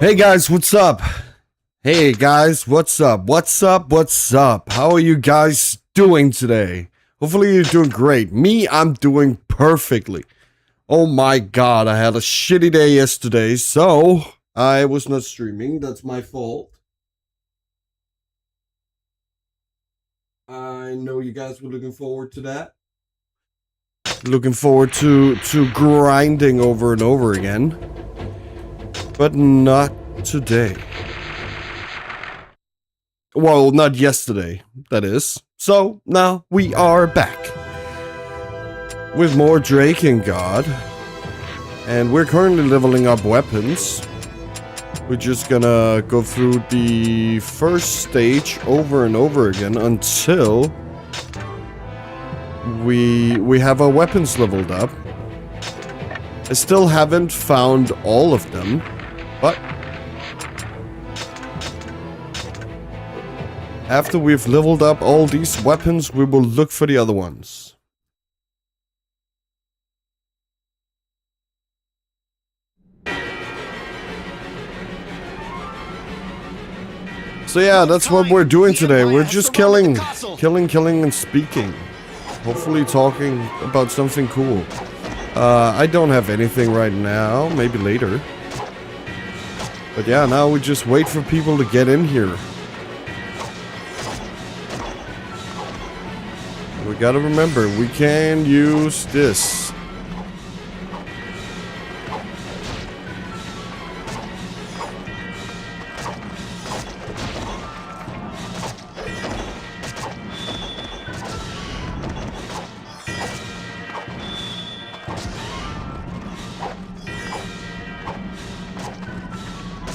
Hey guys, what's up? Hey guys, what's up? What's up? What's up? How are you guys doing today? Hopefully you're doing great. Me, I'm doing perfectly. Oh my god, I had a shitty day yesterday, so I was not streaming. That's my fault. I know you guys were looking forward to that. Looking forward to grinding over and over again. But not today. Well, not yesterday, that is. So, now we are back. With more Drakengard. And we're currently leveling up weapons. We're just gonna go through the first stage over and over again until we have our weapons leveled up. I still haven't found all of them. But after we've leveled up all these weapons, we will look for the other ones. So yeah, that's what we're doing today. We're just killing, and speaking. Hopefully talking about something cool. I don't have anything right now, maybe later. But yeah, now we just wait for people to get in here. We gotta remember, we can use this.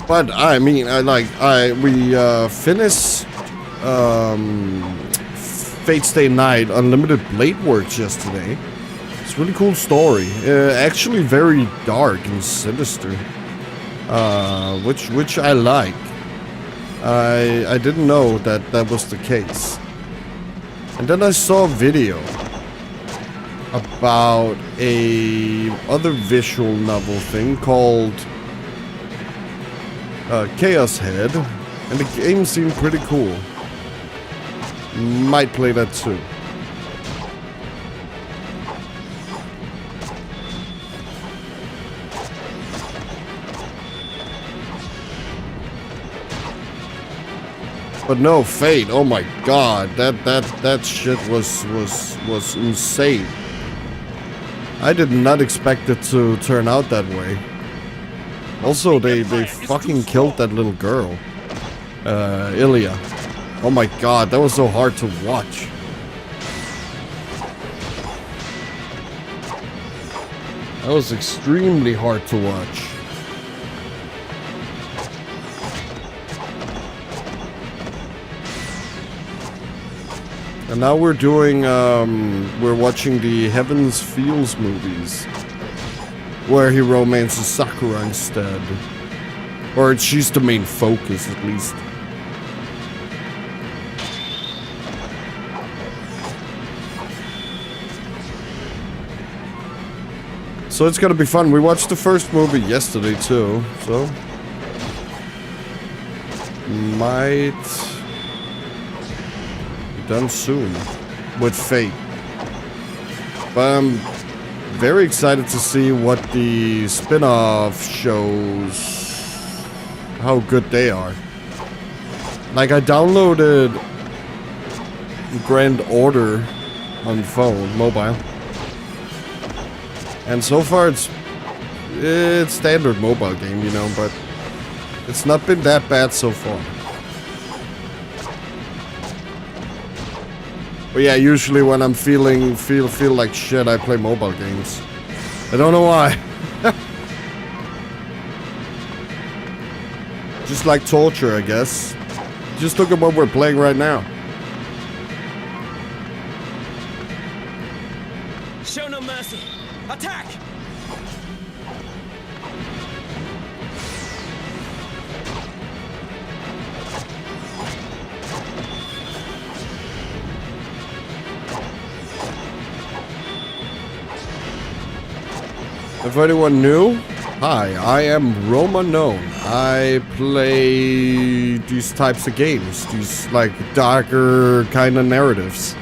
But I mean, we finished Fate Stay Night Unlimited Blade Works yesterday. It's a really cool story. Actually very dark and sinister. Which I like. I didn't know that was the case. And then I saw a video about a other visual novel thing called Chaos Head, and the game seemed pretty cool. Might play that too. But no, Fate, oh my god, that shit was insane. I did not expect it to turn out that way. Also, they fucking killed that little girl. Ilya. Oh my god, that was so hard to watch. That was extremely hard to watch. And now we're doing, we're watching the Heaven's Feels movies. Where he romances Sakura instead. Or she's the main focus, at least. So it's gonna be fun. We watched the first movie yesterday too, so might be done soon with Fate. But I'm very excited to see what the spin-off shows, how good they are. Like, I downloaded Grand Order on phone, mobile. And so far it's standard mobile game, you know, but it's not been that bad so far. But yeah, usually when I'm feel like shit, I play mobile games. I don't know why. Just like torture, I guess. Just look at what we're playing right now. Show no mercy. Attack! If anyone new, Hi, I am Roma Known. I play these types of games, these like darker kind of narratives.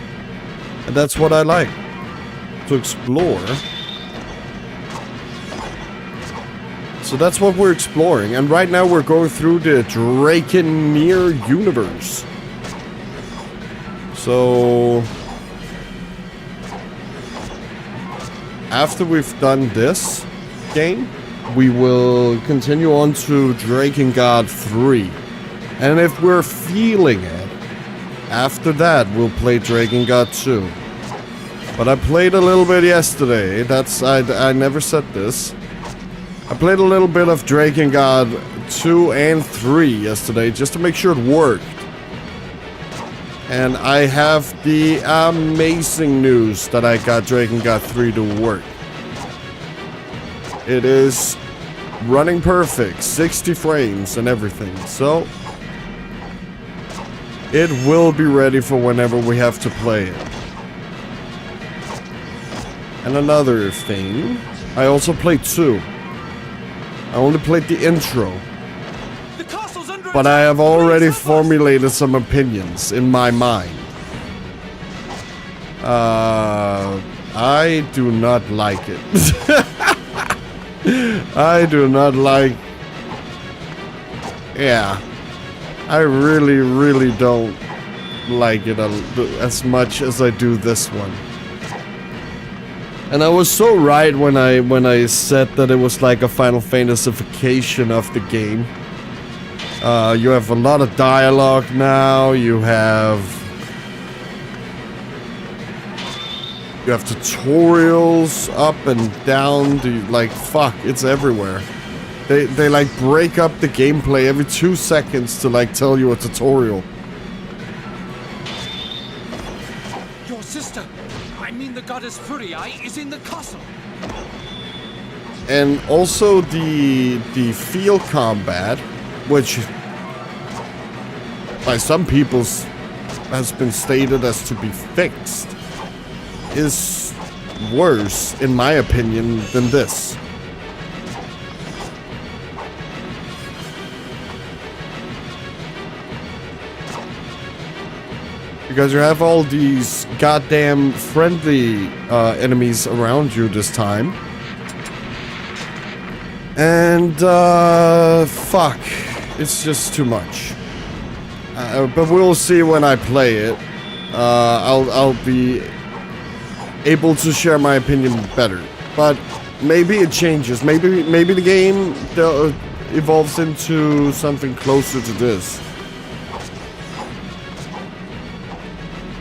And that's what I like, to explore. So that's what we're exploring, and right now we're going through the Drakengard universe. So after we've done this game, we will continue on to Drakengard 3. And if we're feeling it, after that we'll play Drakengard 2. But I played a little bit yesterday. I never said this. I played a little bit of Drakengard 2 and 3 yesterday just to make sure it worked. And I have the amazing news that I got Drakengard 3 to work. It is running perfect, 60 frames and everything. So it will be ready for whenever we have to play it. And another thing, I also played 2. I only played the intro. The castle's under But I have already formulated some opinions in my mind. I do not like it. I do not like... Yeah. I really, really don't like it as much as I do this one. And I was so right when I said that it was like a Final Fantasy-ification of the game. You have a lot of dialogue now. You have tutorials up and down. Like fuck, it's everywhere. They like break up the gameplay every 2 seconds to like tell you a tutorial. Your sister, I mean the goddess Furii, is in the castle. And also the field combat, which by some people has been stated as to be fixed, is worse, in my opinion, than this. Because you have all these goddamn friendly enemies around you this time. And, fuck. It's just too much. But we'll see when I play it. I'll be able to share my opinion better. But maybe it changes. Maybe the game evolves into something closer to this.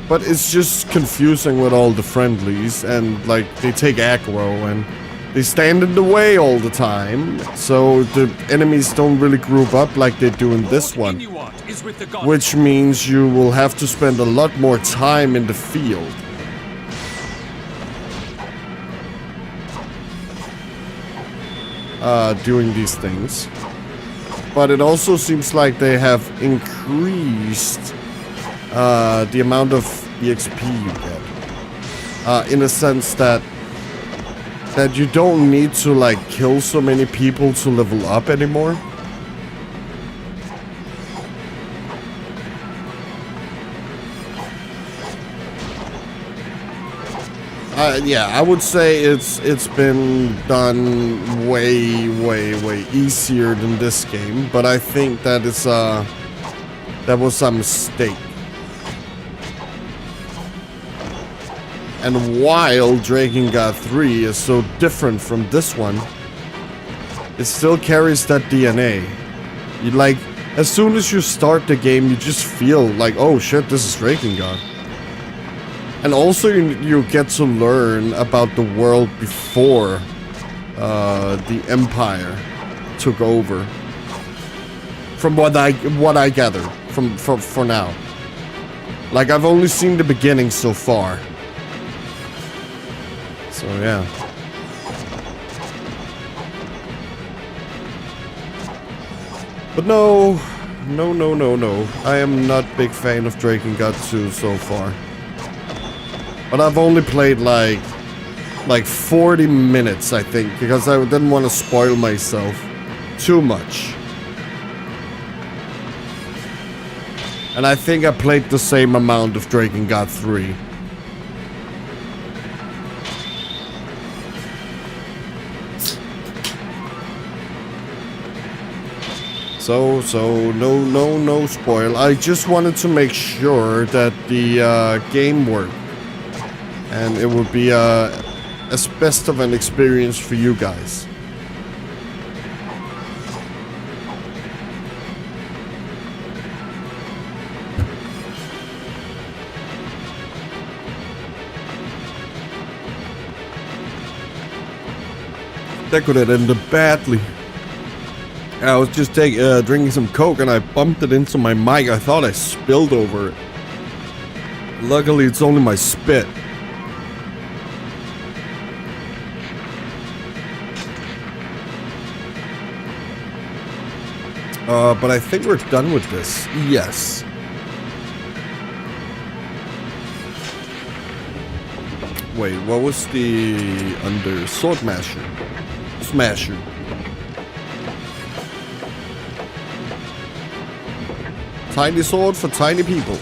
But it's just confusing with all the friendlies, and like they take aggro and they stand in the way all the time, so the enemies don't really group up like they do in this one. Which means you will have to spend a lot more time in the field. Doing these things. But it also seems like they have increased the amount of EXP you get. In a sense that you don't need to like kill so many people to level up anymore. Yeah, I would say it's been done way easier than this game, but I think that it's that was a mistake. And while Drakengard 3 is so different from this one, it still carries that DNA. You like, as soon as you start the game, you just feel like, oh shit, this is Drakengard. And also you get to learn about the world before the Empire took over. From what I gather for now. Like, I've only seen the beginning so far. So yeah. But no. I am not big fan of Drakengard 2 so far. But I've only played like like 40 minutes, I think, because I didn't want to spoil myself too much. And I think I played the same amount of Drakengard 3. So no spoil. I just wanted to make sure that the game worked. And it would be as best of an experience for you guys. That could have ended badly. I was just drinking some Coke and I bumped it into my mic. I thought I spilled over it. Luckily, it's only my spit. But I think we're done with this. Yes. Wait, what was the under sword masher? Smasher. Tiny sword for tiny people.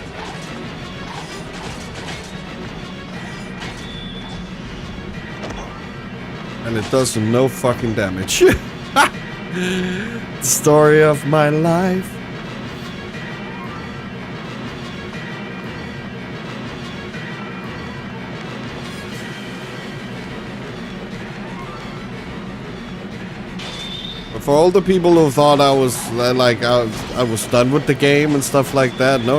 And it does no fucking damage. The story of my life. For all the people who thought I was like I was done with the game and stuff like that, no.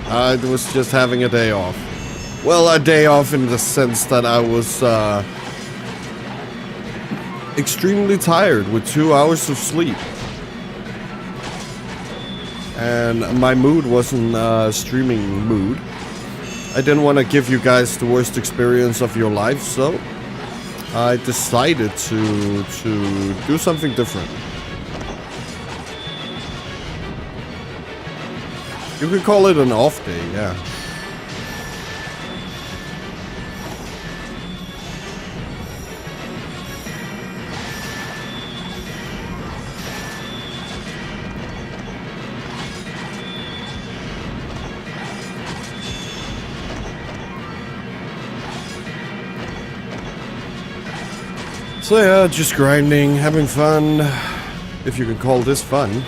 I was just having a day off. Well, a day off in the sense that I was extremely tired with 2 hours of sleep, and my mood wasn't streaming mood. I didn't want to give you guys the worst experience of your life, so I decided to do something different. You could call it an off day, yeah. So yeah, just grinding, having fun, if you can call this fun.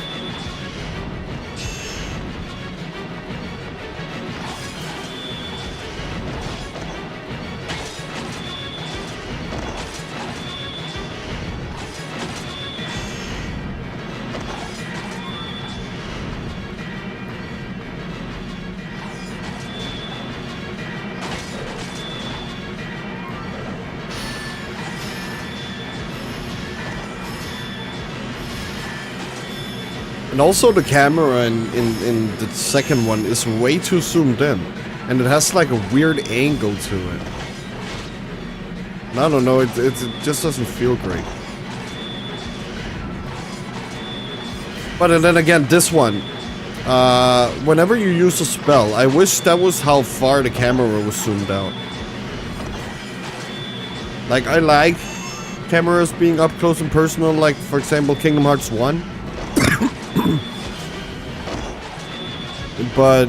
And also the camera in the second one is way too zoomed in. And it has like a weird angle to it. And I don't know, it just doesn't feel great. But then again, this one, whenever you use a spell, I wish that was how far the camera was zoomed out. Like, I like cameras being up close and personal, like, for example, Kingdom Hearts 1. But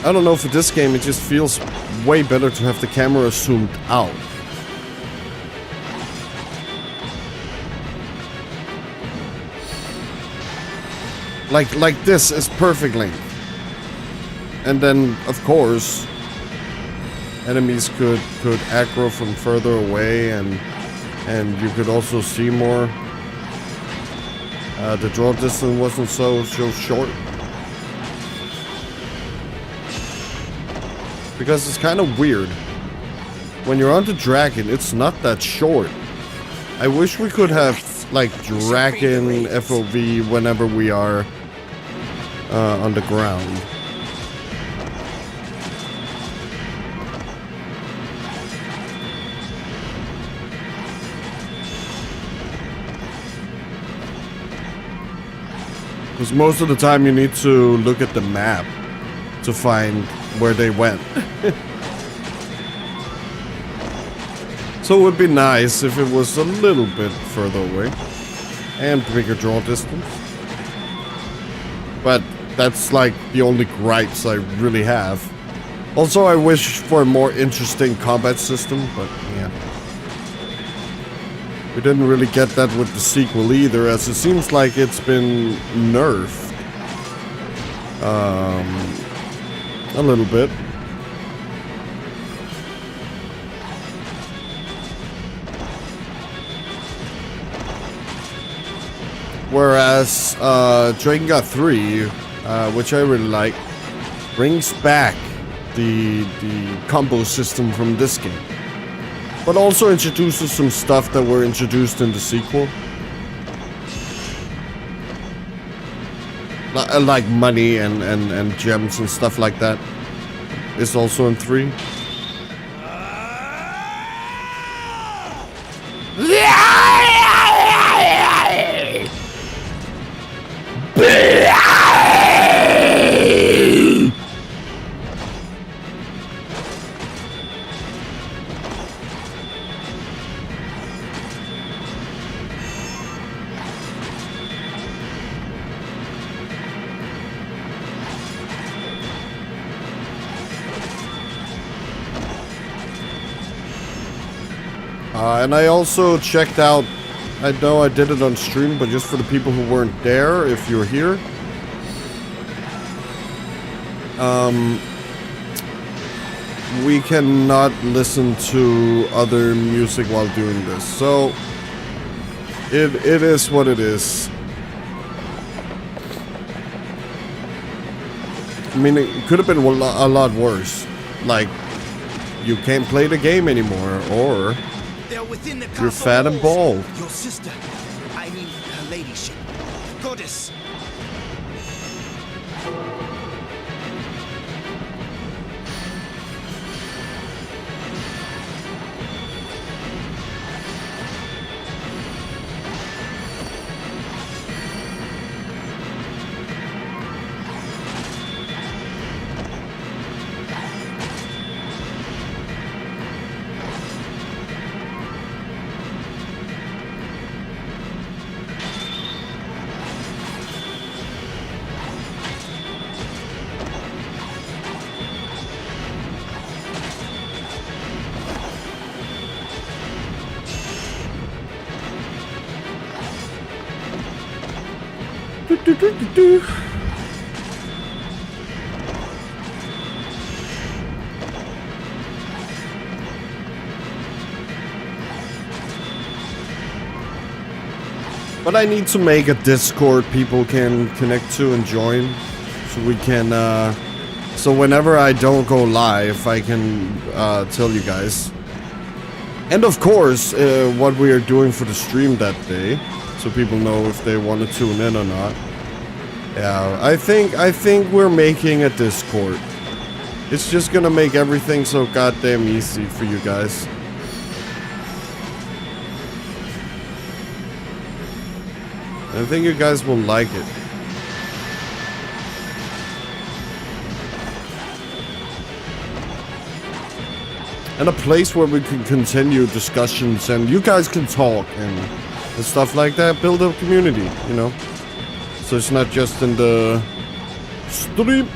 I don't know, for this game it just feels way better to have the camera zoomed out. Like this is perfect length. And then of course enemies could aggro from further away, and you could also see more. The draw distance wasn't so short. Because it's kind of weird. When you're on the dragon, it's not that short. I wish we could have, like, dragon FOV whenever we are on the ground. Because most of the time you need to look at the map to find where they went. So it would be nice if it was a little bit further away. And bigger draw distance. But that's like the only gripes I really have. Also, I wish for a more interesting combat system, but yeah. We didn't really get that with the sequel either, as it seems like it's been nerfed. A little bit. Whereas Drakengard 3, which I really like, brings back the combo system from this game. But also introduces some stuff that were introduced in the sequel. Like money and gems and stuff like that. Is also in 3. And I also checked out, I know I did it on stream, but just for the people who weren't there, if you're here. We cannot listen to other music while doing this, so it is what it is. I mean, it could have been a lot worse. Like, you can't play the game anymore, or you're fat and bald. Your sister, I mean her ladyship, the goddess. But I need to make a Discord people can connect to and join, so we can, so whenever I don't go live, I can tell you guys. And of course, what we are doing for the stream that day, so people know if they want to tune in or not. Yeah, I think we're making a Discord. It's just gonna make everything so goddamn easy for you guys. I think you guys will like it. And a place where we can continue discussions and you guys can talk and stuff like that. Build a community, you know. So it's not just in the stream.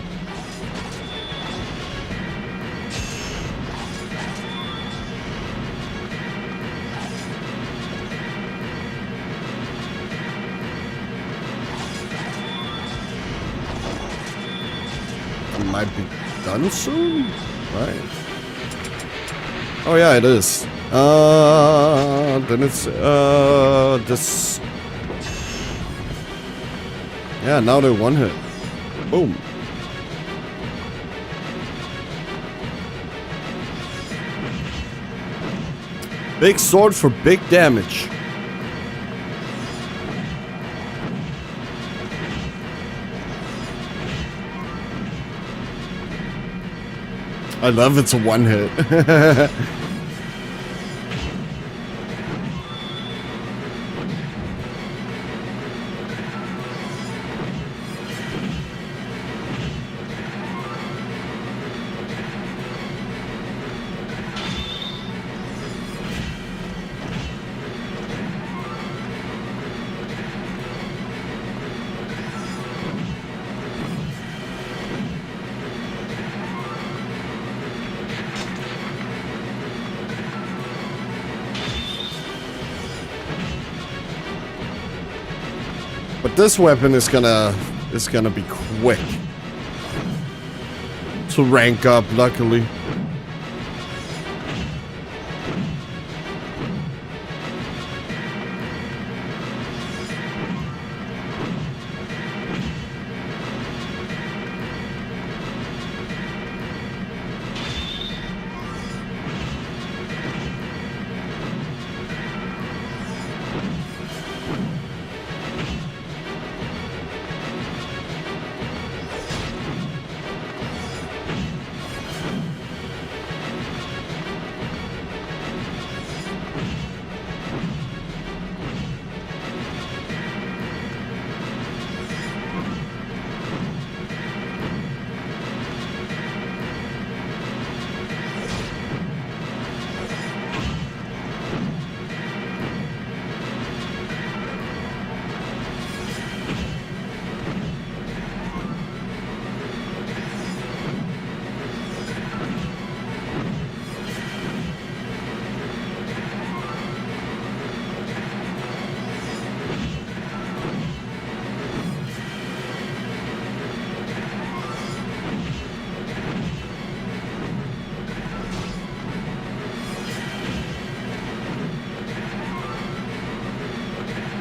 Might be done soon, right? Oh yeah, it is. Then it's this. Yeah, now they're one hit. Boom. Big sword for big damage. I love it's a one hit. But this weapon is gonna be quick to rank up, luckily.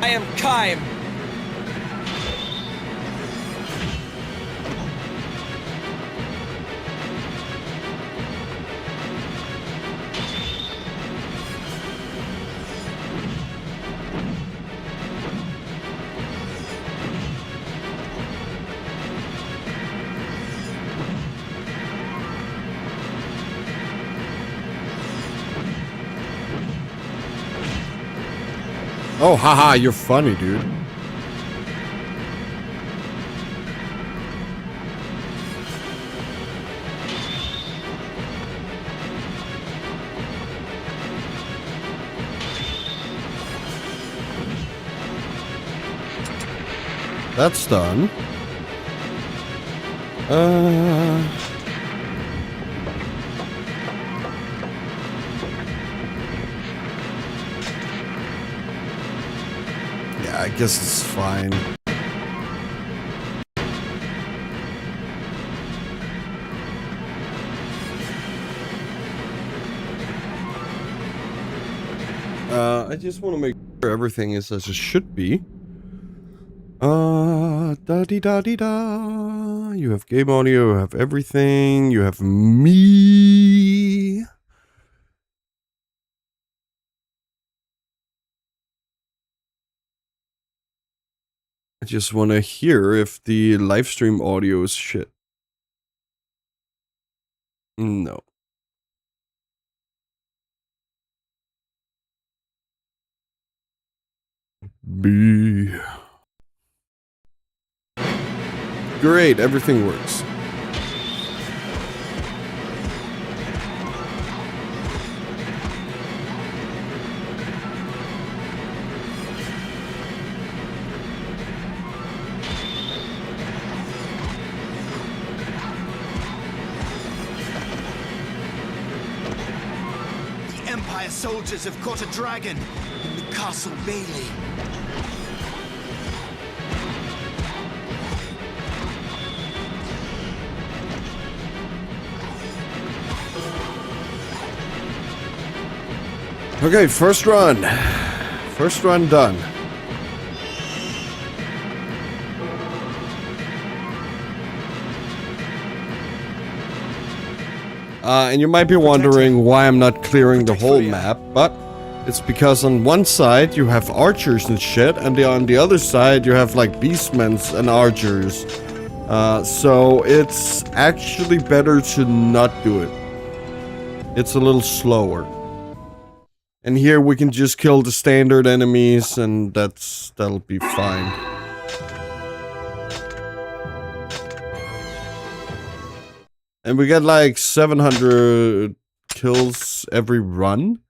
I am Kaim. Oh, haha, you're funny, dude. That's done. Yeah, I guess it's fine. I just want to make sure everything is as it should be. Da-dee-da-dee-da. You have game audio, you have everything, you have me. I just want to hear if the live stream audio is shit. No. B. Great, everything works. The Empire soldiers have caught a dragon in the Castle Bailey. Okay, first run. First run done. And you might be wondering why I'm not clearing the whole map, but it's because on one side you have archers and shit, and on the other side you have like beastmen and archers. So it's actually better to not do it. It's a little slower. And here we can just kill the standard enemies, and that'll be fine. And we get like 700 kills every run.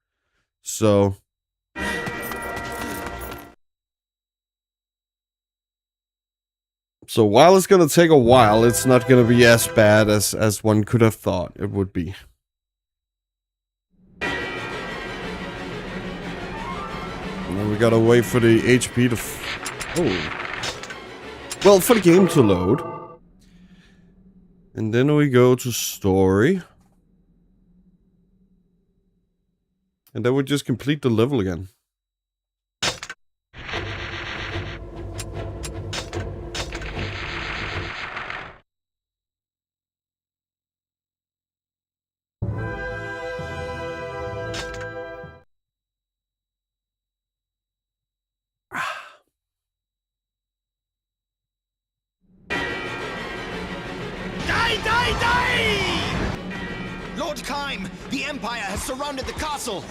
So while it's gonna take a while, it's not gonna be as bad as one could have thought it would be. And then we gotta wait for the HP to oh. Well, for the game to load. And then we go to story. And then we just complete the level again. Lord Kime, the Empire has surrounded the castle.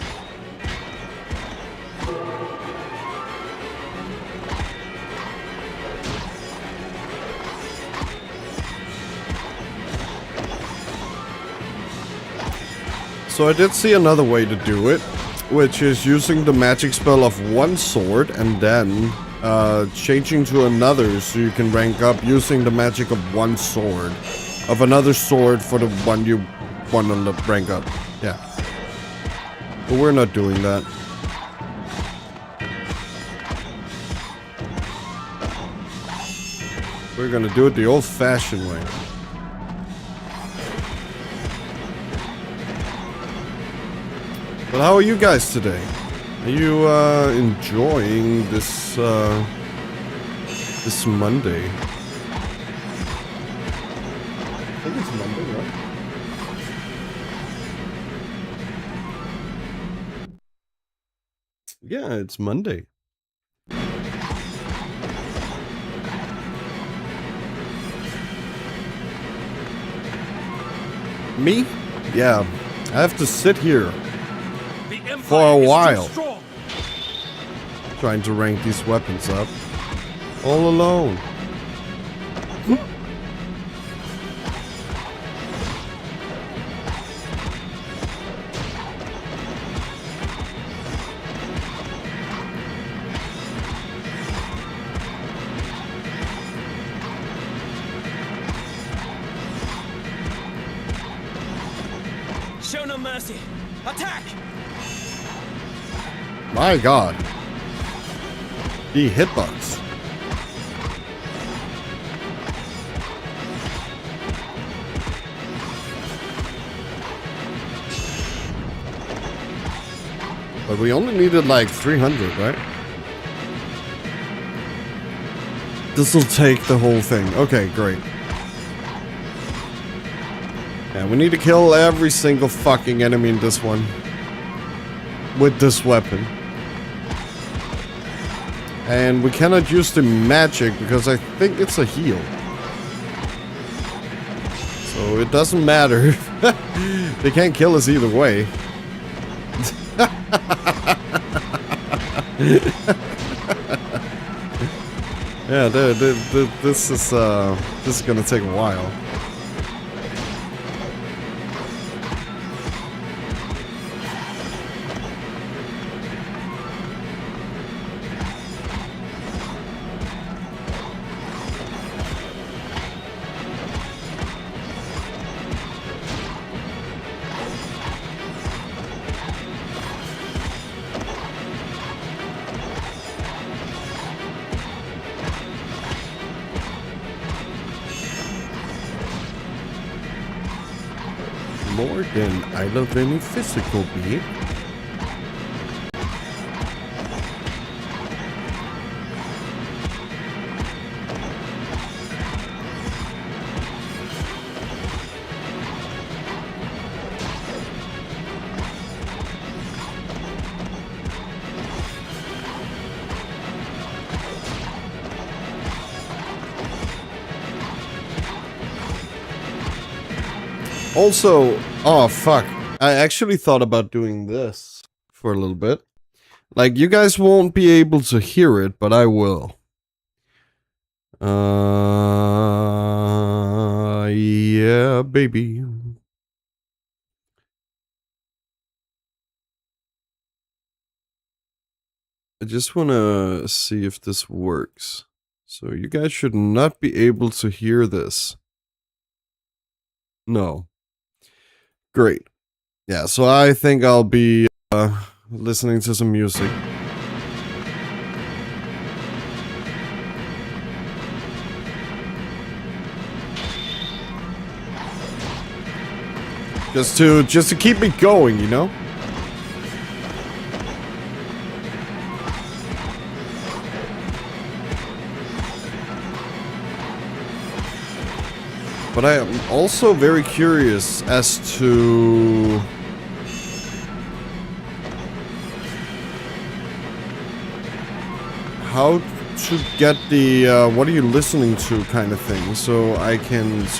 So I did see another way to do it, which is using the magic spell of one sword and then changing to another so you can rank up using the magic of one sword. Of another sword for the one you want to rank up. Yeah. But we're not doing that. We're gonna do it the old-fashioned way. But how are you guys today? Are you enjoying this this Monday? I think it's Monday, right? Yeah, it's Monday. Me? Yeah, I have to sit here for a while trying to rank these weapons up all alone. Show no mercy. Attack! My God. The hitbox. But we only needed like 300, right? This will take the whole thing. Okay, great. Yeah, we need to kill every single fucking enemy in this one. With this weapon. And we cannot use the magic because I think it's a heal. So it doesn't matter. They can't kill us either way. Yeah, this is gonna take a while. More than I love any physical being. Also, oh fuck, I actually thought about doing this for a little bit. Like, you guys won't be able to hear it, but I will. Yeah, baby. I just want to see if this works. So you guys should not be able to hear this. No. Great. Yeah, so I think I'll be listening to some music. Just to keep me going, you know? But I am also very curious as to how to get the what are you listening to kind of thing, so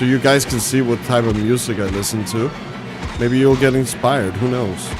you guys can see what type of music I listen to. Maybe you'll get inspired, who knows?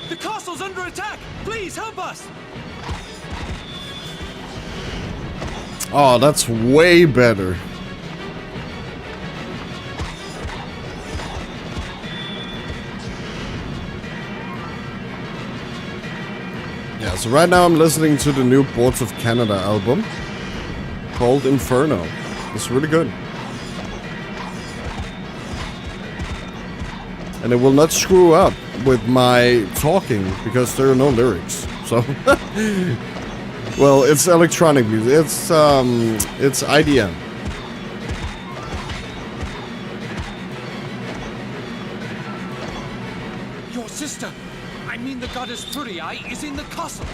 The castle's under attack! Please help us! Oh, that's way better. Yeah, so right now I'm listening to the new Boards of Canada album called Inferno. It's really good. And it will not screw up with my talking because there are no lyrics. So, well, it's electronic music. It's IDM. Your sister, I mean the goddess Furii, is in the castle.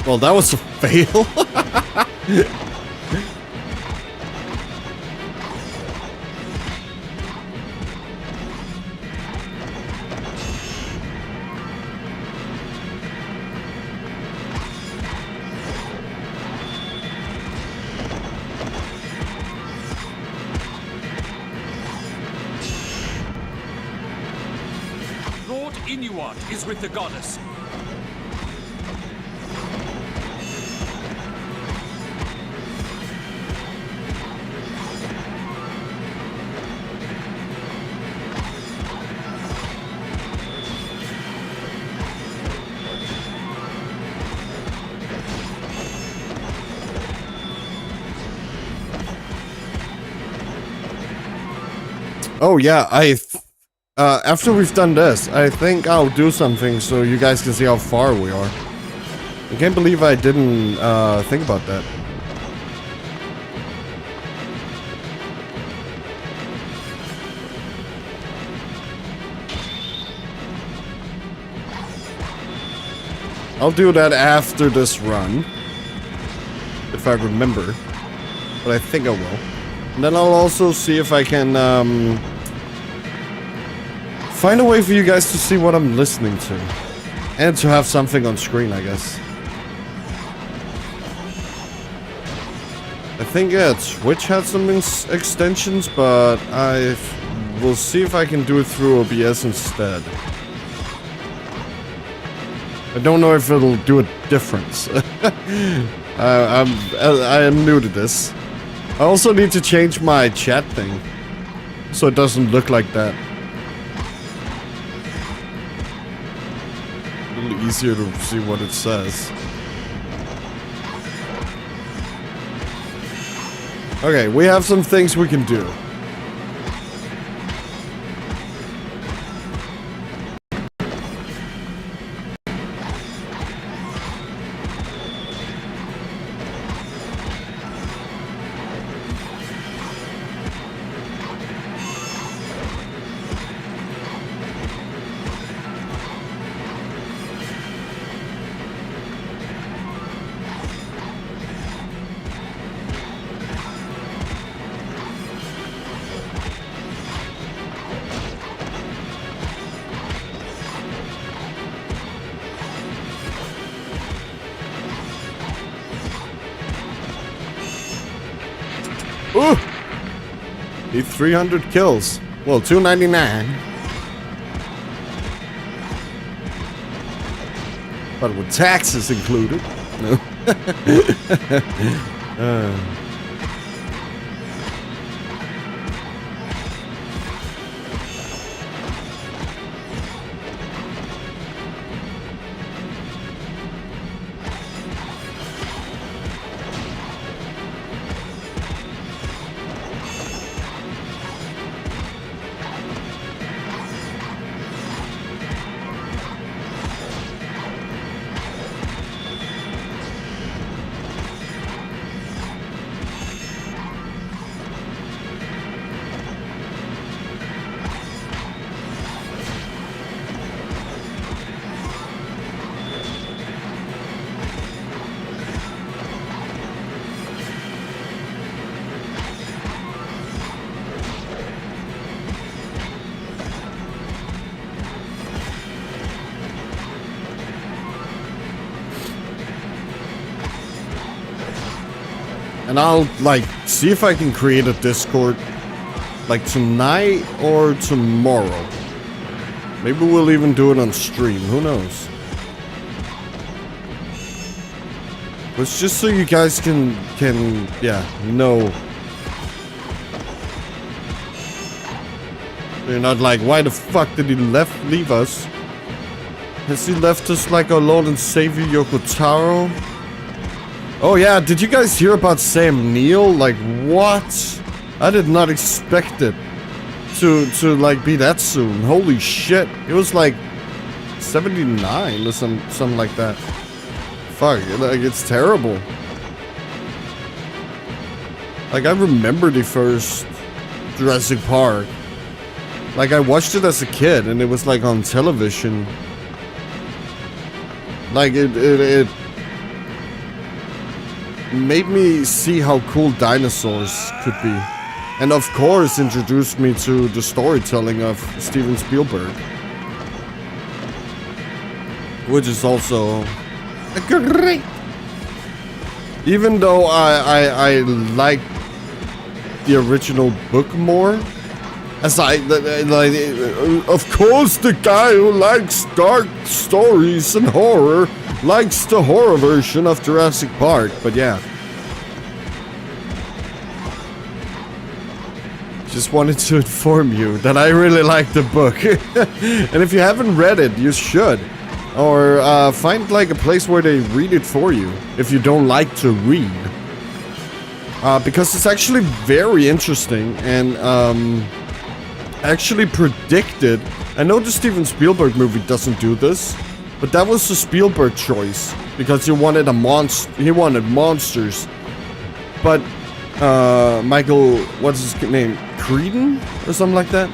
Well, that was a fail. Lord Inuart is with the goddess. Oh yeah, after we've done this, I think I'll do something so you guys can see how far we are. I can't believe I didn't think about that. I'll do that after this run, if I remember, but I think I will. And then I'll also see if I can find a way for you guys to see what I'm listening to. And to have something on screen, I guess. I think, yeah, Twitch had some extensions, but I will see if I can do it through OBS instead. I don't know if it'll do a difference. I am new to this. I also need to change my chat thing, so it doesn't look like that. A little easier to see what it says. Okay, we have some things we can do. Need 300 kills. Well, 299. But with taxes included. No. And I'll, like, see if I can create a Discord, like, tonight or tomorrow. Maybe we'll even do it on stream. Who knows? But it's just so you guys can, yeah, know. You're not like, why the fuck did he leave us? Has he left us like our Lord and Savior Yoko Taro? Oh yeah, did you guys hear about Sam Neill? Like, what? I did not expect it to like be that soon. Holy shit. It was like 79 or something like that. Fuck, like it's terrible. Like I remember the first Jurassic Park. Like I watched it as a kid and it was like on television. Like it made me see how cool dinosaurs could be. And of course introduced me to the storytelling of Steven Spielberg. Which is also great. Even though I like the original book more. As of course the guy who likes dark stories and horror likes the horror version of Jurassic Park, but yeah. Just wanted to inform you that I really like the book. And if you haven't read it, you should. Or find like a place where they read it for you, if you don't like to read. Because it's actually very interesting and actually predicted. I know the Steven Spielberg movie doesn't do this, but that was a Spielberg choice because he wanted he wanted monsters. But Michael, what's his name? Creedon or something like that?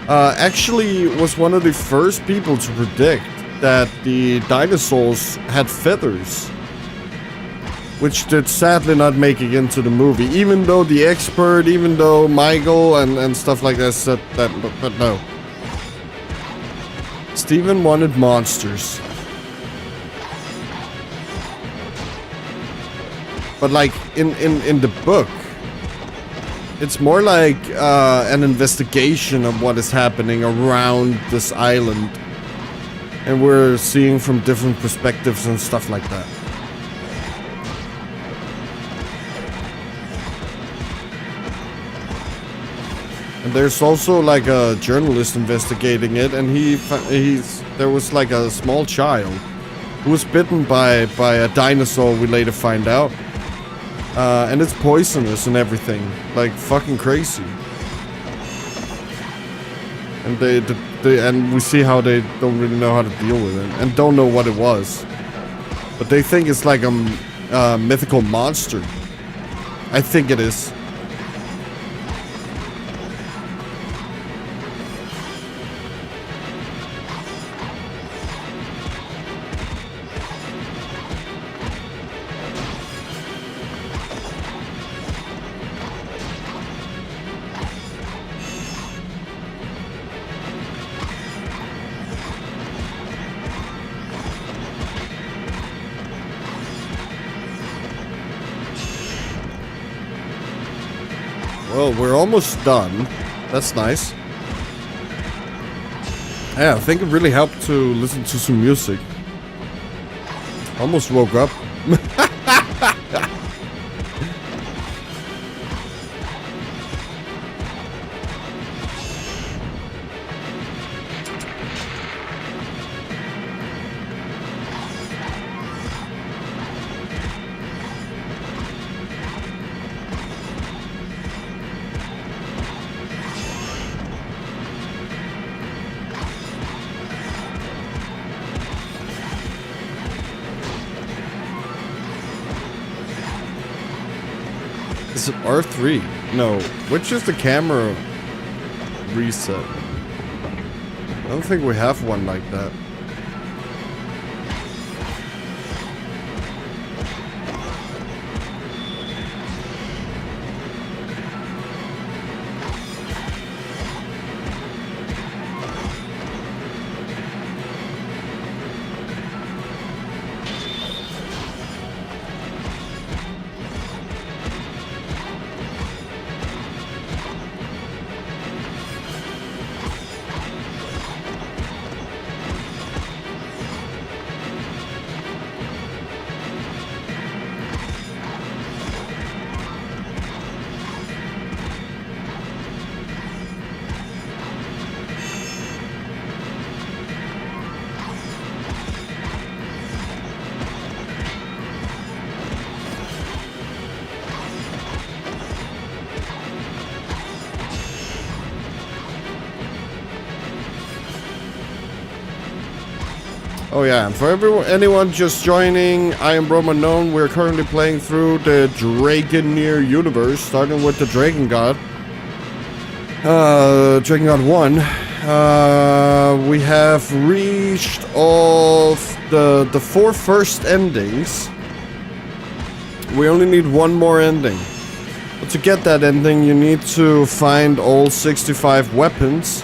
Actually was one of the first people to predict that the dinosaurs had feathers. Which did sadly not make it into the movie. Even though the expert, even though Michael and stuff like that said that, but no. Steven wanted monsters. But like in the book, it's more like an investigation of what is happening around this island. And we're seeing from different perspectives and stuff like that. And there's also like a journalist investigating it, and there was like a small child who was bitten by a dinosaur, we later find out. And it's poisonous and everything. Like fucking crazy. And and we see how they don't really know how to deal with it and don't know what it was. But they think it's like a mythical monster. I think it is. Oh, we're almost done. That's nice. Yeah, I think it really helped to listen to some music. Almost woke up. Is it R3? No. Which is the camera reset? I don't think we have one like that. Oh yeah, and for anyone just joining, I am Roman. We're currently playing through the Drakengard universe, starting with the Drakengard. Drakengard 1. We have reached all the 4 first endings. We only need one more ending. But to get that ending, you need to find all 65 weapons.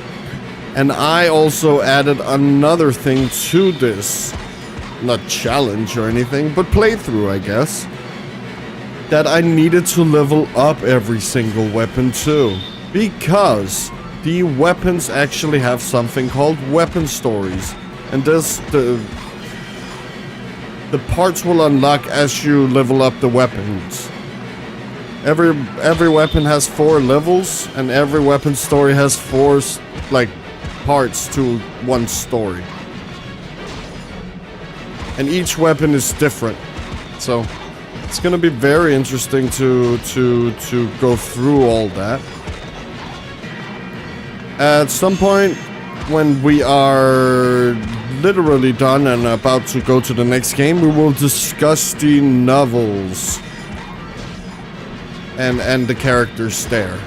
And I also added another thing to this, not challenge or anything, but playthrough, I guess, that I needed to level up every single weapon too, because the weapons actually have something called weapon stories, and this the parts will unlock as you level up the weapons. Every weapon has 4 levels, and every weapon story has 4 parts to one story, and each weapon is different, so it's gonna be very interesting to go through all that. At some point when we are literally done and about to go to the next game, we will discuss the novels and the characters there.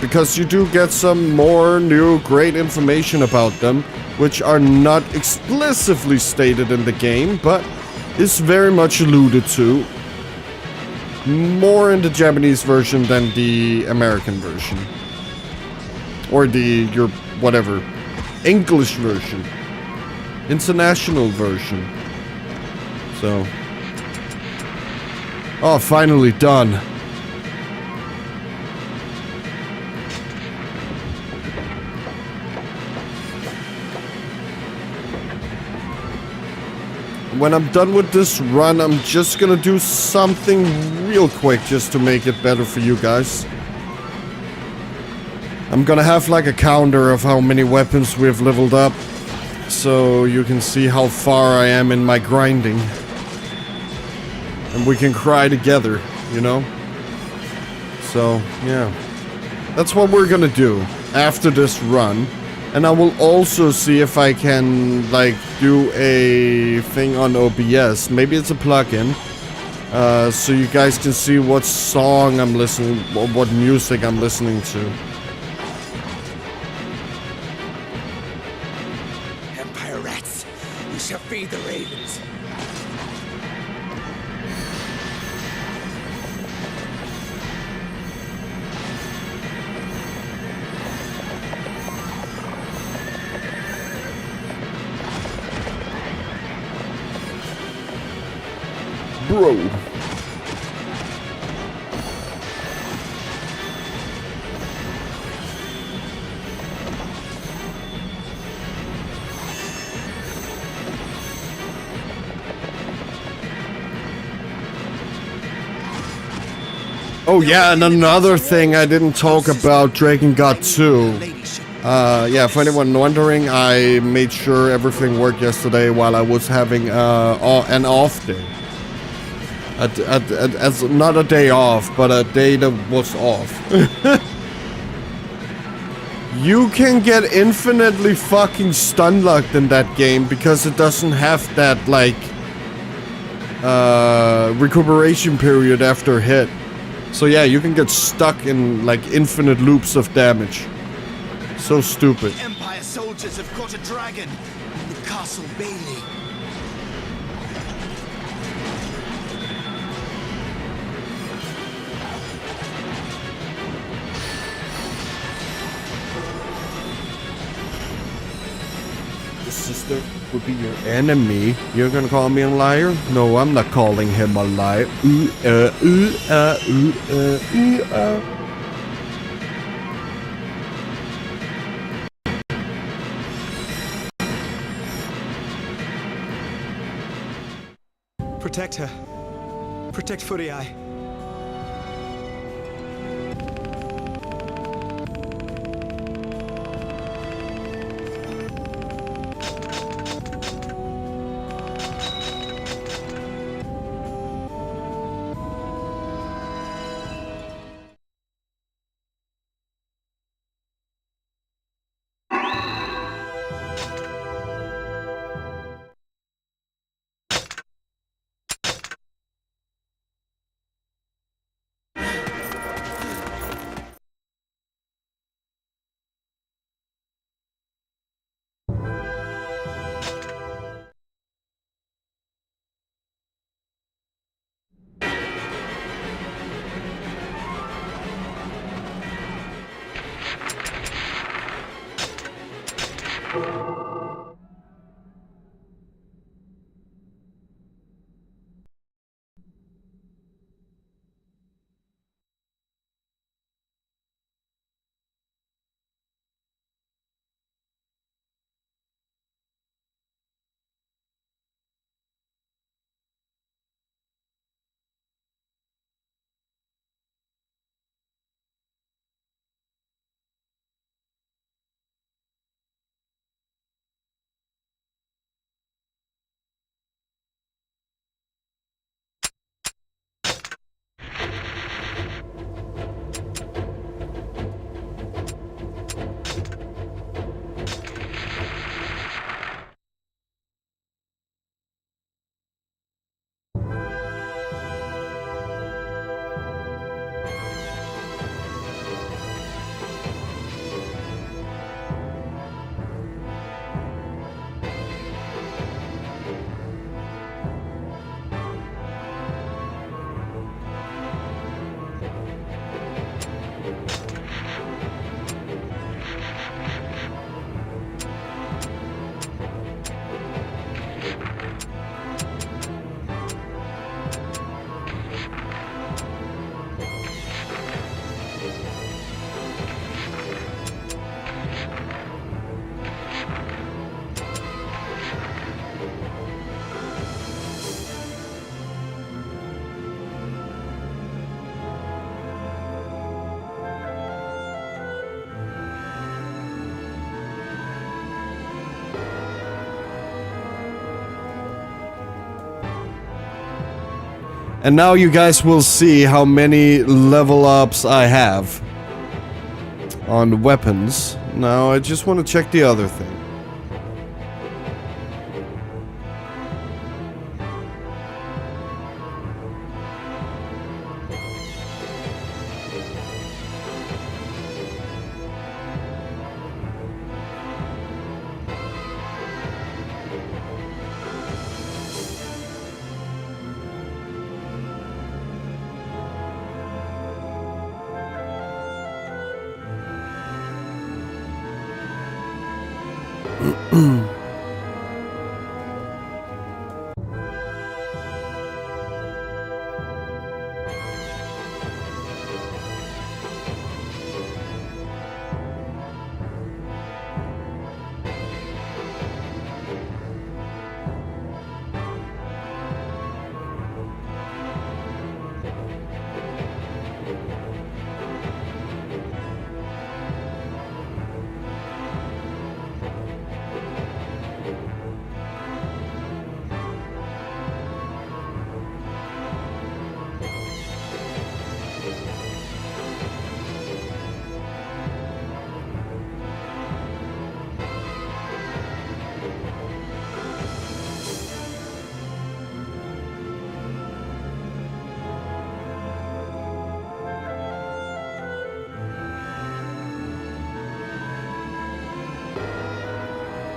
Because you do get some more new great information about them, which are not explicitly stated in the game, but is very much alluded to. More in the Japanese version than the American version. Or your whatever, English version. International version. So. Oh, finally done. When I'm done with this run, I'm just gonna do something real quick just to make it better for you guys. I'm gonna have like a counter of how many weapons we've leveled up, so you can see how far I am in my grinding. And we can cry together, you know? So, yeah. That's what we're gonna do after this run. And I will also see if I can, like, do a thing on OBS. Maybe it's a plugin. So you guys can see what song I'm listening, or what music I'm listening to. Empire rats, you shall feed the ravens. Bro. Oh yeah, and another thing I didn't talk about Drakengard 2. Yeah, for anyone wondering, I made sure everything worked yesterday while I was having an off day. As not a day off, but a day that was off. You can get infinitely fucking stun locked in that game because it doesn't have that, like, recuperation period after hit. So yeah, you can get stuck in, like, infinite loops of damage. So stupid. The Empire soldiers have caught a dragon in the Castle Bailey. The sister would be your enemy. You're gonna call me a liar? No, I'm not calling him a liar. Protect her. Protect Furii. And now you guys will see how many level ups I have on weapons. Now I just want to check the other thing.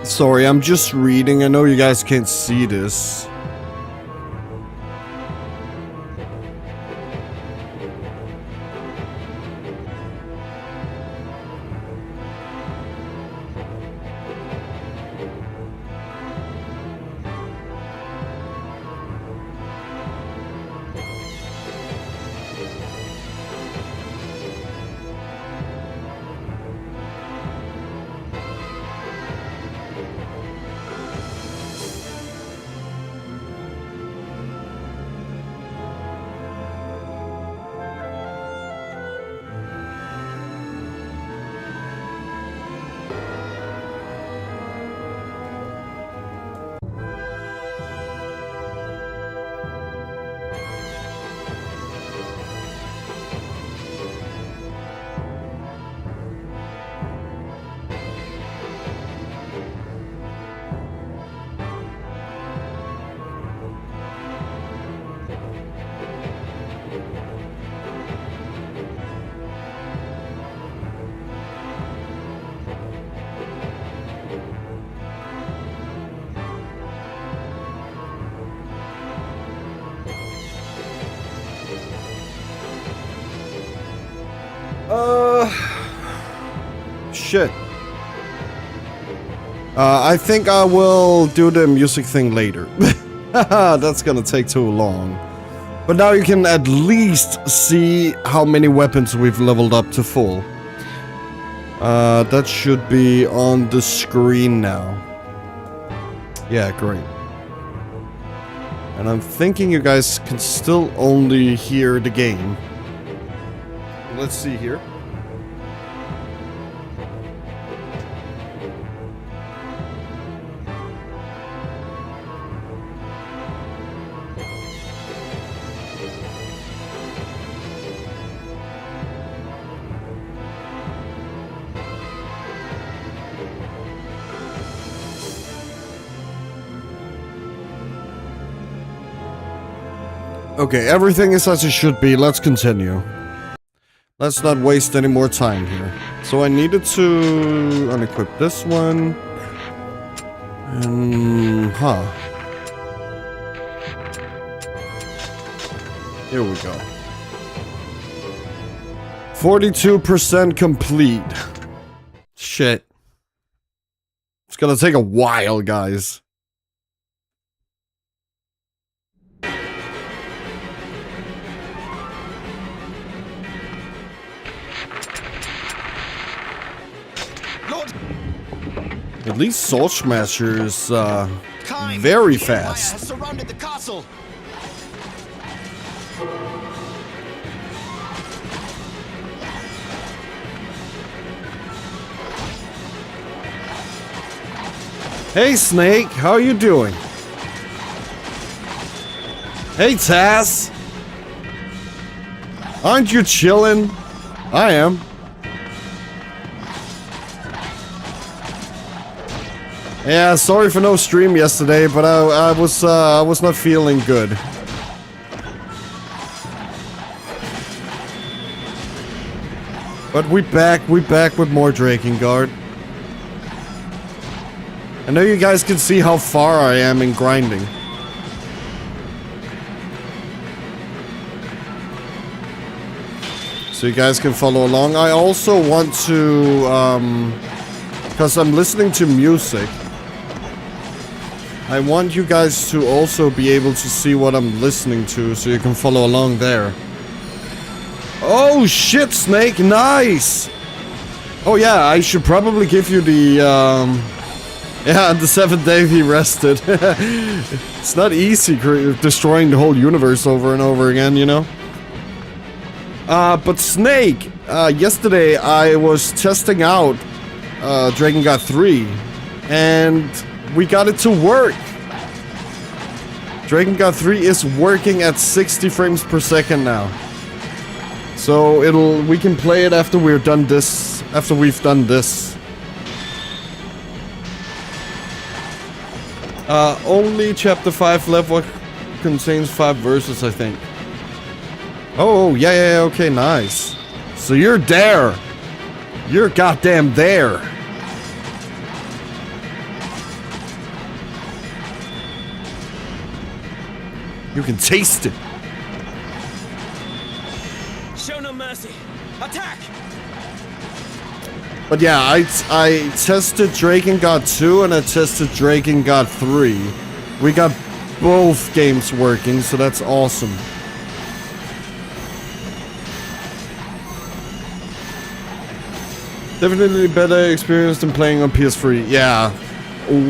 Sorry, I'm just reading. I know you guys can't see this. Shit. I think I will do the music thing later. That's gonna take too long. But now you can at least see how many weapons we've leveled up to full. That should be on the screen now. Yeah, great. And I'm thinking you guys can still only hear the game. Let's see here. Okay, everything is as it should be. Let's continue. Let's not waste any more time here. So I needed to unequip this one. And, here we go. 42% complete. Shit. It's gonna take a while, guys. At least Sword Smasher is very fast. Has surrounded the castle. Hey Snake, how you doing? Hey Taz. Aren't you chillin'? I am. Yeah, sorry for no stream yesterday, but I was not feeling good. But we back with more Drakengard. I know you guys can see how far I am in grinding. So you guys can follow along. I also want to, because I'm listening to music, I want you guys to also be able to see what I'm listening to, so you can follow along there. Oh shit, Snake, nice! Oh yeah, I should probably give you the, yeah, the 7th day he rested. It's not easy destroying the whole universe over and over again, you know? But Snake, yesterday I was testing out Drakengard 3, and we got it to work. Drakengard 3 is working at 60 frames per second now. So we can play it after we've done this. Only chapter 5 left, what contains 5 verses, I think. Oh, yeah, okay, nice. So you're there. You're goddamn there. You can taste it. Show no mercy. Attack! But yeah, I tested Drakengard 2 and I tested Drakengard 3. We got both games working, so that's awesome. Definitely better experience than playing on PS3. Yeah,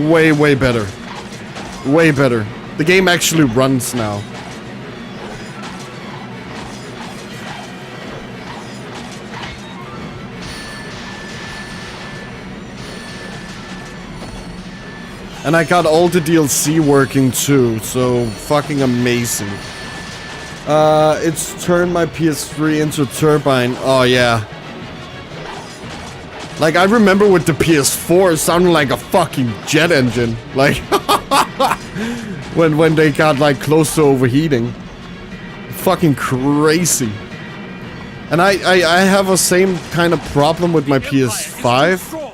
way better. Way better. The game actually runs now. And I got all the DLC working too, so fucking amazing. It's turned my PS3 into a turbine. Oh yeah. Like, I remember with the PS4, it sounded like a fucking jet engine. Like, when they got, like, close to overheating. Fucking crazy. And I have a same kind of problem with my PS5.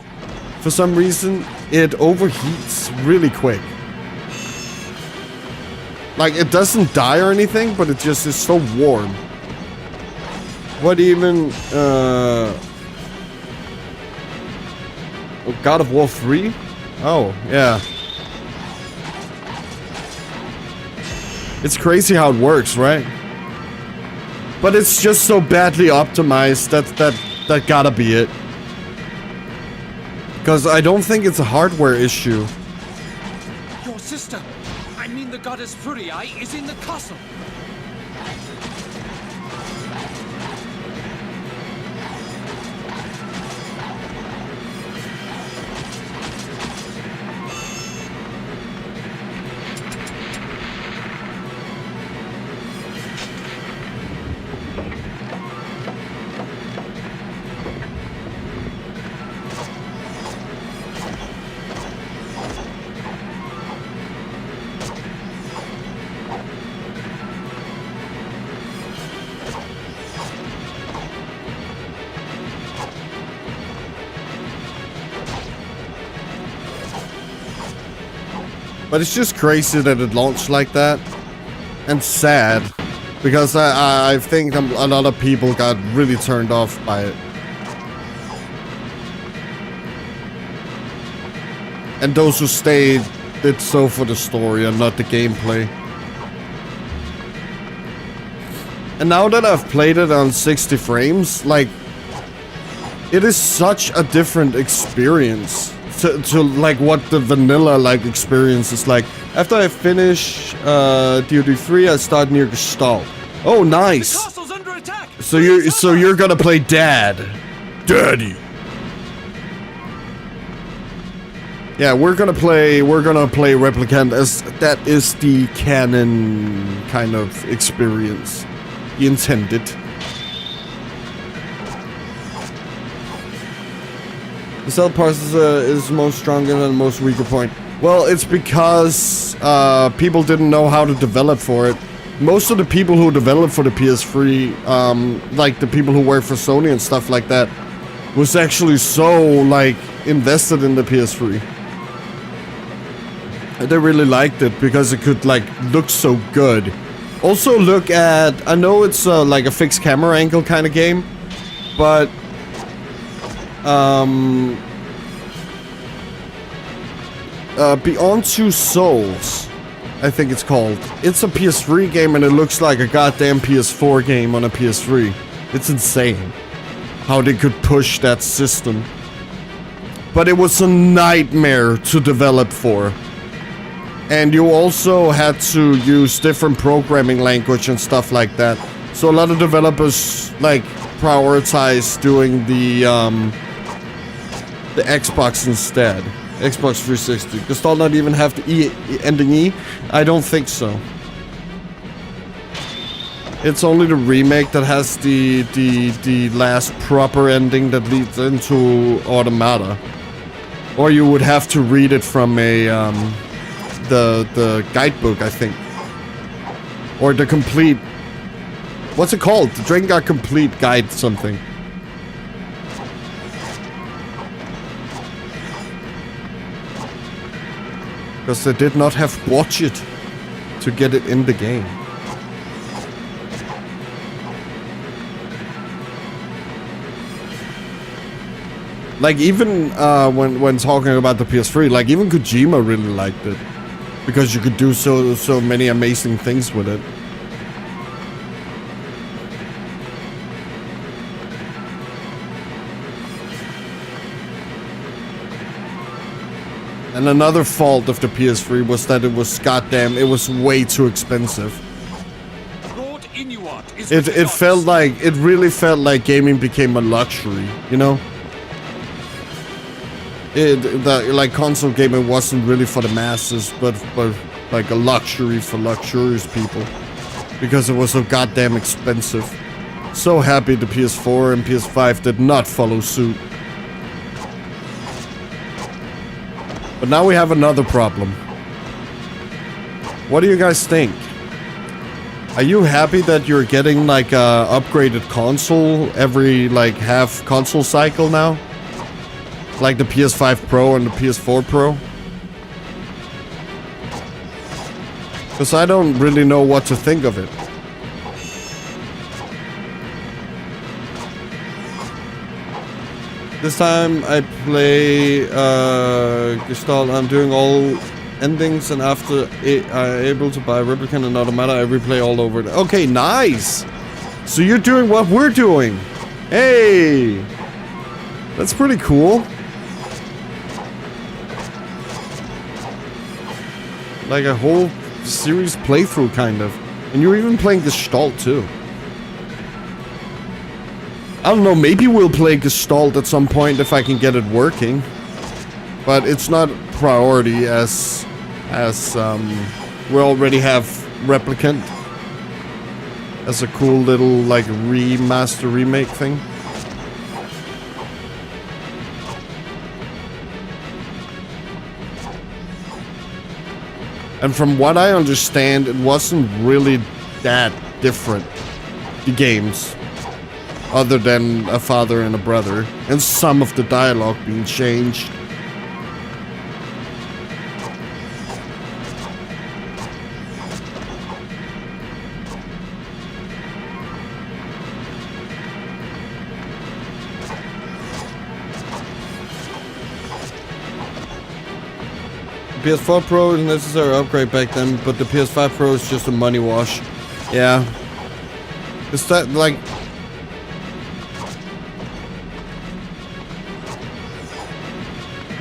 For some reason, it overheats really quick. Like, it doesn't die or anything, but it just is so warm. What even, God of War 3? Oh, yeah. It's crazy how it works, right? But it's just so badly optimized that gotta be it. Because I don't think it's a hardware issue. Your sister, I mean the goddess Furii, is in the castle. But it's just crazy that it launched like that. And sad. Because I think a lot of people got really turned off by it. And those who stayed did so for the story and not the gameplay. And now that I've played it on 60 frames, like, it is such a different experience to like what the vanilla like experience is like. After I finish DoD 3, I start near Gestalt. Oh, nice. The castle's under attack. So you're gonna play Daddy. Yeah, we're gonna play Replicant, as that is the canon kind of experience. The intended. The cell processor is most stronger than the most weaker point. Well, it's because people didn't know how to develop for it. Most of the people who developed for the PS3, like the people who work for Sony and stuff like that, was actually so like invested in the PS3. And they really liked it because it could like look so good. Also look at, I know it's like a fixed camera angle kind of game, but Beyond Two Souls, I think it's called. It's a PS3 game and it looks like a goddamn PS4 game on a PS3. It's insane how they could push that system. But it was a nightmare to develop for. And you also had to use different programming language and stuff like that. So a lot of developers like prioritize doing the Xbox instead. Xbox 360. Does that not even have the E ending E? I don't think so. It's only the remake that has the last proper ending that leads into Automata. Or you would have to read it from a the guidebook, I think. Or the complete, what's it called? The Drakengard Complete Guide something. Because they did not have budget to get it in the game. Like even when talking about the PS3, like even Kojima really liked it because you could do so many amazing things with it. And another fault of the PS3 was that it was way too expensive. Lord Inuart is It really felt like gaming became a luxury, you know? Like console gaming wasn't really for the masses, but like a luxury for luxurious people. Because it was so goddamn expensive. So happy the PS4 and PS5 did not follow suit. But now we have another problem. What do you guys think? Are you happy that you're getting like a upgraded console every like half console cycle now? Like the PS5 Pro and the PS4 Pro? Because I don't really know what to think of it. This time I play Gestalt. I'm doing all endings, and after I'm able to buy Replicant and Automata, I replay all over it. Okay, nice! So you're doing what we're doing! Hey! That's pretty cool. Like a whole series playthrough, kind of. And you're even playing Gestalt, too. I don't know, maybe we'll play Gestalt at some point if I can get it working. But it's not priority as we already have Replicant as a cool little, like, remaster remake thing. And from what I understand, it wasn't really that different, the games, other than a father and a brother, and some of the dialogue being changed. PS4 Pro is a necessary upgrade back then, but the PS5 Pro is just a money wash. Yeah. Is that like...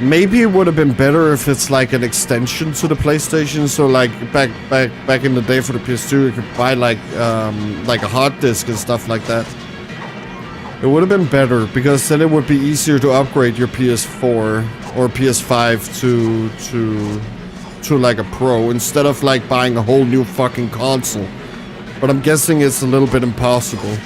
Maybe it would have been better if it's like an extension to the PlayStation. So like back in the day for the PS2, you could buy like a hard disk and stuff like that. It would have been better because then it would be easier to upgrade your PS4 or PS5 to like a Pro instead of like buying a whole new fucking console. But I'm guessing it's a little bit impossible.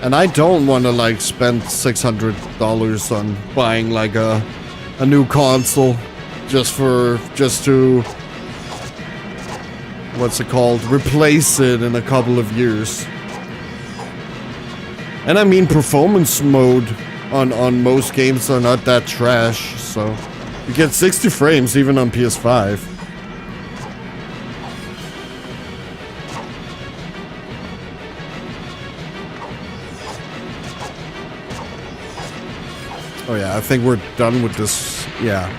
And I don't want to like spend $600 on buying like a new console just to what's it called, replace it in a couple of years. And I mean, performance mode on most games are not that trash, so you get 60 frames even on PS5. Oh yeah, I think we're done with this. Yeah.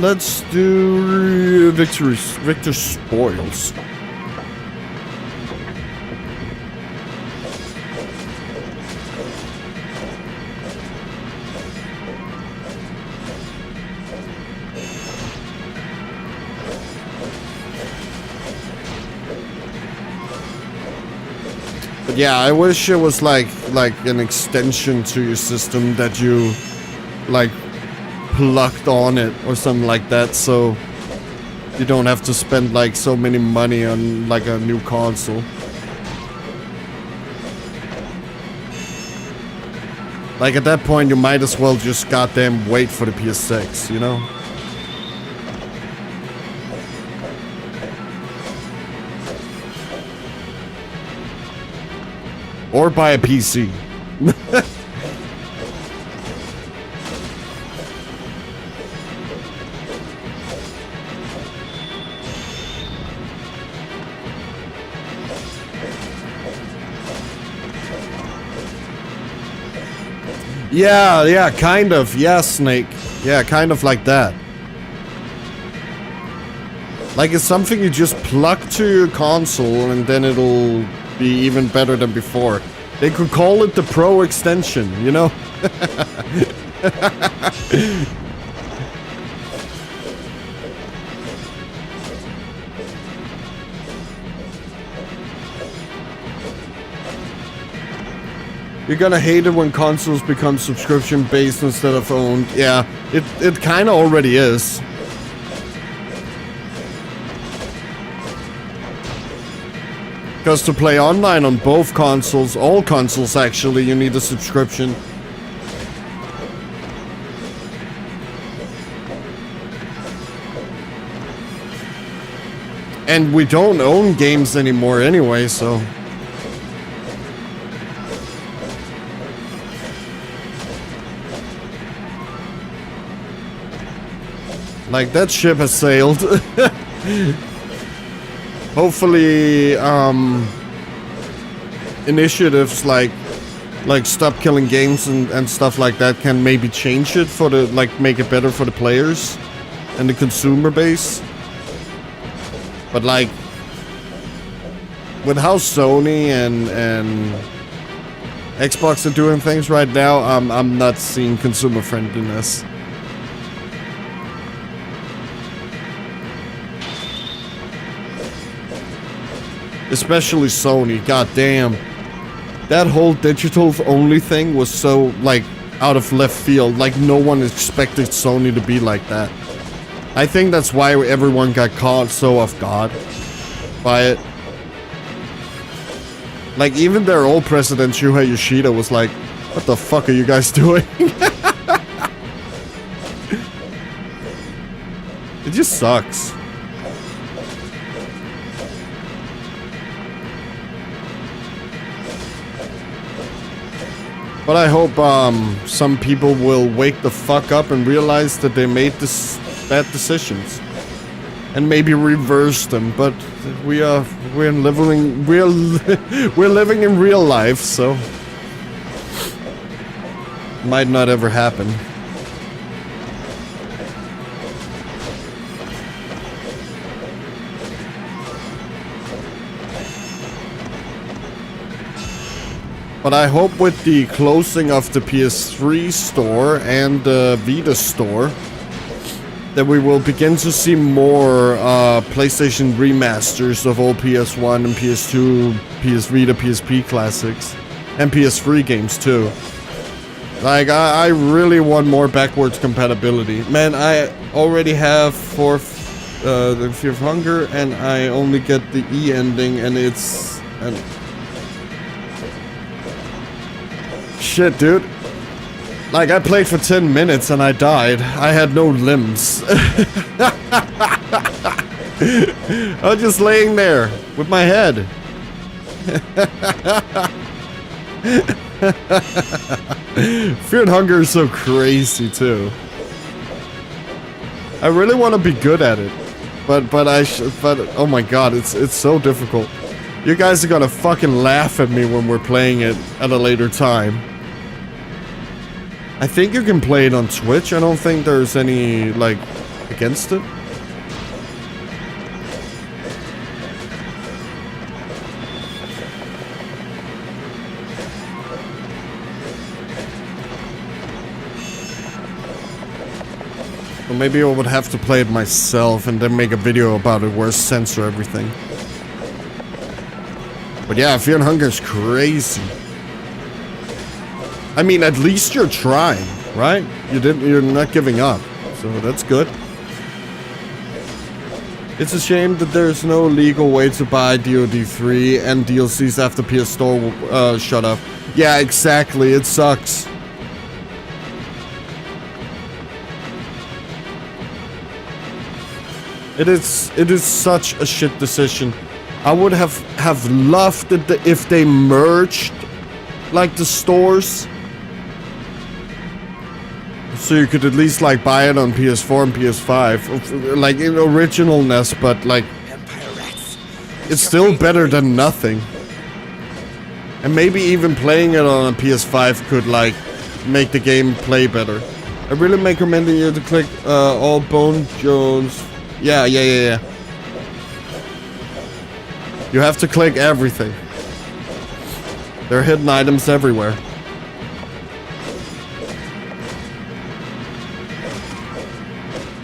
Let's do Victor Spoils. But yeah, I wish it was like an extension to your system that you like plugged on it or something like that, so You don't have to spend like so many money on like a new console. Like at that point, you might as well just goddamn wait for the PS6, you know? Or buy a PC. Yeah, kind of. Yeah, Snake. Yeah, kind of like that. Like it's something you just plug to your console and then it'll be even better than before. They could call it the Pro extension, you know? You're gonna hate it when consoles become subscription-based instead of owned. Yeah, it kinda already is. Because to play online on both consoles, all consoles actually, you need a subscription. And we don't own games anymore anyway, so... Like, that ship has sailed. Hopefully, initiatives like Stop Killing Games and stuff like that can maybe change it for the, like, make it better for the players and the consumer base. But, like, with how Sony and Xbox are doing things right now, I'm not seeing consumer friendliness. Especially Sony, goddamn. That whole digital only thing was so, like, out of left field. Like, no one expected Sony to be like that. I think that's why everyone got caught so off guard by it. Like, even their old president, Shuhei Yoshida, was like, what the fuck are you guys doing? It just sucks. But I hope some people will wake the fuck up and realize that they made bad decisions and maybe reverse them. But we're living in real life, so might not ever happen. But I hope with the closing of the PS3 store and the Vita store that we will begin to see more PlayStation remasters of old PS1 and PS2, PS Vita, PSP classics, and PS3 games too. Like, I really want more backwards compatibility. Man, I already have the Fear of Hunger, and I only get the E ending, and it's... Shit, dude. Like, I played for 10 minutes and I died. I had no limbs. I was just laying there with my head. Fear and Hunger is so crazy too. I really want to be good at it, but oh my god, it's so difficult. You guys are gonna fucking laugh at me when we're playing it at a later time. I think you can play it on Twitch. I don't think there's any, like, against it. Or maybe I would have to play it myself and then make a video about it where I censor everything. But yeah, Fear and Hunger is crazy. I mean, at least you're trying, right? You're not giving up, so that's good. It's a shame that there's no legal way to buy DoD 3 and DLCs after PS Store shut up. Yeah, exactly. It sucks. It is such a shit decision. I would have loved it if they merged like the stores, so you could at least like buy it on PS4 and PS5, like in originalness, but like it's still better than nothing. And maybe even playing it on a PS5 could like make the game play better. I really recommend you to click all Bone Jones. Yeah. You have to click everything. There are hidden items everywhere.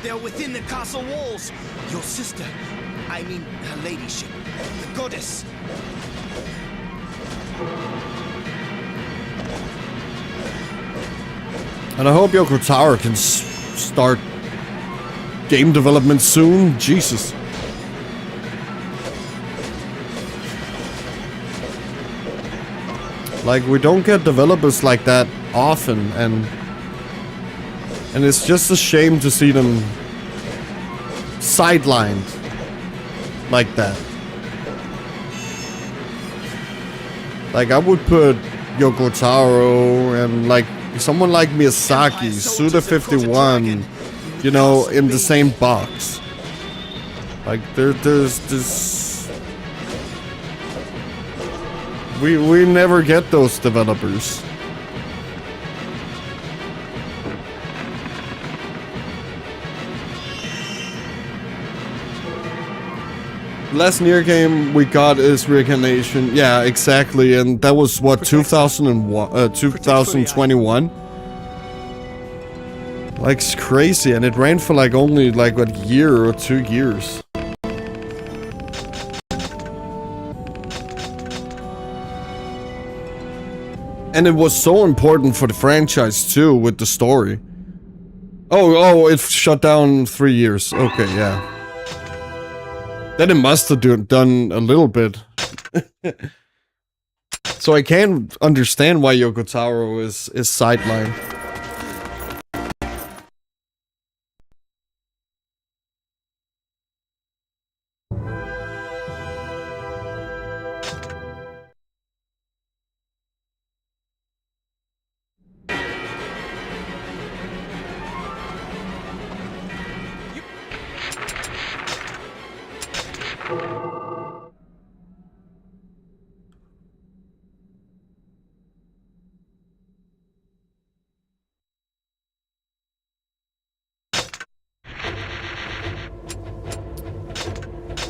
They're within the castle walls. Your sister, I mean her ladyship, the goddess. And I hope Yoko Tower can start game development soon. Jesus. Like, we don't get developers like that often, and it's just a shame to see them sidelined like that. Like, I would put Yoko Taro and like someone like Miyazaki, Suda51, you know, in the same box. Like, there's this. We never get those developers. Last Nier game we got is Reincarnation. Yeah, exactly. And that was what, 2021? Like, it's crazy. And it ran for like only like a year or 2 years. And it was so important for the franchise too, with the story. Oh, it shut down 3 years. Okay, yeah. Then it must have done a little bit. So I can understand why Yoko Taro is sidelined.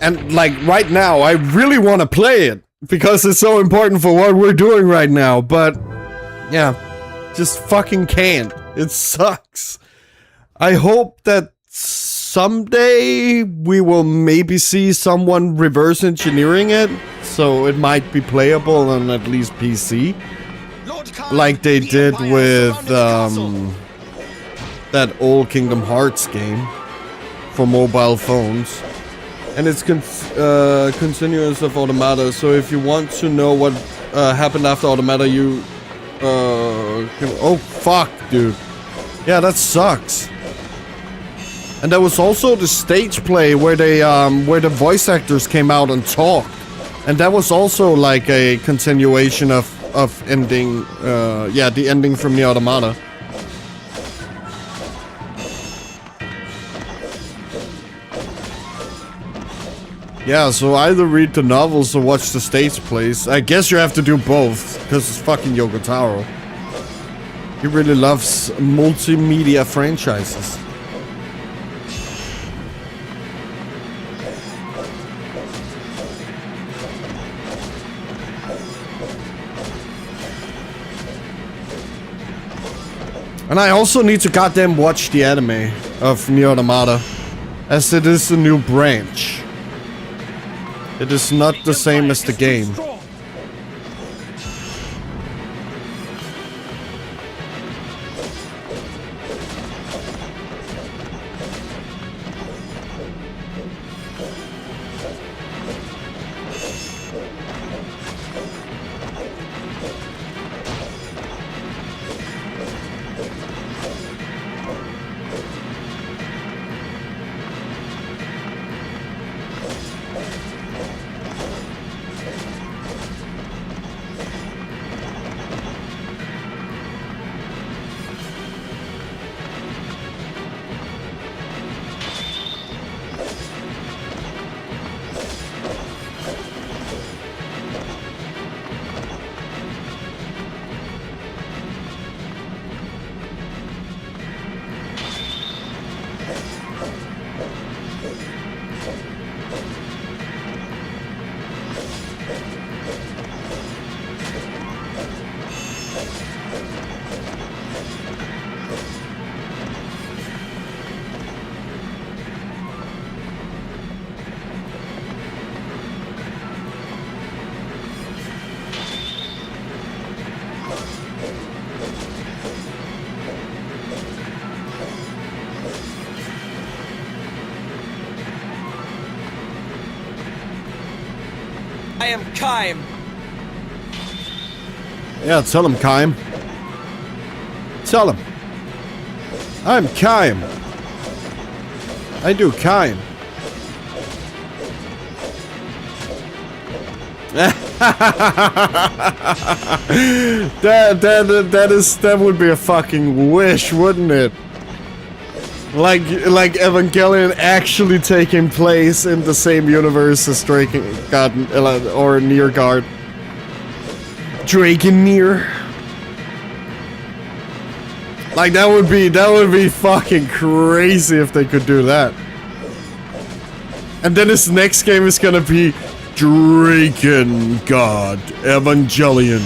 And like right now, I really want to play it because it's so important for what we're doing right now. But yeah, just fucking can't. It sucks. I hope that someday we will maybe see someone reverse engineering it, so it might be playable on at least PC, like they did with that old Kingdom Hearts game for mobile phones. And it's continuous of Automata, so if you want to know what happened after Automata, you oh fuck, dude. Yeah, that sucks. And there was also the stage play where they where the voice actors came out and talked, and that was also like a continuation of ending, yeah, the ending from the Automata. Yeah, so either read the novels or watch the stage plays. I guess you have to do both, because it's fucking Yoko Taro. He really loves multimedia franchises. And I also need to goddamn watch the anime of Nier Automata, as it is a new branch. It is not the same as the game. I am Kaim. Yeah, tell him, Kaim. Tell him. I'm Kaim. I do Kaim. that would be a fucking wish, wouldn't it? Like Evangelion actually taking place in the same universe as Drakengard or Neargard. Drakengard. Like that would be fucking crazy if they could do that. And then his next game is gonna be Drakengard Evangelion.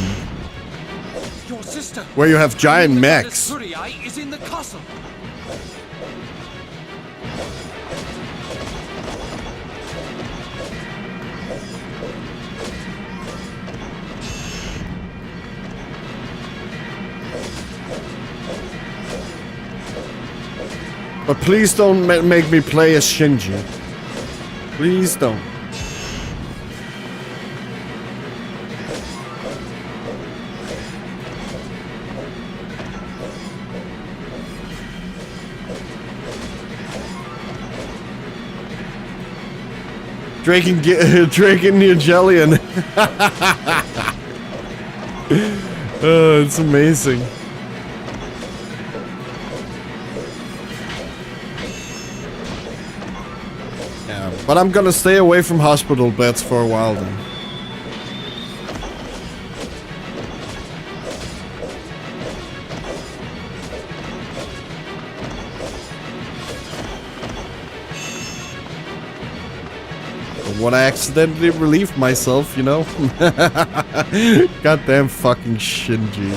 Your sister, Where you have giant the mechs. goddess Furii is in the castle. But please don't make me play as Shinji. Please don't. Drakengard. Oh, it's amazing. Yeah, but I'm gonna stay away from hospital beds for a while then. When I accidentally relieved myself, you know? Goddamn fucking Shinji.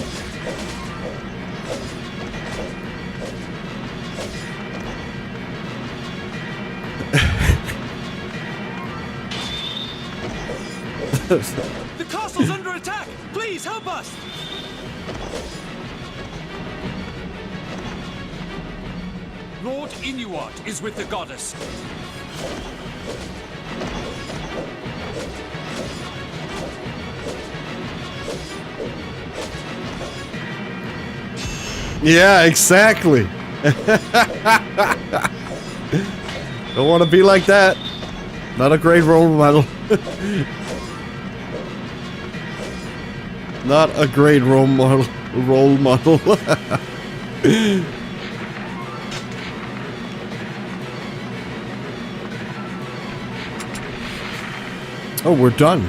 The castle's under attack! Please help us! Lord Inuart is with the goddess. Yeah, exactly. Don't want to be like that. Not a great role model. Not a great role model. Oh, we're done.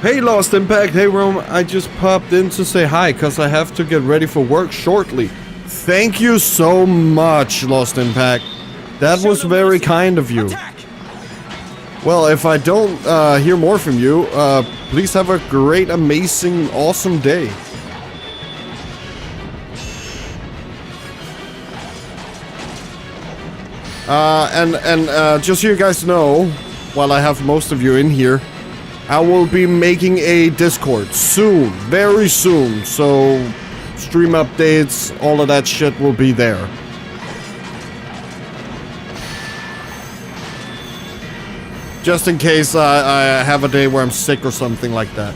Hey, Lost Impact. Hey, Rome. I just popped in to say hi because I have to get ready for work shortly. Thank you so much, Lost Impact. That was very kind of you. Well, if I don't hear more from you, please have a great, amazing, awesome day. And just so you guys know, while I have most of you in here, I will be making a Discord soon, very soon, so stream updates, all of that shit will be there. Just in case I have a day where I'm sick or something like that.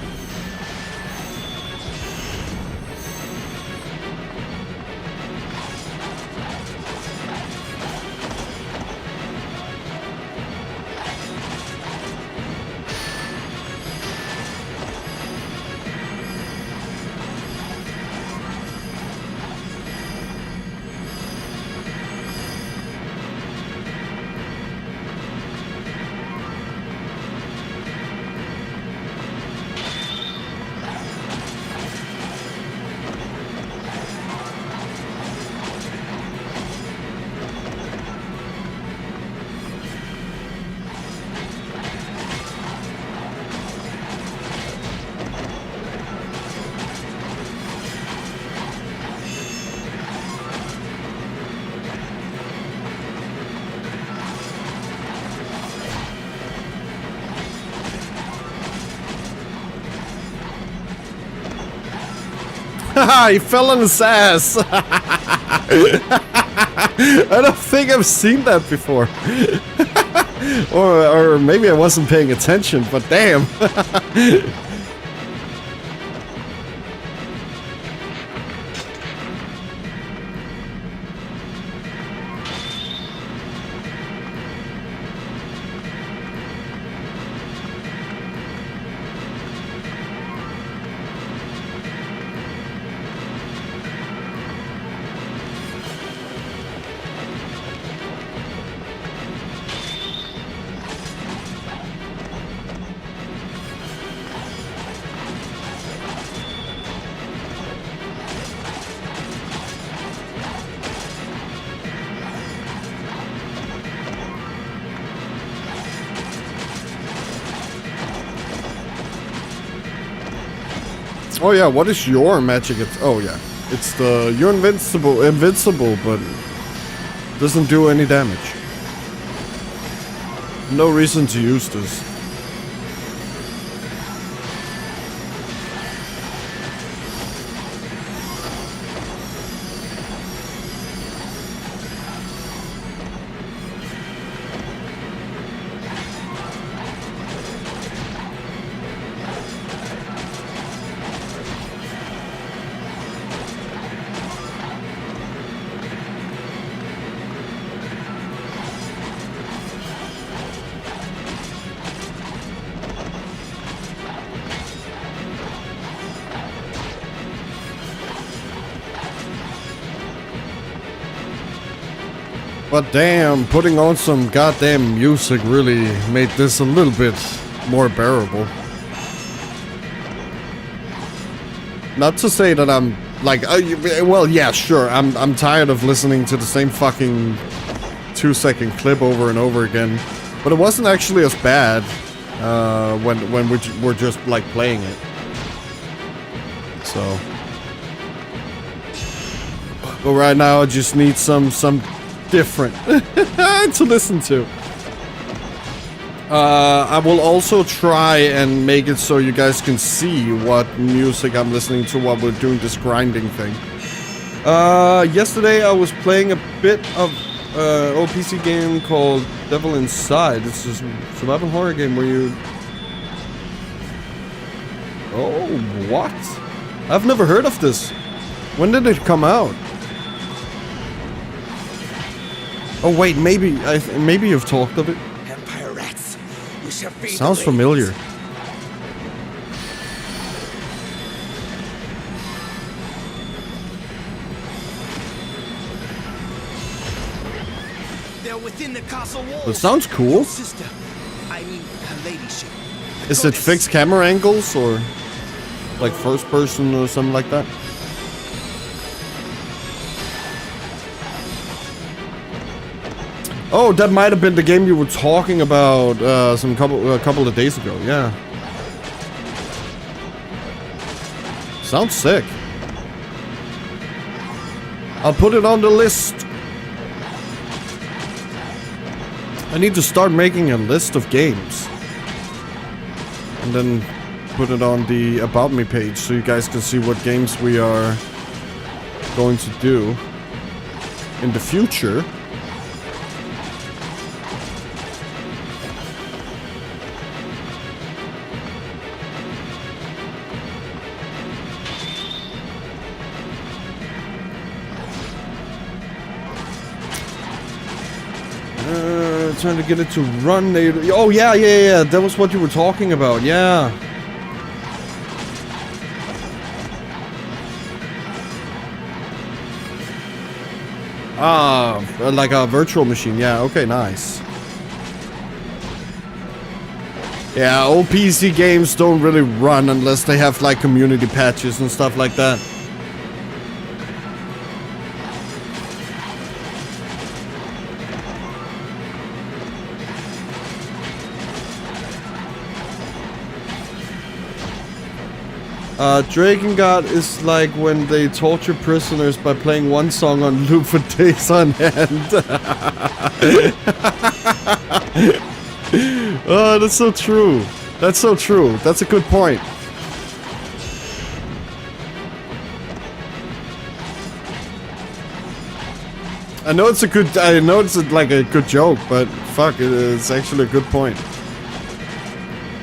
He fell on his ass. I don't think I've seen that before. or maybe I wasn't paying attention, but damn. Oh yeah, what is your magic? Oh yeah, it's the you're invincible, but doesn't do any damage. No reason to use this. But damn, putting on some goddamn music really made this a little bit more bearable. Not to say that I'm like, well, yeah, sure, I'm tired of listening to the same fucking 2-second clip over and over again, but it wasn't actually as bad when we were just like playing it. So, but right now I just need some different to listen to. I will also try and make it so you guys can see what music I'm listening to while we're doing this grinding thing. Yesterday I was playing a bit of old PC game called Devil Inside. It's a survival horror game where you... Oh, what? I've never heard of this. When did it come out? Oh wait, maybe you've talked of it. Empire rats, you shall feed Sounds the familiar. They're within the castle walls. It sounds cool. Your sister, I mean her ladyship. the Is it goddess. fixed camera angles or like first person or something like that? Oh, that might have been the game you were talking about a couple of days ago. Yeah. Sounds sick. I'll put it on the list. I need to start making a list of games. And then put it on the About Me page so you guys can see what games we are going to do in the future. Trying to get it to run. Oh yeah. That was what you were talking about. Yeah. Ah, like a virtual machine. Yeah. Okay. Nice. Yeah. Old PC games don't really run unless they have like community patches and stuff like that. Drakengard is like when they torture prisoners by playing one song on loop for days on end. Oh, that's so true. That's so true. That's a good point. I know it's like a good joke, but fuck, it's actually a good point.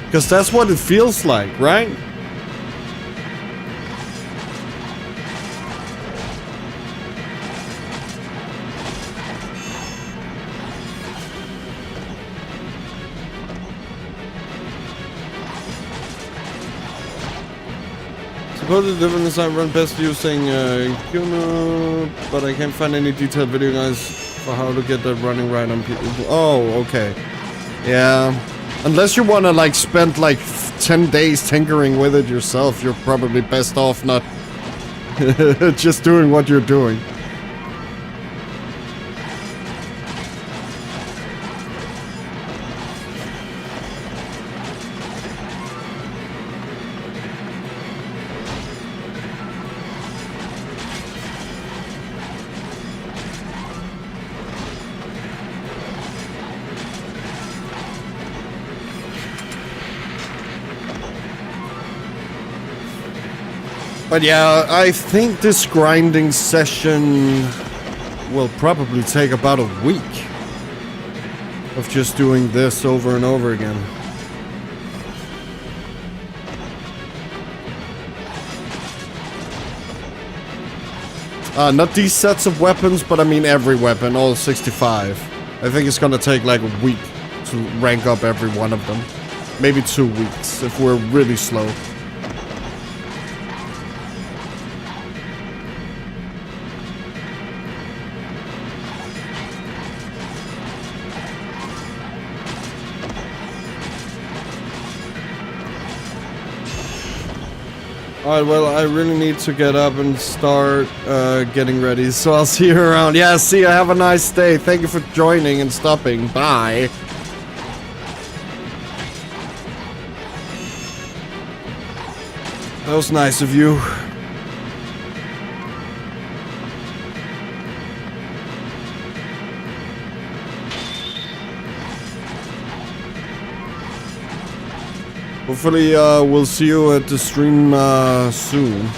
Because that's what it feels like, right? Suppose the difference I run best using Kuno, but I can't find any detailed video guides for how to get that running right on people. Oh, okay. Yeah. Unless you wanna like spend like 10 days tinkering with it yourself, you're probably best off not just doing what you're doing. But yeah, I think this grinding session will probably take about a week of just doing this over and over again. Not these sets of weapons, but I mean every weapon, all 65. I think it's gonna take like a week to rank up every one of them. Maybe 2 weeks if we're really slow. Alright, well, I really need to get up and start getting ready, so I'll see you around. Yeah, see you. Have a nice day. Thank you for joining and stopping. Bye. That was nice of you. Hopefully, we'll see you at the stream soon.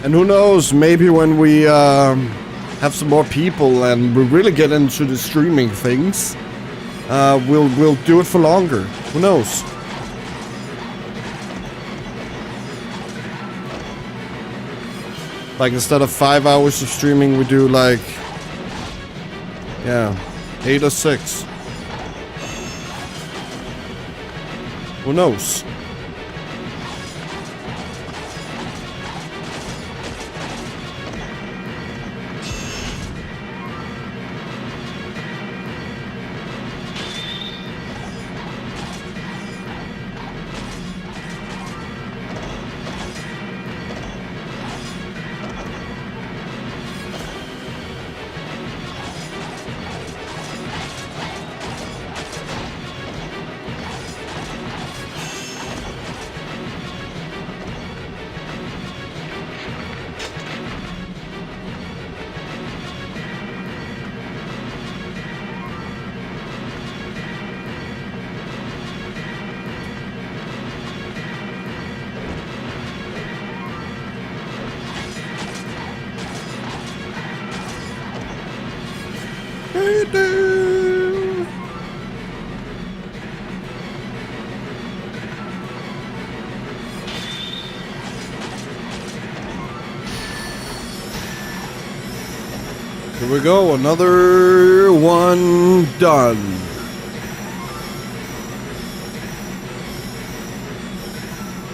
And who knows, maybe when we have some more people and we really get into the streaming things, we'll do it for longer. Who knows? Like instead of 5 hours of streaming, we do like, yeah, 8 or 6. Who knows? Here we go, another one done.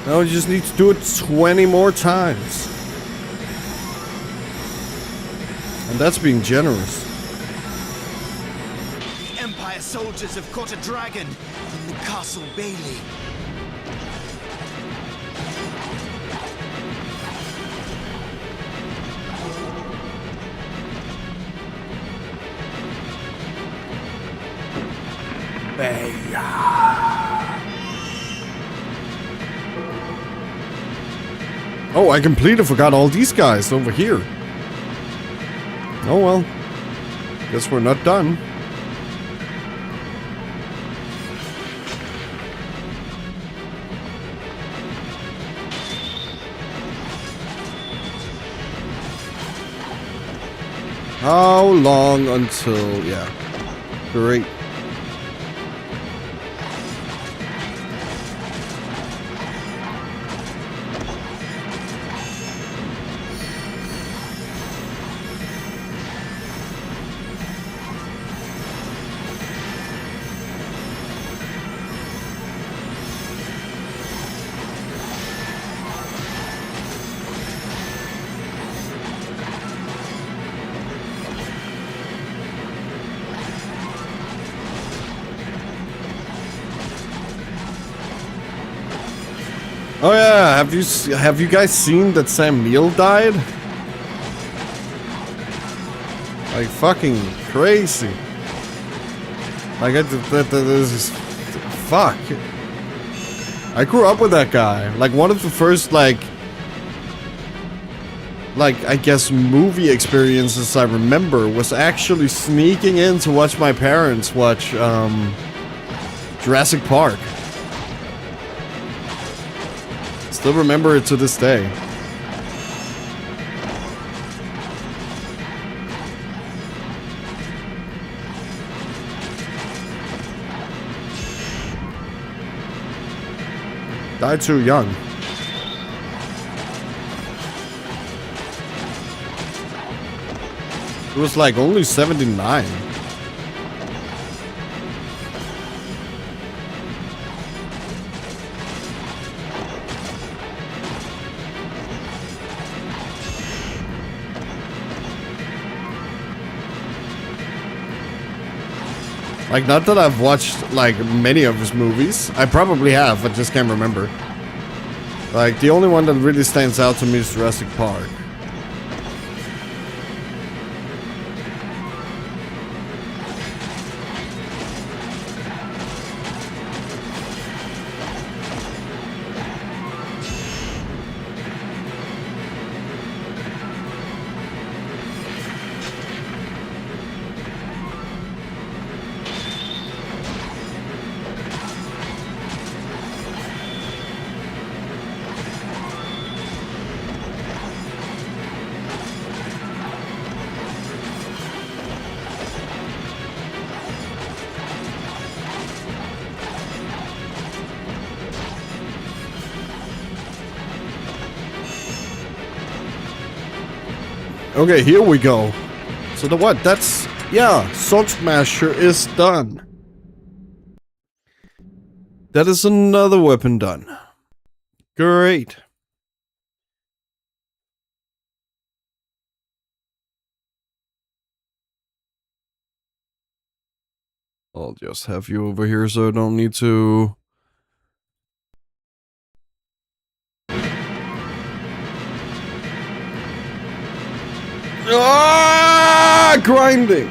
Now we just need to do it 20 more times. And that's being generous. The Empire soldiers have caught a dragon in the Castle Bailey. Oh, I completely forgot all these guys over here. Oh well. Guess we're not done. How long until... yeah. Great. Oh yeah, have you guys seen that Sam Neill died? Like fucking crazy. Like that is fuck. I grew up with that guy. Like one of the first like I guess movie experiences I remember was actually sneaking in to watch my parents watch Jurassic Park. Still remember it to this day. Died too young. It was like only 79. Like, not that I've watched, like, many of his movies. I probably have, I just can't remember. Like, the only one that really stands out to me is Jurassic Park. Okay, here we go. So the what? That's... yeah, Sword Smasher is done. That is another weapon done. Great. I'll just have you over here so I don't need to... ah, grinding.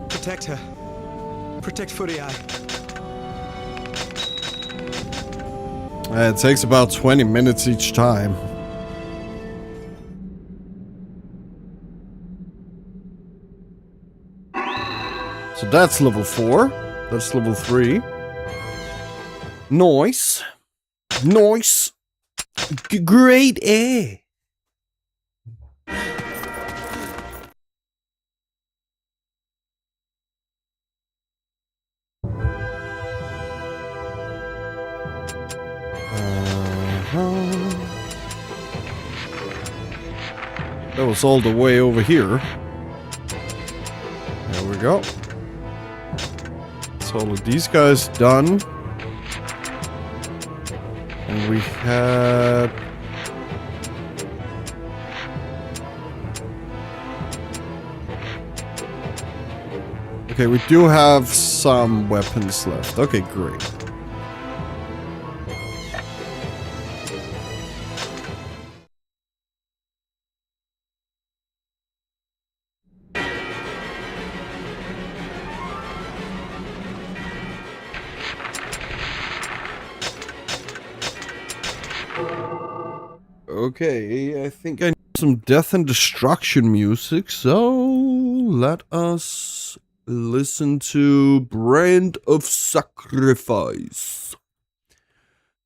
Protect her. Protect Footy Eye. It takes about 20 minutes each time. So that's level 4. That's level 3. Nice. Nice. Great A. That was all the way over here. There we go. So all of these guys done. And we had... okay, we do have some weapons left. Okay, great. Okay, I think I need some death and destruction music, so let us listen to Brand of Sacrifice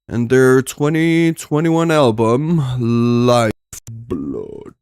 and their 2021 album, Lifeblood.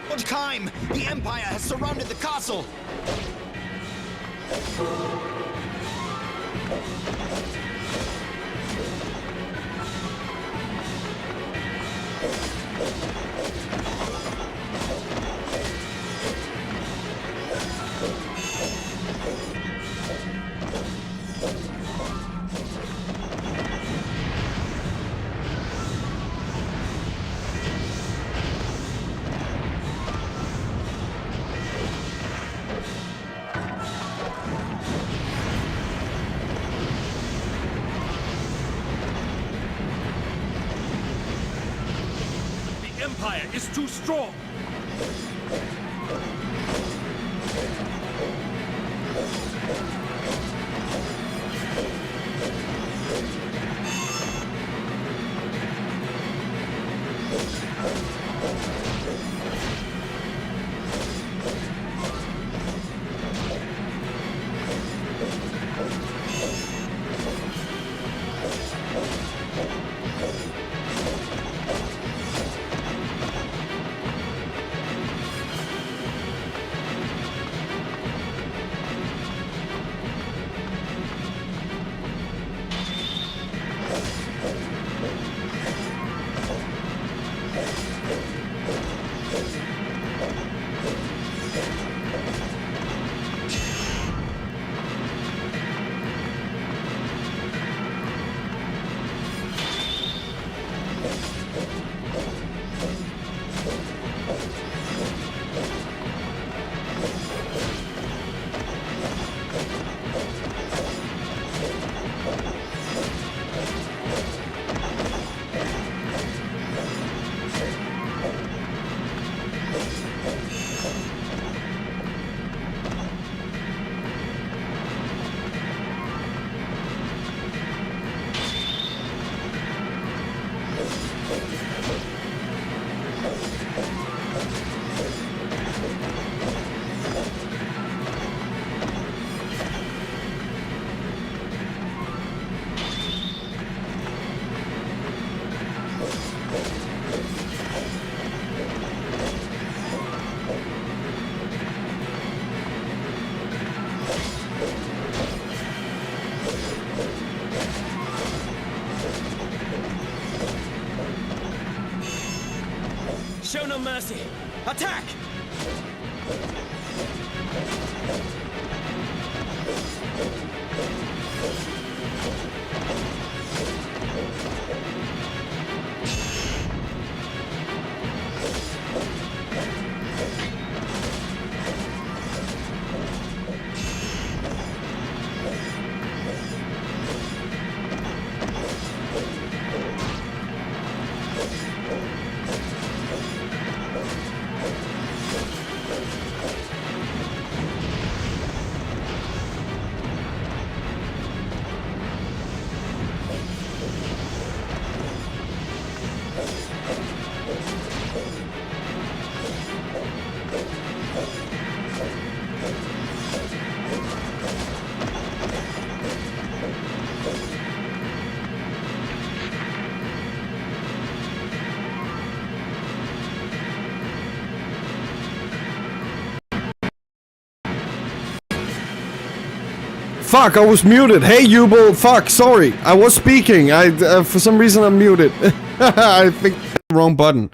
Lord Kime, the Empire has surrounded the castle. The Empire is too strong. Show no mercy. Attack! Fuck, I was muted. Hey, Yubel. Fuck, sorry. I was speaking. For some reason, I'm muted. I think the wrong button.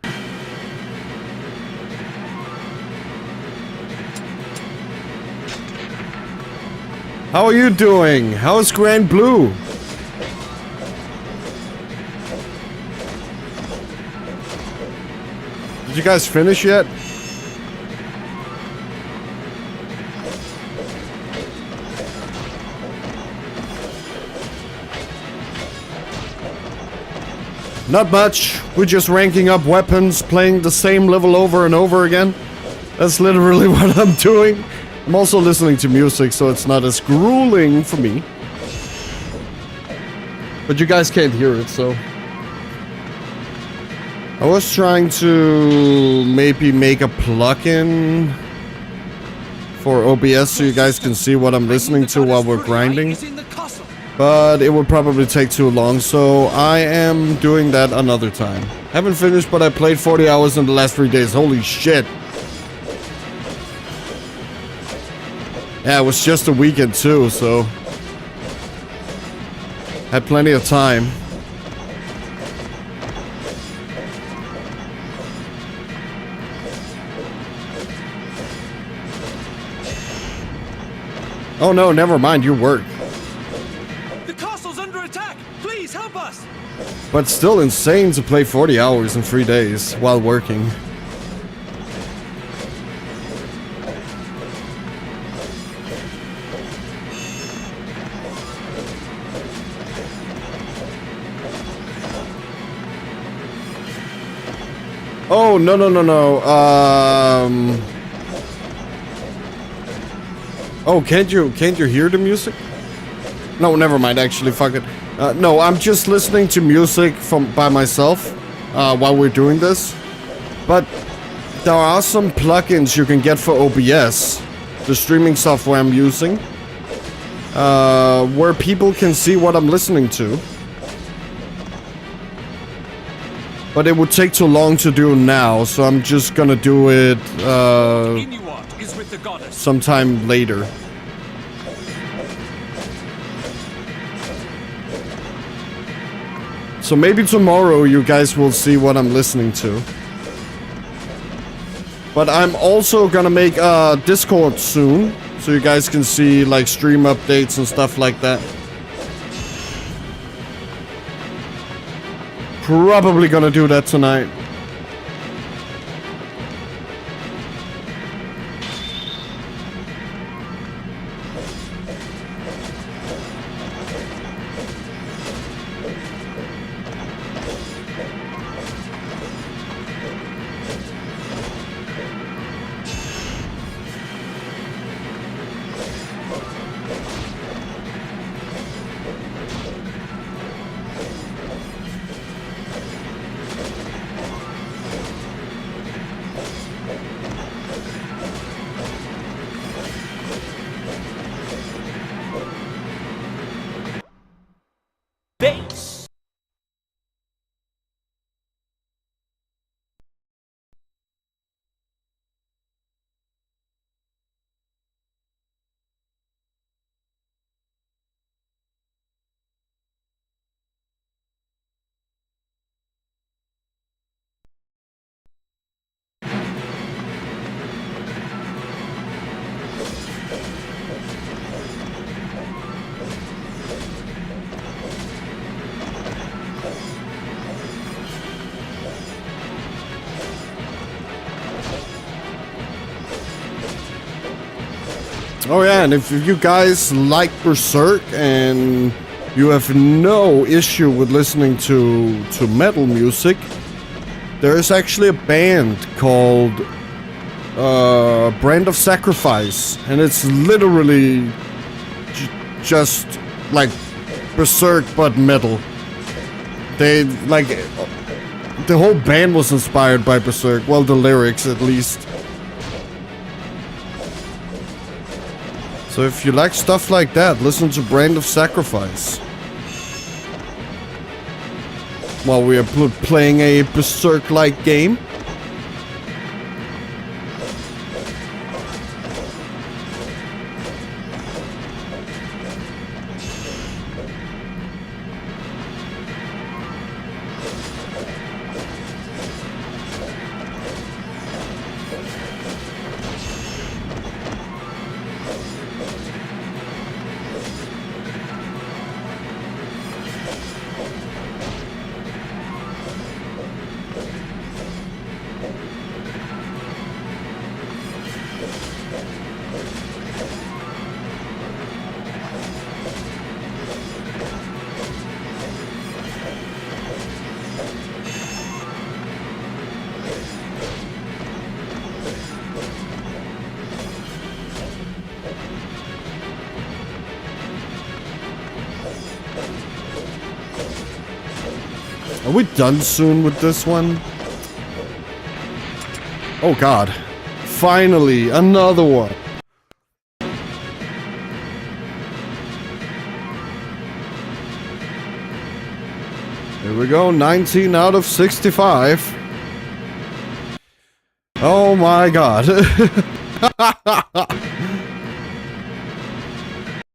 How are you doing? How's Grand Blue? Did you guys finish yet? Not much. We're just ranking up weapons, playing the same level over and over again. That's literally what I'm doing. I'm also listening to music, so it's not as grueling for me. But you guys can't hear it, so... I was trying to maybe make a plugin for OBS so you guys can see what I'm listening to while we're grinding. But it would probably take too long, so I am doing that another time. Haven't finished, but I played 40 hours in the last 3 days. Holy shit. Yeah, it was just a weekend too, so... had plenty of time. Oh no, never mind, you work. The castle's under attack! Please help us! But still insane to play 40 hours in 3 days while working. Oh, no, no, no, no. Oh, can't you hear the music? No, never mind, actually, fuck it. No, I'm just listening to music by myself while we're doing this. But there are some plugins you can get for OBS, the streaming software I'm using, where people can see what I'm listening to. But it would take too long to do now, so I'm just gonna do it sometime later. So maybe tomorrow you guys will see what I'm listening to. But I'm also gonna make a Discord soon, so you guys can see like stream updates and stuff like that. Probably gonna do that tonight. Oh yeah, and if you guys like Berserk and you have no issue with listening to metal music, there is actually a band called Brand of Sacrifice, and it's literally just like Berserk but metal. They like the whole band was inspired by Berserk, well, the lyrics at least. So if you like stuff like that, listen to Brand of Sacrifice. While we are playing a Berserk-like game. Are we done soon with this one? Oh god. Finally, another one. Here we go, 19 out of 65. Oh my god.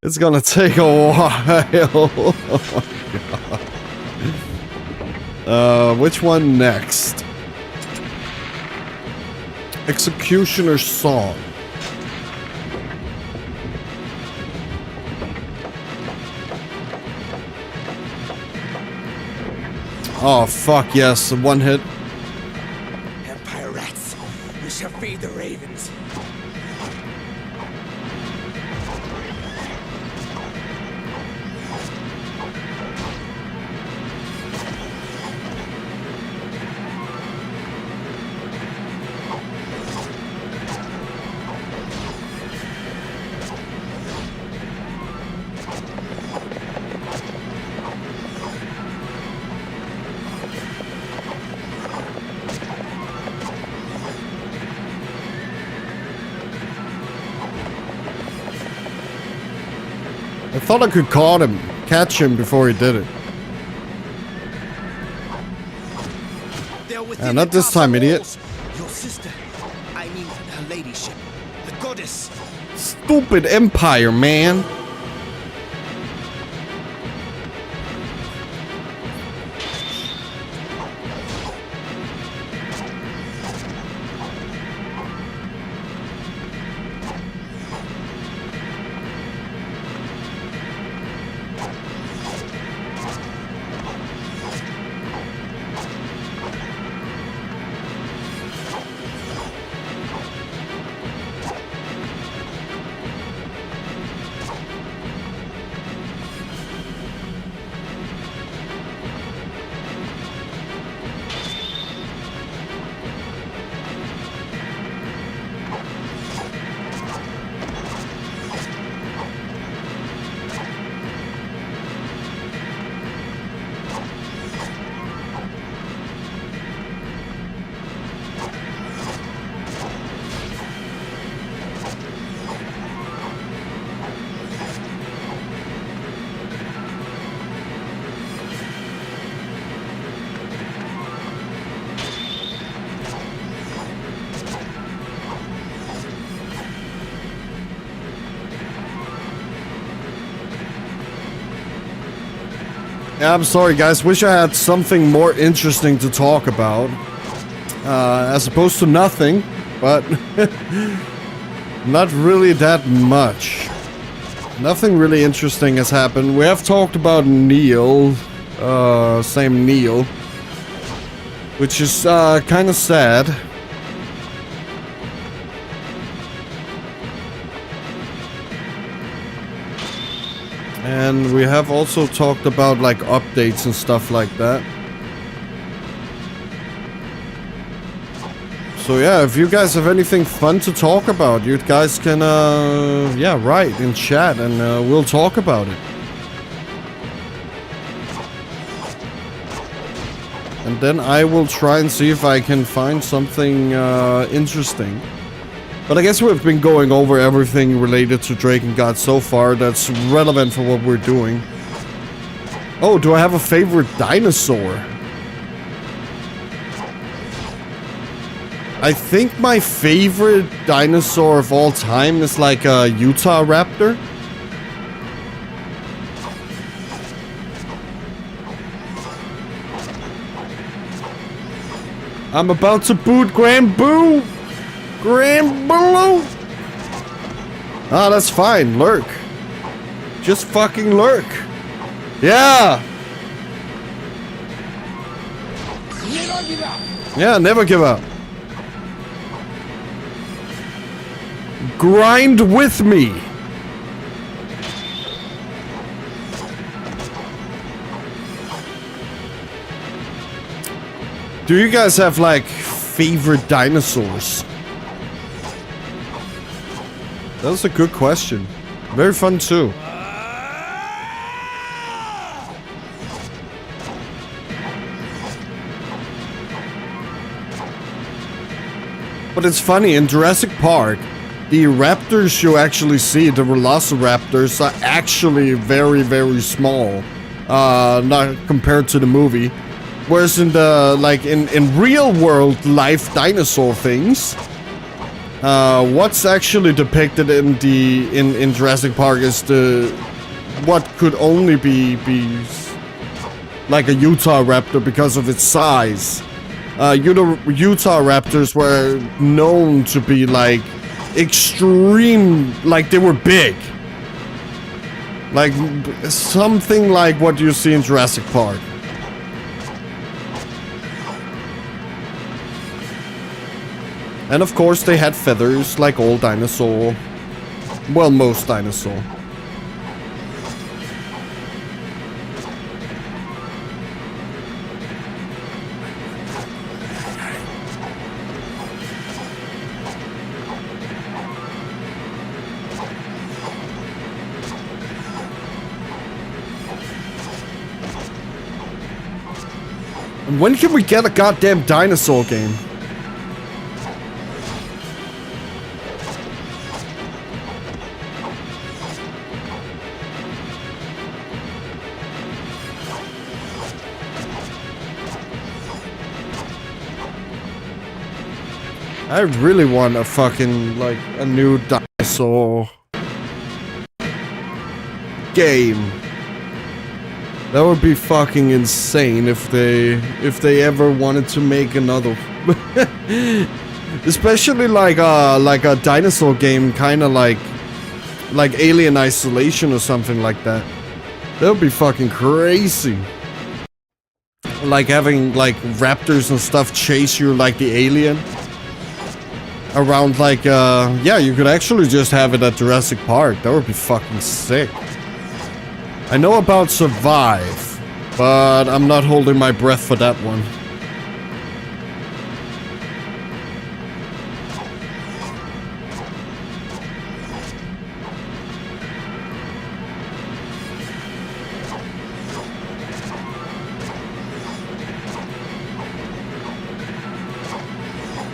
It's gonna take a while. Oh my god. Which one next? Executioner's Song. Oh fuck yes, one hit. Empire rats, we shall feed the ravens. I thought I could catch him before he did it. Not this time, idiot. Your sister, I mean her ladyship, the goddess. Stupid Empire, man. Yeah, I'm sorry guys, wish I had something more interesting to talk about. As opposed to nothing, but not really that much. Nothing really interesting has happened. We have talked about Neil, same Neil, which is kind of sad. And we have also talked about like updates and stuff like that. So yeah, if you guys have anything fun to talk about, you guys can yeah, write in chat and we'll talk about it. And then I will try and see if I can find something interesting. But I guess we've been going over everything related to Drakengard so far that's relevant for what we're doing. Oh, do I have a favorite dinosaur? I think my favorite dinosaur of all time is like a Utah raptor. I'm about to boot Granboo! Granboo! Ah, that's fine. Lurk. Just fucking lurk. Yeah! Never give up. Yeah, never give up. Grind with me. Do you guys have like favorite dinosaurs? That's a good question. Very fun too. But it's funny, in Jurassic Park, the raptors you actually see, the velociraptors, are actually very, very small. Not compared to the movie. Whereas in the, like, in real world life dinosaur things, what's actually depicted in Jurassic Park is what could only be like a Utah raptor because of its size. Utah raptors were known to be like extreme, like they were big. Like something like what you see in Jurassic Park. And of course they had feathers like all dinosaur. Well, most dinosaur. And when can we get a goddamn dinosaur game? I really want a fucking, like, a new dinosaur game. That would be fucking insane if they ever wanted to make another. Especially like a dinosaur game, kind of like Alien Isolation or something like that. That would be fucking crazy. Like having like raptors and stuff chase you like the Alien. Around like, yeah, you could actually just have it at Jurassic Park. That would be fucking sick. I know about Survive, but I'm not holding my breath for that one.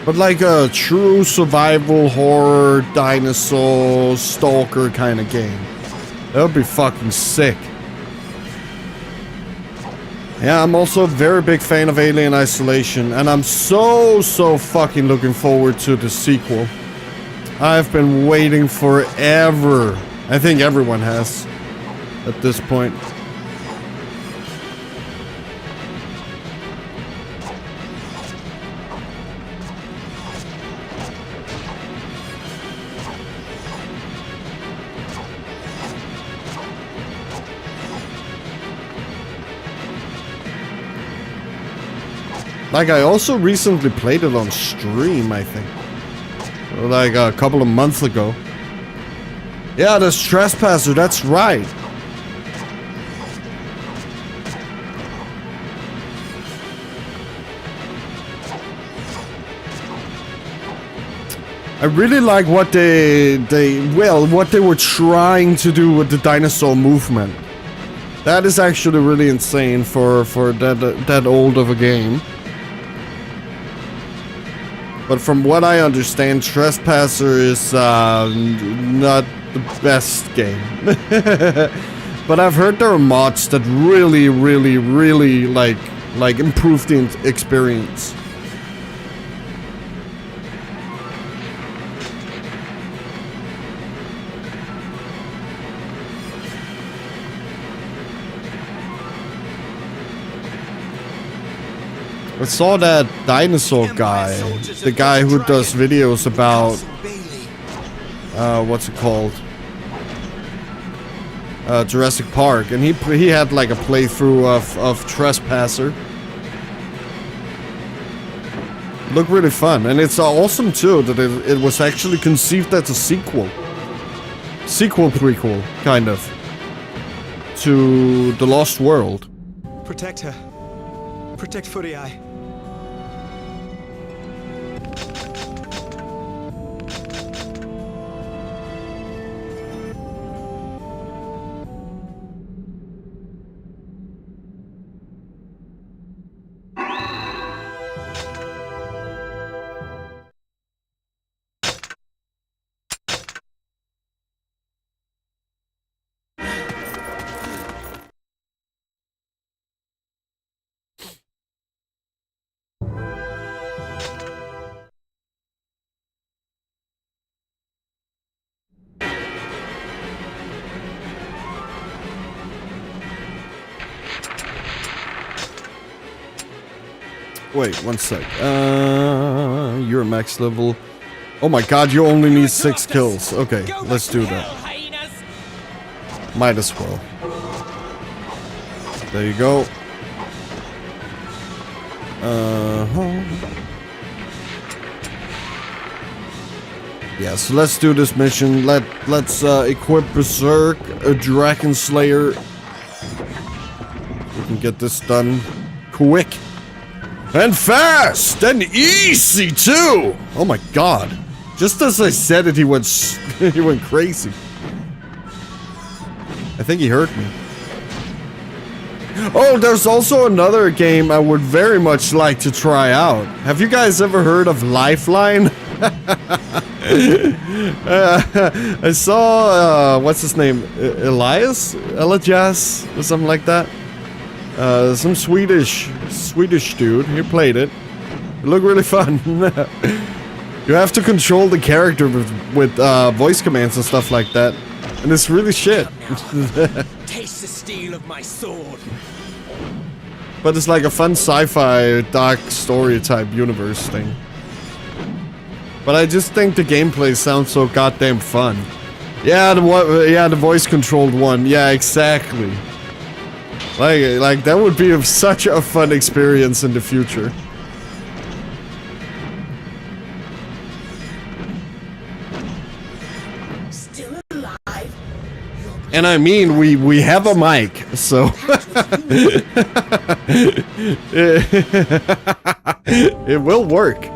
But like a true survival horror dinosaur stalker kind of game. That would be fucking sick. Yeah, I'm also a very big fan of Alien Isolation, and I'm so fucking looking forward to the sequel. I've been waiting forever. I think everyone has at this point. Like, I also recently played it on stream, I think. Like, a couple of months ago. Yeah, there's Trespasser, that's right. I really like what what they were trying to do with the dinosaur movement. That is actually really insane for that old of a game. But from what I understand, Trespasser is not the best game. But I've heard there are mods that really like improve the experience. I saw that dinosaur guy, the guy who does videos about, what's it called? Jurassic Park, and he had like a playthrough of Trespasser. Looked really fun, and it's awesome too that it was actually conceived as a sequel prequel, kind of, to The Lost World. Protect her. Protect Footy Eye. Wait, one sec. You're max level. Oh my god, you only need 6 kills. Okay, let's do that. Might as well. There you go. Yeah, so let's do this mission. Let's equip Berserk, a Dragon Slayer. We can get this done quick. And fast! And easy, too! Oh my god. Just as I said it, he went he went crazy. I think he hurt me. Oh, there's also another game I would very much like to try out. Have you guys ever heard of Lifeline? I saw, what's his name? Elias? Or something like that. Some Swedish dude. He played it. It looked really fun. You have to control the character with voice commands and stuff like that. And it's really shit. Taste the steel of my sword. But it's like a fun sci-fi, dark story type universe thing. But I just think the gameplay sounds so goddamn fun. Yeah, the voice controlled one. Yeah, exactly. Like that would be such a fun experience in the future. Still alive? And I mean, we have a mic, so it will work.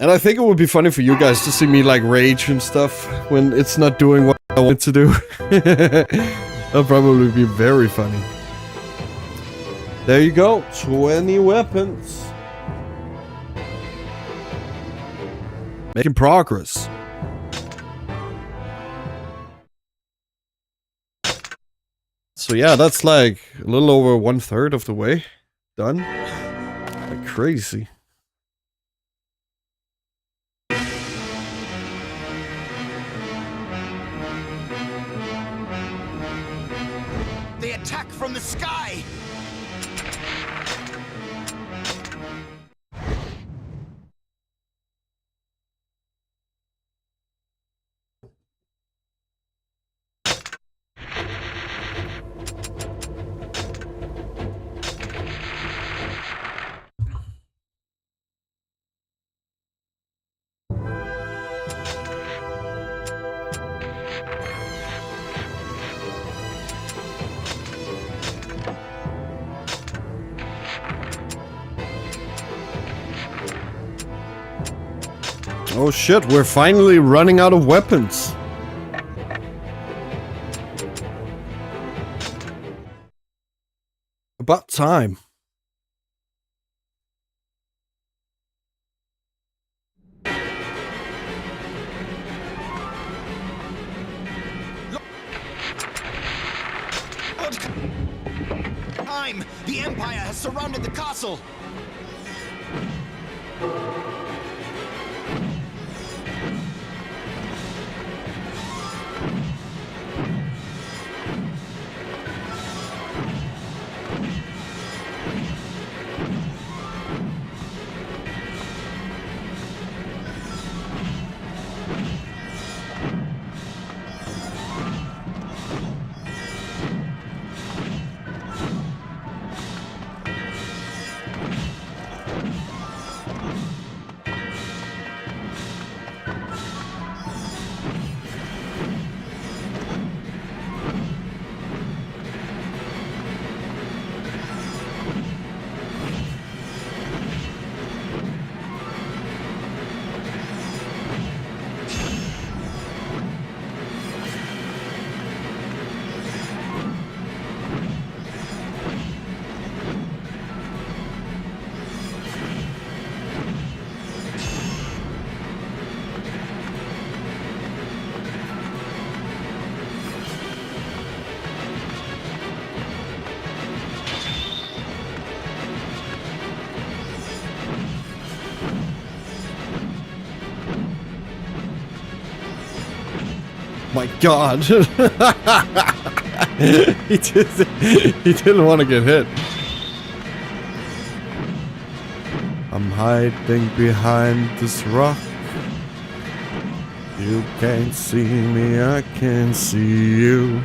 And I think it would be funny for you guys to see me like rage and stuff when it's not doing what I want it to do. That'll probably be very funny. There you go, 20 weapons. Making progress. So yeah, that's like a little over 1/3 of the way done. Like crazy. They attack from the sky! Oh shit, we're finally running out of weapons. About time. Time! The Empire has surrounded the castle! My God. he didn't want to get hit. I'm hiding behind this rock. You can't see me, I can see you.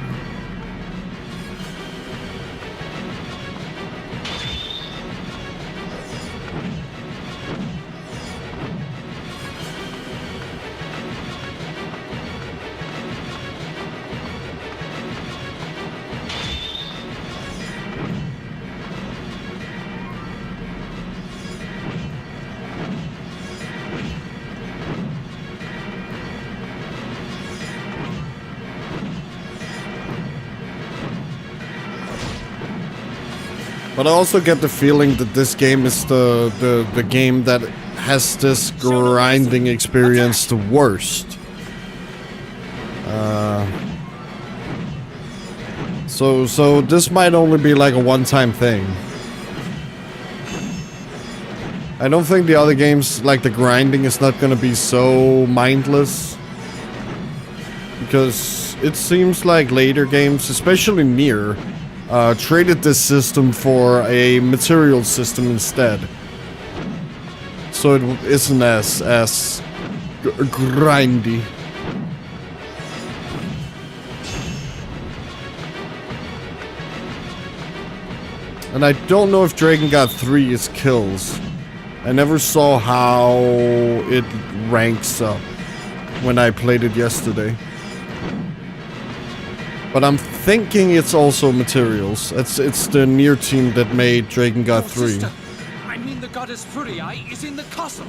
But I also get the feeling that this game is the game that has this grinding experience the worst. So this might only be like a one-time thing. I don't think the other games, like the grinding, is not gonna be so mindless. Because it seems like later games, especially Nier, traded this system for a material system instead. So it isn't as grindy. And I don't know if Drakengard 3 is kills. I never saw how it ranks up when I played it yesterday. But I'm thinking it's also materials. It's the Nier team that made Drakengard 3. Sister, I mean the goddess Furii is in the castle.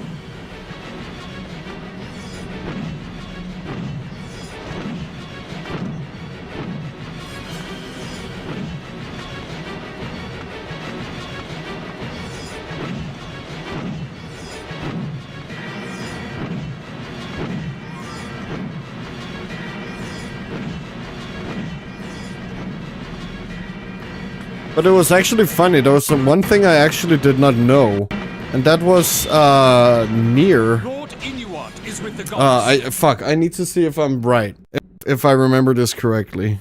But it was actually funny. There was one thing I actually did not know, and that was Nier. Lord Inuart is with the goddess. I need to see if I'm right. If I remember this correctly.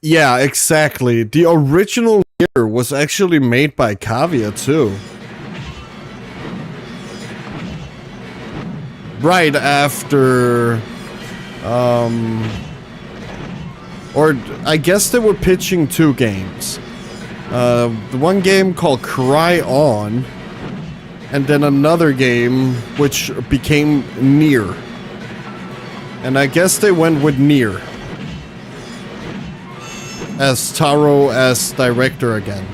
Yeah, exactly. The original Nier was actually made by Kavia too. Right after, or I guess they were pitching two games. The one game called Cry On, and then another game which became Nier. And I guess they went with Nier. As Taro as director again.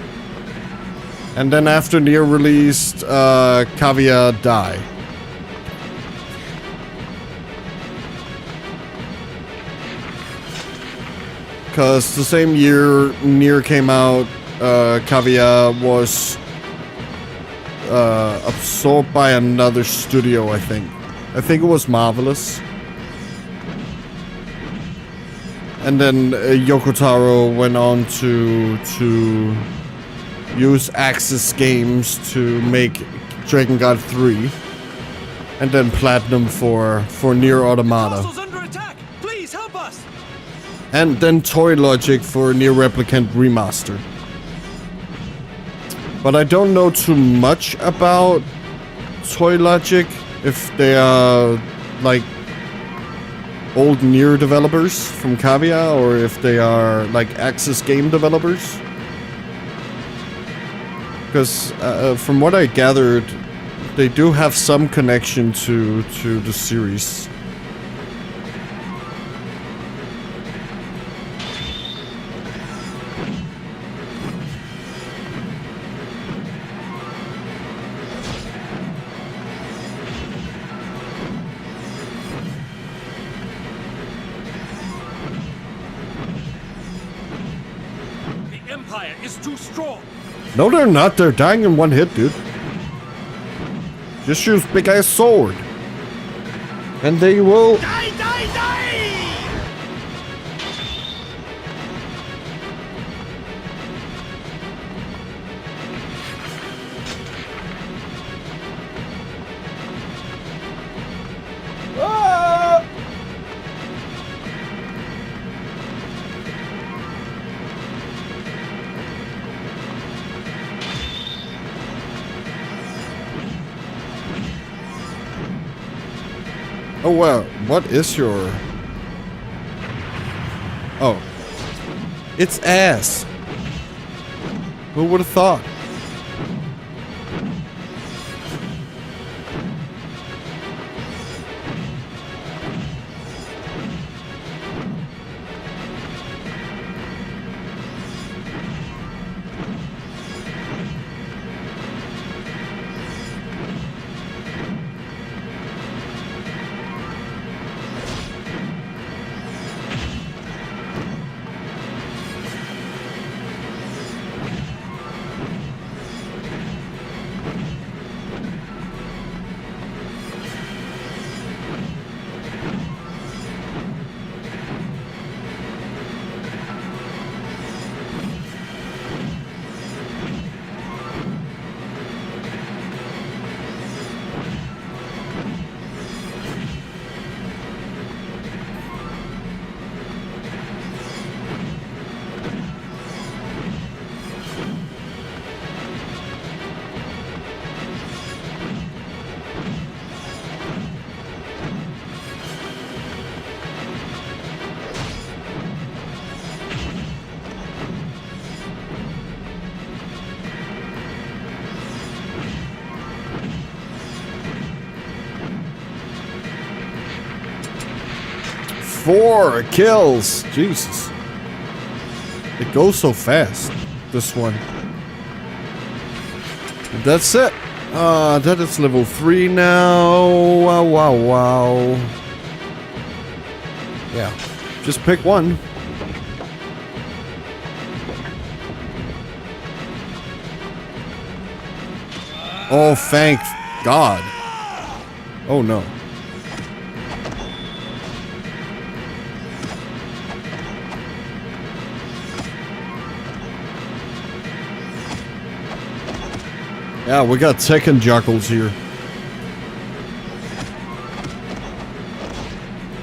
And then after Nier released, Kavia died. Cause the same year Nier came out, Kavia was absorbed by another studio, I think. I think it was Marvelous. And then Yoko Taro went on to use Axis Games to make Drakengard 3. And then Platinum for Nier Automata. The castle's under attack. Please help us. And then Toy Logic for Nier Replicant Remastered. But I don't know too much about Toy Logic, if they are like old Nier developers from Kavia, or if they are like Axis game developers. Because from what I gathered, they do have some connection to the series. Too strong. No, they're not. They're dying in one hit, dude. Just use big ass sword. And they will... Die, die, die! Oh, well, what is your... Oh. It's ass. Who would have thought? Four kills. Jesus. It goes so fast. This one. That's it. That is level 3 now. Wow, wow, wow. Yeah. Just pick one. Oh, thank God. Oh, no. Yeah, we got Tekken juggles here.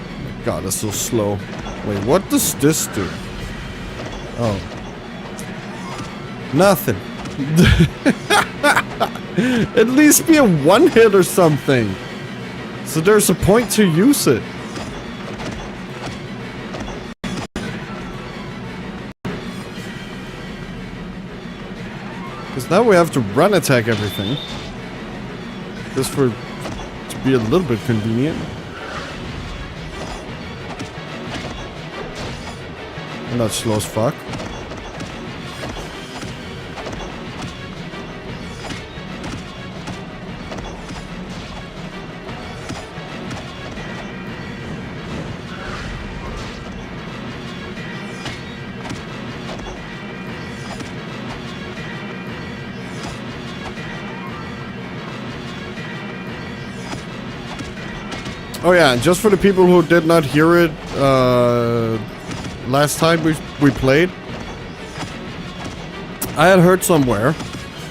Oh my God, it's so slow. Wait, what does this do? Oh. Nothing. At least be a one hit or something. So there's a point to use it. Because now we have to run attack everything. Just for to be a little bit convenient. I'm not slow as fuck. Oh yeah, and just for the people who did not hear it last time we played, I had heard somewhere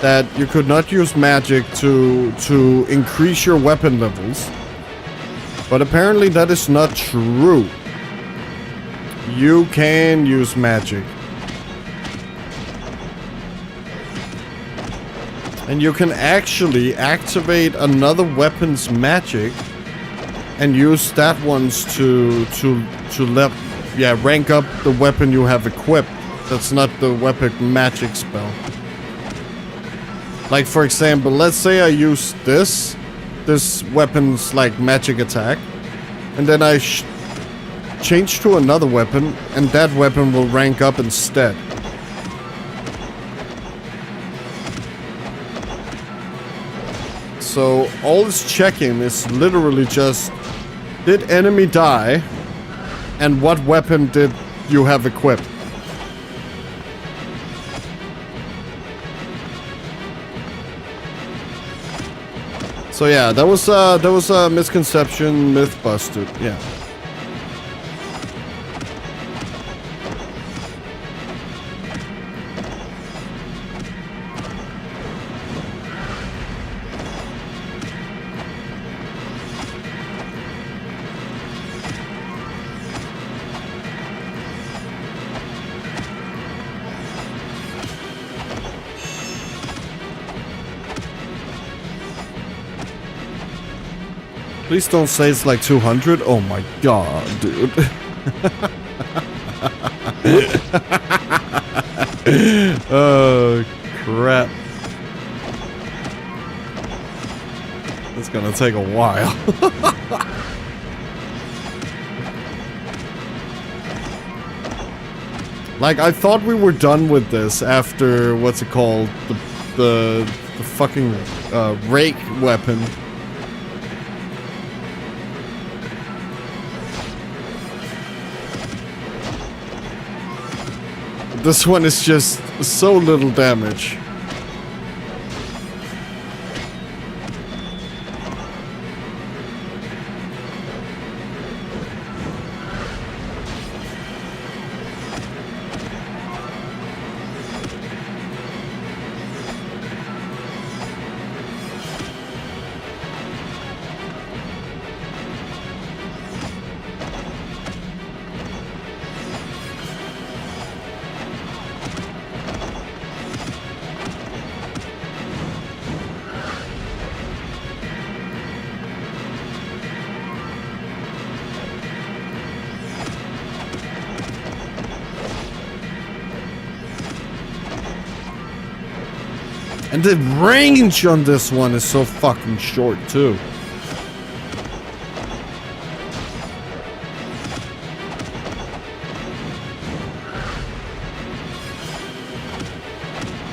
that you could not use magic to increase your weapon levels, but apparently that is not true. You can use magic. And you can actually activate another weapon's magic and use that one's to rank up the weapon you have equipped. That's not the weapon magic spell. Like for example, let's say I use this weapon's like magic attack, and then I change to another weapon, and that weapon will rank up instead. So all this checking is literally just, did enemy die? And what weapon did you have equipped? So yeah, that was a misconception, myth busted. Yeah. Please don't say it's like 200. Oh my god, dude. Oh, crap. It's gonna take a while. Like, I thought we were done with this after, what's it called? The fucking rake weapon. This one is just so little damage. And the range on this one is so fucking short, too.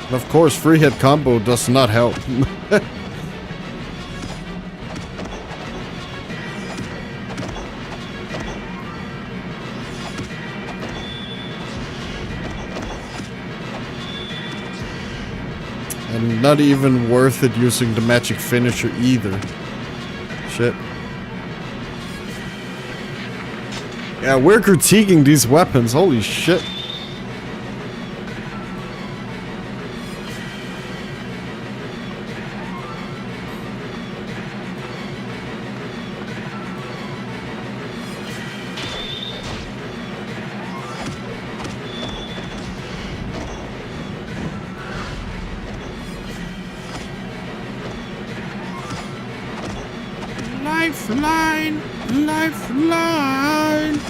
And of course, free hit combo does not help. And not even worth it using the magic finisher either. Shit. Yeah, we're critiquing these weapons. Holy shit. Lifeline! Lifeline!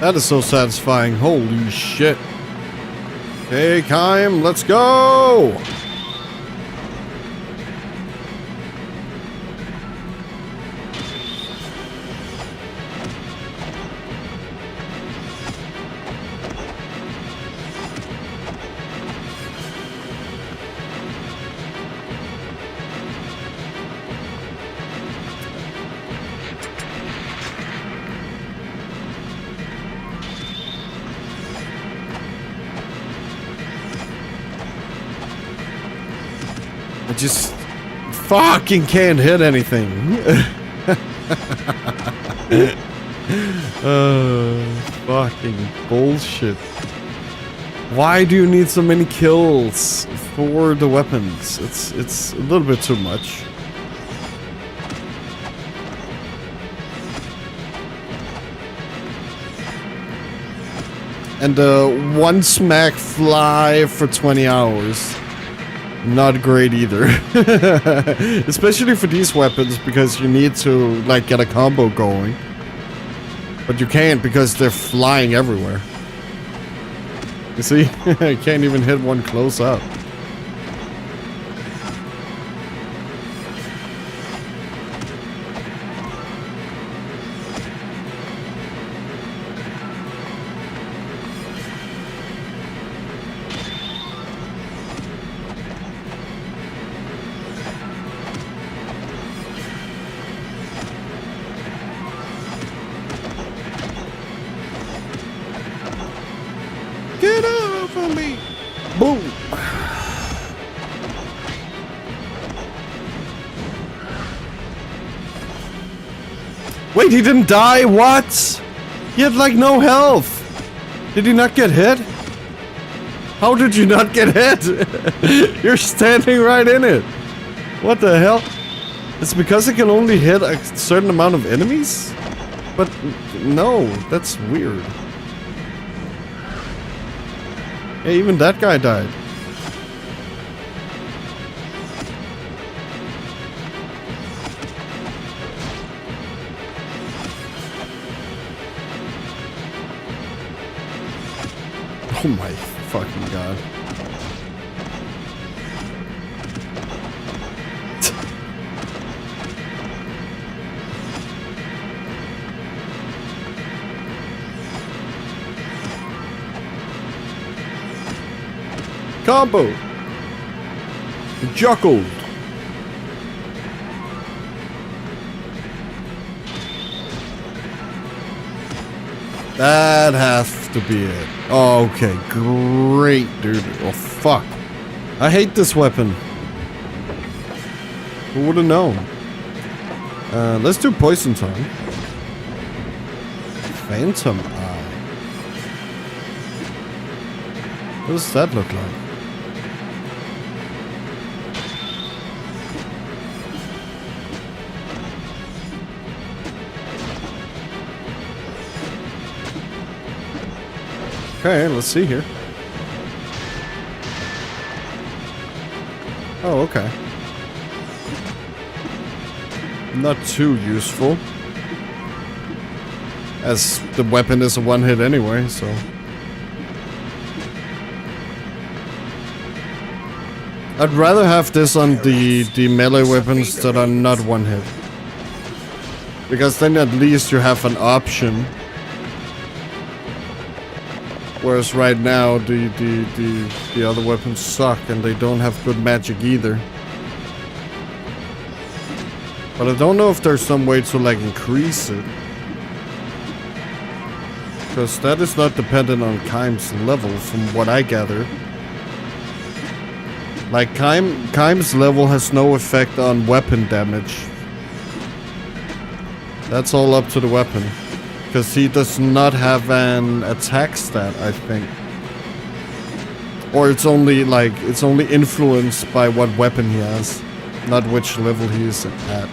That is so satisfying. Holy shit. Okay, Kaim, let's go! I just fucking can't hit anything. Fucking bullshit. Why do you need so many kills for the weapons? It's a little bit too much. And one smack fly for 20 hours. Not great either. Especially for these weapons, because you need to, like, get a combo going. But you can't because they're flying everywhere. You see? I can't even hit one close up. Get off of me! Boom! Wait, he didn't die? What? He had like no health. Did he not get hit? How did you not get hit? You're standing right in it. What the hell? It's because it can only hit a certain amount of enemies? But no, that's weird. Yeah, even that guy died. Oh my fucking god. Combo! Juggled! That has to be it. Oh, okay, great, dude. Oh, fuck. I hate this weapon. Who would have known? Let's do Poison Tongue. Phantom Eye. What does that look like? Okay, let's see here. Oh, okay. Not too useful. As the weapon is a one-hit anyway, so... I'd rather have this on the melee weapons that are not one-hit. Because then at least you have an option. Whereas right now, the other weapons suck and they don't have good magic either. But I don't know if there's some way to like increase it. Because that is not dependent on Kaim's level from what I gather. Like Kaim's level has no effect on weapon damage. That's all up to the weapon. Because he does not have an attack stat, I think. Or it's only like, it's only influenced by what weapon he has, not which level he is at.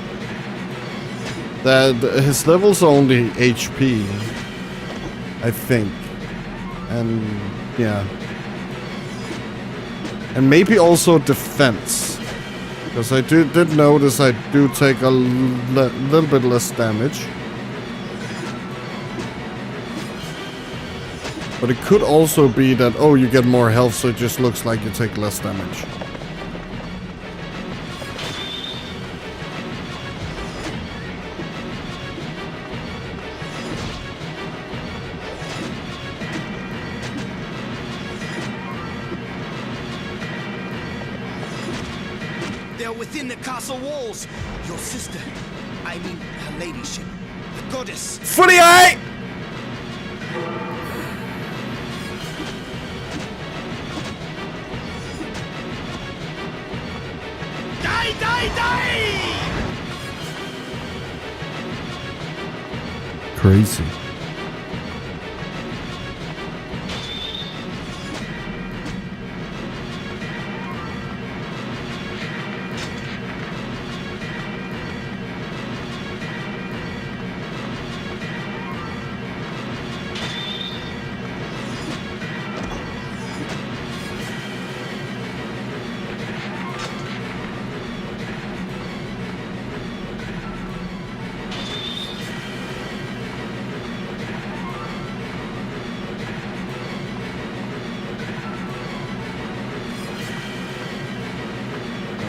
His levels are only HP, I think. And yeah. And maybe also defense. Because I did notice I do take a little bit less damage. But it could also be that, oh, you get more health, so it just looks like you take less damage. They're within the castle walls. Your sister, I mean her ladyship, the goddess. Footy eye! Die, die, die! Crazy.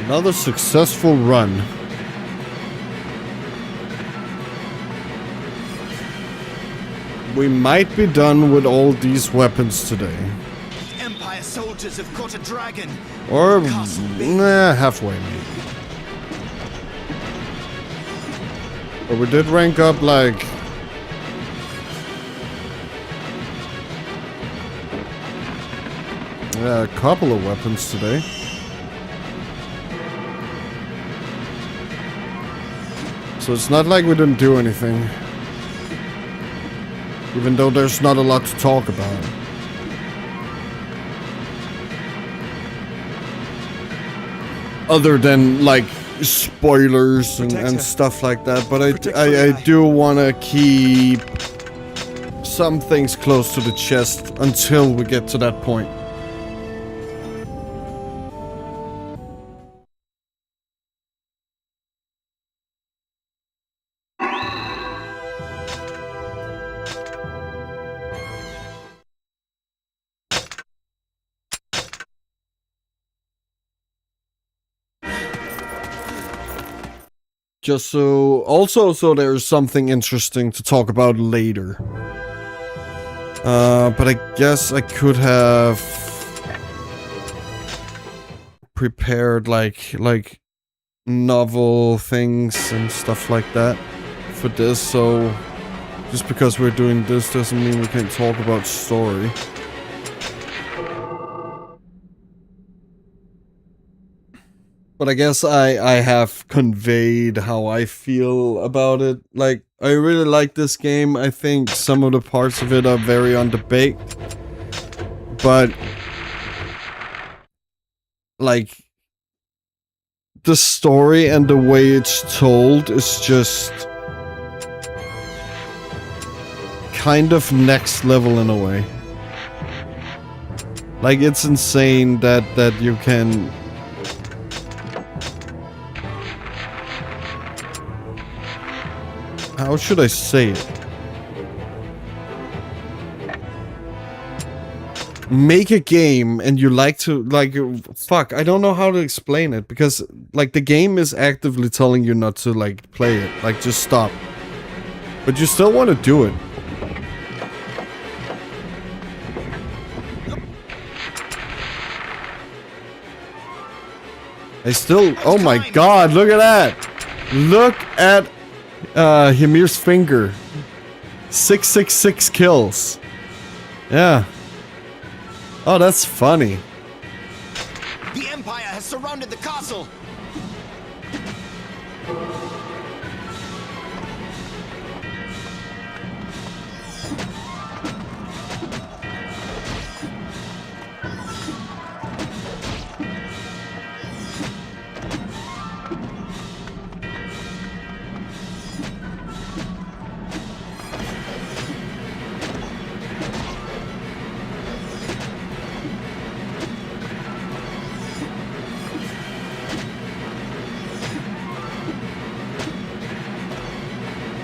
Another successful run. We might be done with all these weapons today. The Empire soldiers have caught a dragon. Or, Castle B. halfway maybe. But we did rank up like... a couple of weapons today. So it's not like we didn't do anything. Even though there's not a lot to talk about. Other than like spoilers and stuff like that. But I do want to keep some things close to the chest until we get to that point. Just so there's something interesting to talk about later. But I guess I could have prepared like novel things and stuff like that for this. So just because we're doing this doesn't mean we can't talk about story. But I guess I have conveyed how I feel about it. Like, I really like this game. I think some of the parts of it are very underbaked. But, like, the story and the way it's told is just kind of next level in a way. Like, it's insane that you can... How should I say it? Make a game and you like to, like, fuck, I don't know how to explain it, because, like, the game is actively telling you not to, like, play it. Like, just stop. But you still want to do it. Oh my god, look at that! Look at Hymir's finger. 666 kills. Yeah. Oh, that's funny. The Empire has surrounded the castle.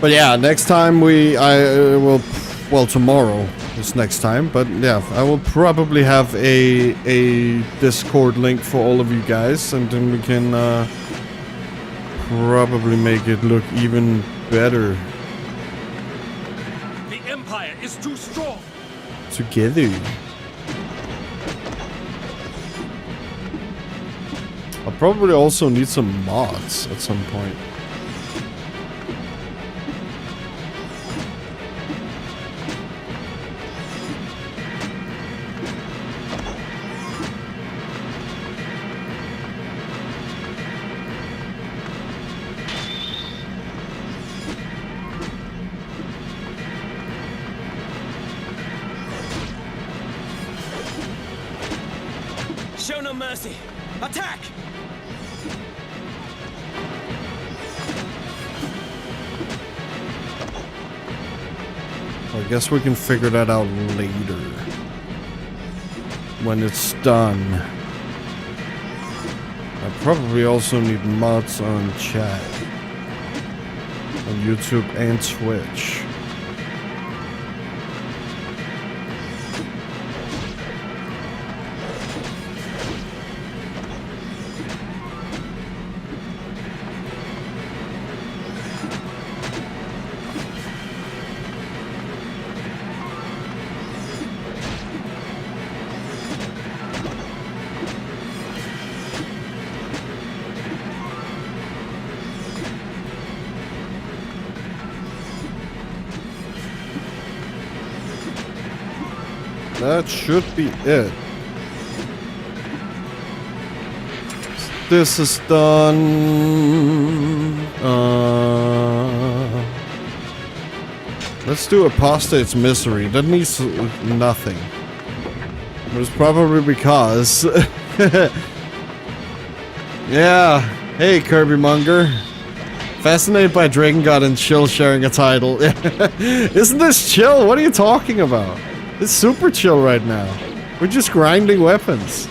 But yeah, next time tomorrow is next time, but yeah, I will probably have a Discord link for all of you guys, and then we can probably make it look even better. The Empire is too strong. Together. I'll probably also need some mods at some point. Show no mercy. Attack! I guess we can figure that out later. When it's done. I probably also need mods on chat. On YouTube and Twitch. That should be it. This is done. Let's do Apostate's Misery. That needs nothing. It's probably because... yeah. Hey, Kirby Munger. Fascinated by Drakengard and chill sharing a title. Isn't this chill? What are you talking about? It's super chill right now. We're just grinding weapons.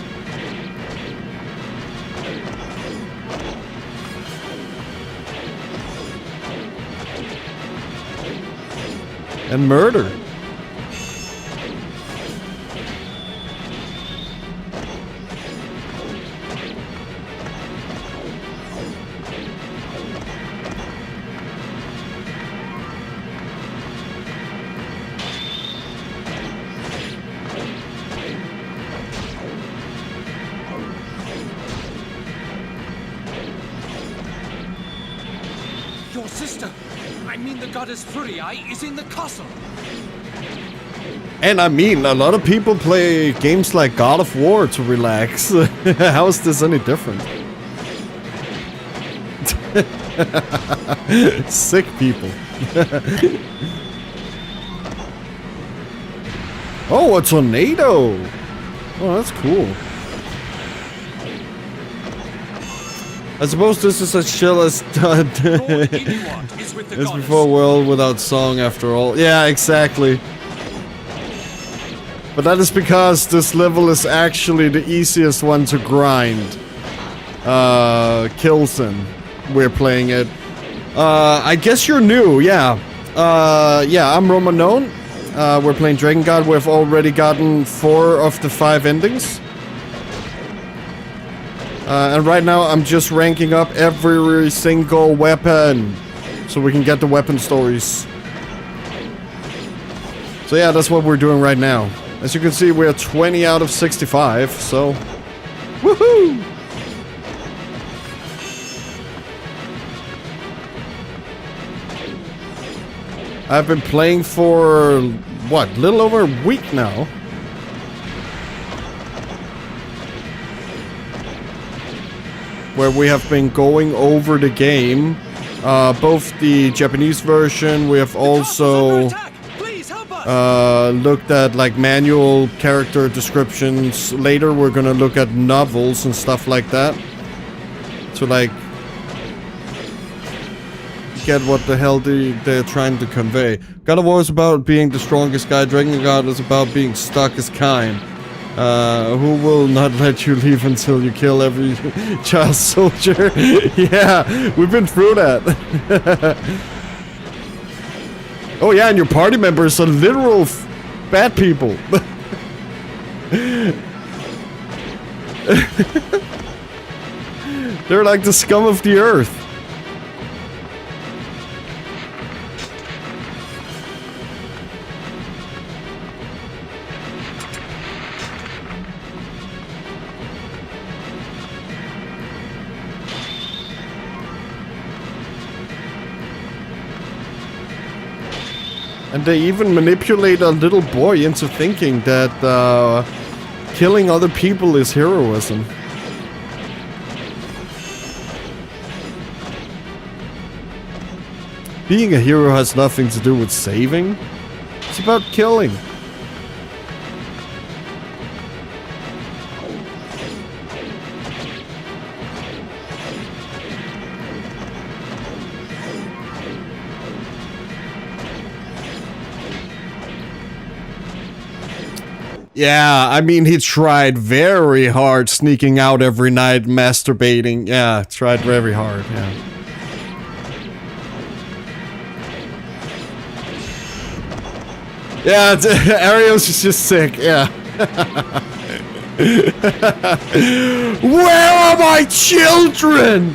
And murder. Your sister, I mean the goddess Furii, is in the castle. And I mean, a lot of people play games like God of War to relax. How is this any different? Sick people. Oh, a tornado! Oh, that's cool. I suppose this is as chill as it's before World Without Song after all. Yeah, exactly. But that is because this level is actually the easiest one to grind. Kilson. We're playing it. I guess you're new, yeah. Yeah, I'm Romanon. We're playing Drakengard. We've already gotten 4 of the 5 endings. And right now I'm just ranking up every single weapon. So we can get the weapon stories. So yeah, that's what we're doing right now. As you can see, we're 20 out of 65, so... Woohoo! I've been playing for, what, a little over a week now. Where we have been going over the game. Both the Japanese version, we have also looked at like manual character descriptions. Later we're gonna look at novels and stuff like that. To like get what the hell they're trying to convey. God of War is about being the strongest guy. Drakengard is about being stuck as kind. Who will not let you leave until you kill every child soldier? Yeah, we've been through that. Oh yeah, and your party members are literal bad people. They're like the scum of the earth. And they even manipulate a little boy into thinking that killing other people is heroism. Being a hero has nothing to do with saving. It's about killing. Yeah, I mean, he tried very hard sneaking out every night, masturbating. Yeah, tried very hard, yeah. Yeah, Arios is just sick, yeah. Where are my children?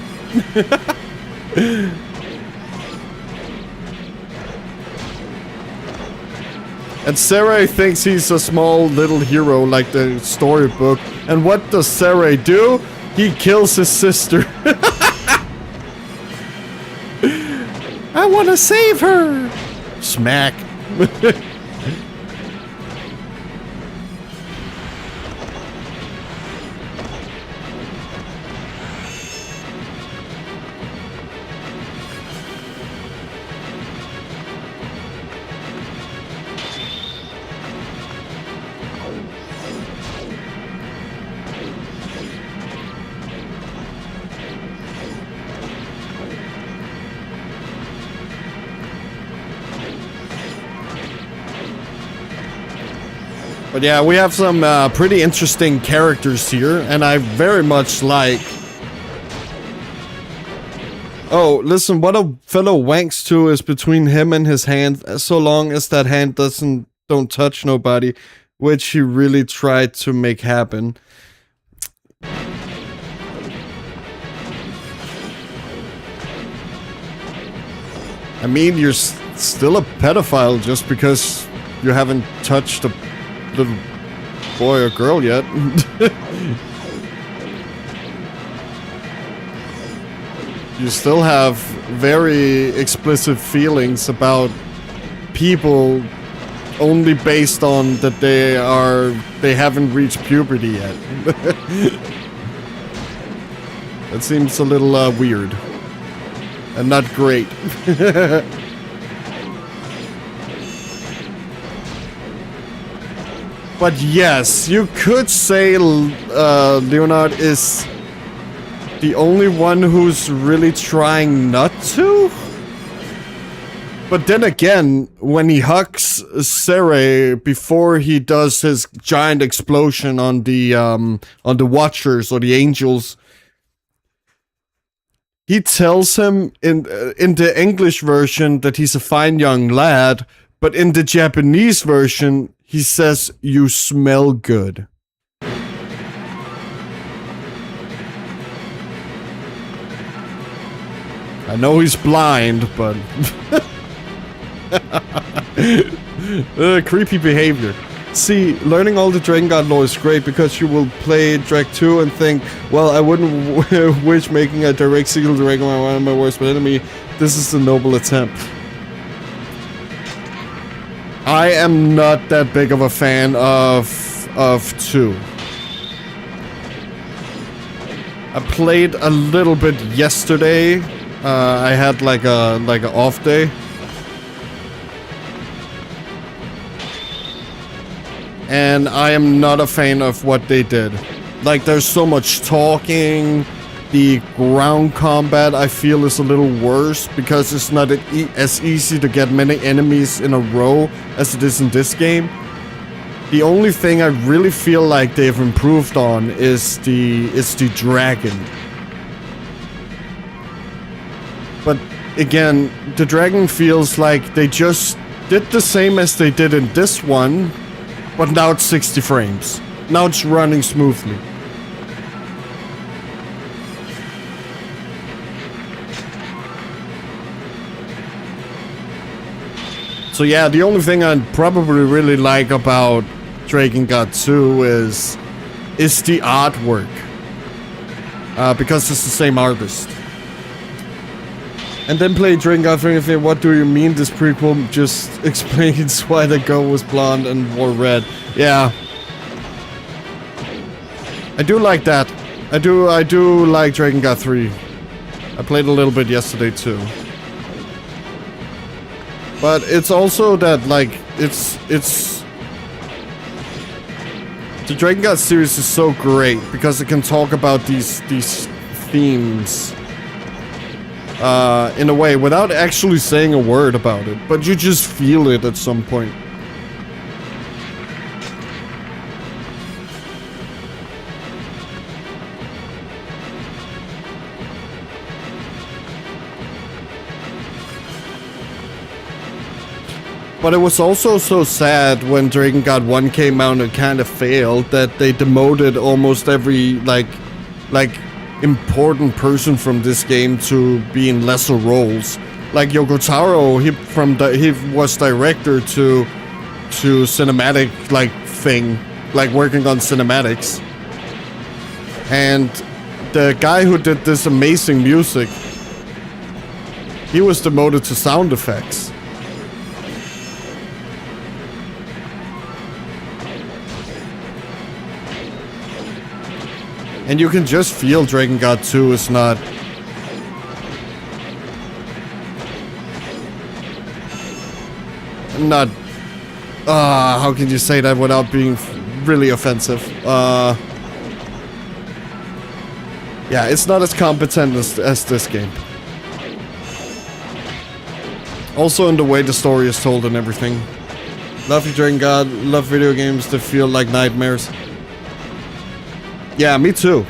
And Sarai thinks he's a small little hero like the storybook. And what does Sarai do? He kills his sister. I want to save her. Smack. But yeah, we have some pretty interesting characters here, and I very much like... Oh, listen, what a fellow wanks to is between him and his hand, so long as that hand don't touch nobody, which he really tried to make happen. I mean, you're still a pedophile just because you haven't touched a little boy or girl yet. You still have very explicit feelings about people only based on that they haven't reached puberty yet. That seems a little weird and not great. But yes, you could say Leonard is the only one who's really trying not to. But then again, when he hugs Sere before he does his giant explosion on the Watchers or the Angels, he tells him in the English version that he's a fine young lad, but in the Japanese version, he says, "You smell good." I know he's blind, but... creepy behavior. See, learning all the Drakengard lore is great because you will play Drake 2 and think, well, I wouldn't wish making a direct sequel to Drakengard one of my worst enemy. This is a noble attempt. I am not that big of a fan of 2. I played a little bit yesterday. I had like a off day. And I am not a fan of what they did. Like, there's so much talking. The ground combat, I feel, is a little worse because it's not as easy to get many enemies in a row as it is in this game. The only thing I really feel like they've improved on is the dragon. But again, the dragon feels like they just did the same as they did in this one, but now it's 60 frames. Now it's running smoothly. So yeah, the only thing I probably really like about Drakengard 2 is the artwork. Because it's the same artist. And then play Drakengard 3 and think, what do you mean this prequel just explains why the girl was blonde and wore red? Yeah. I do like that. I do like Drakengard 3. I played a little bit yesterday too. But it's also that, like, it's... The Drakengard series is so great because it can talk about these themes in a way without actually saying a word about it, but you just feel it at some point. But it was also so sad when Drakengard 1 came out and kind of failed that they demoted almost every like important person from this game to be in lesser roles. Like Yoko Taro, he was director to cinematic thing, like working on cinematics. And the guy who did this amazing music, he was demoted to sound effects. And you can just feel Drakengard 2 is not... how can you say that without being really offensive? Yeah, it's not as competent as this game. Also in the way the story is told and everything. Love you, Drakengard. Love video games that feel like nightmares. Yeah, me too.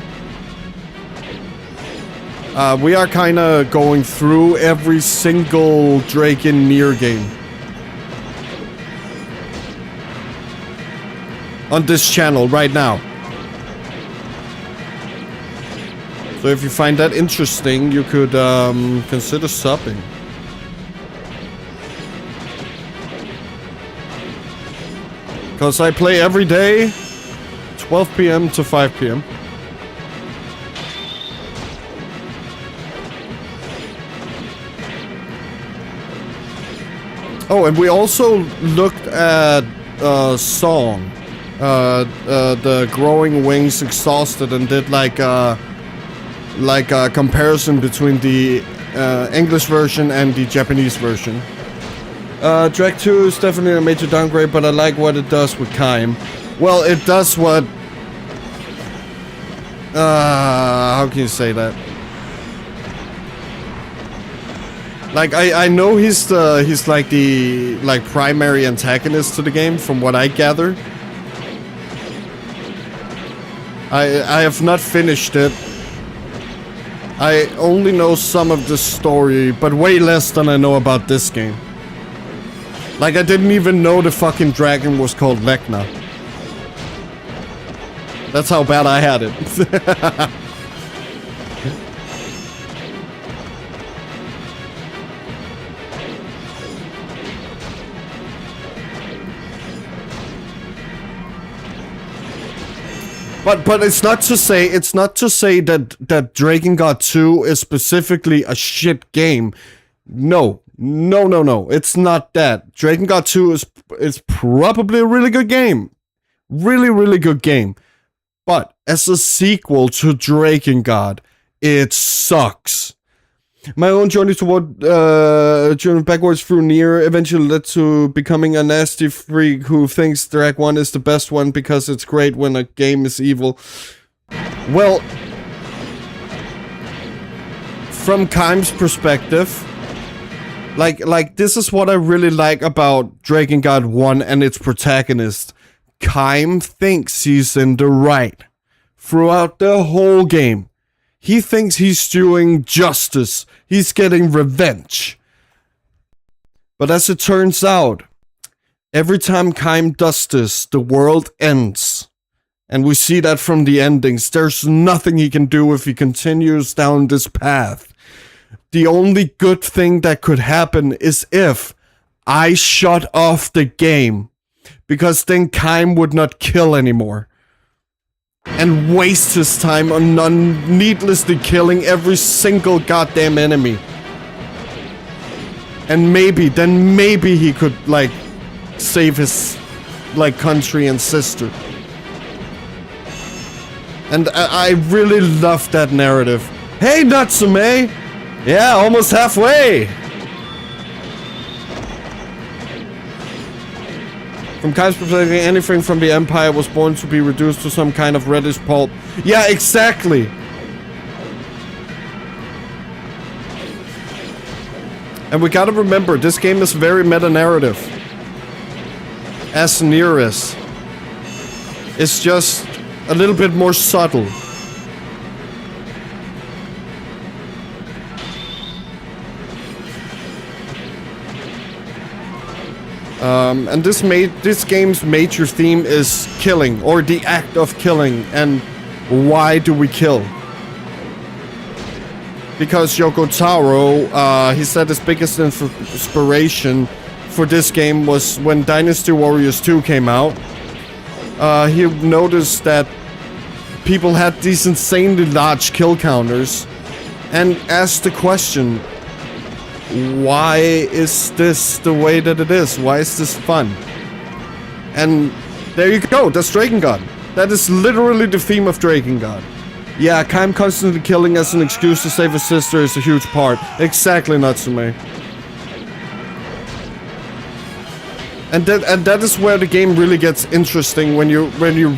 We are kind of going through every single Drakengard game on this channel right now. So if you find that interesting, you could consider subbing. Because I play every day, 12 p.m. to 5 p.m. Oh, and we also looked at Song, the Growing Wings Exhausted, and did like a comparison between the English version and the Japanese version. Drag 2 is definitely a major downgrade, but I like what it does with Kaim. Well, it does what... how can you say that? Like, I know he's like the primary antagonist to the game, from what I gather. I have not finished it. I only know some of the story, but way less than I know about this game. Like, I didn't even know the fucking dragon was called Vecna. That's how bad I had it. But it's not to say that Drakengard 2 is specifically a shit game. No, it's not that. Drakengard 2 is probably a really good game. Really good game. But as a sequel to Drakengard, it sucks. My own journey toward journey backwards through Nier eventually led to becoming a nasty freak who thinks Drag 1 is the best one because it's great when a game is evil. Well, from Kaim's perspective, like this is what I really like about Drakengard 1 and its protagonist. Kaim thinks he's in the right throughout the whole game. He thinks he's doing justice. He's getting revenge. But as it turns out, every time Kaim does this, the world ends. And we see that from the endings. There's nothing he can do if he continues down this path. The only good thing that could happen is if I shut off the game. Because then Kaim would not kill anymore. And waste his time on needlessly killing every single goddamn enemy. And maybe he could, like, save his, like, country and sister. And I really love that narrative. Hey, Natsume! Yeah, almost halfway! From Kaim's perspective, anything from the Empire was born to be reduced to some kind of reddish pulp. Yeah, exactly! And we gotta remember, this game is very meta-narrative. As Nier is. It's just a little bit more subtle. And this game's major theme is killing, or the act of killing, and why do we kill? Because Yoko Taro, he said his biggest inspiration for this game was when Dynasty Warriors 2 came out. He noticed that people had these insanely large kill counters, and asked the question, why is this the way that it is? Why is this fun? And there you go, that's Drakengard. That is literally the theme of Drakengard. Yeah, Kaim constantly killing as an excuse to save his sister is a huge part. Exactly, Natsume. And that is where the game really gets interesting, when you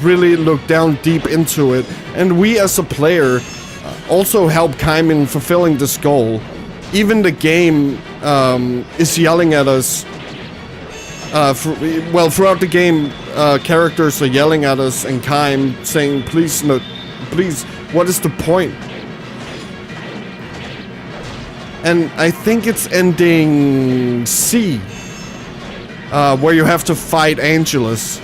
really look down deep into it. And we as a player also help Kaim in fulfilling this goal. Even the game is yelling at us throughout the game, characters are yelling at us and Kaim saying, please, no, please, what is the point? And I think it's ending C, where you have to fight Angelus.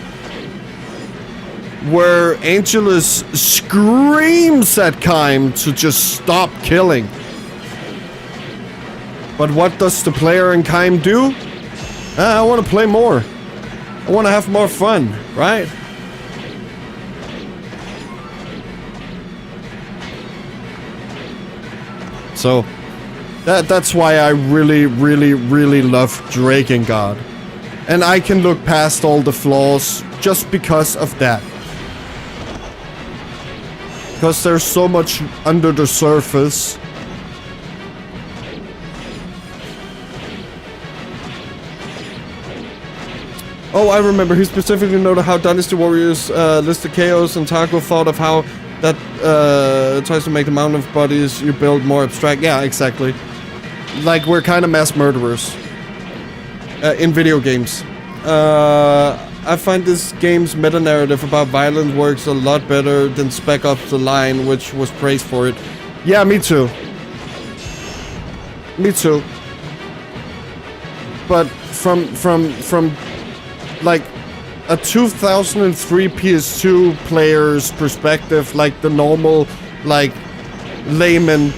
Where Angelus screams at Kaim to just stop killing. But what does the player in Kaim do? I want to play more. I want to have more fun, right? So, that's why I really, really, really love Drakengard. And I can look past all the flaws just because of that. Because there's so much under the surface. Oh, I remember. He specifically noted how Dynasty Warriors listed Chaos, and Taco thought of how that tries to make the amount of bodies you build more abstract. Yeah, exactly. Like, we're kind of mass murderers in video games. I find this game's meta-narrative about violence works a lot better than Spec Ops: The Line, which was praised for it. Yeah, me too. Me too. But from like a 2003 PS2 player's perspective, like the normal, like, layman,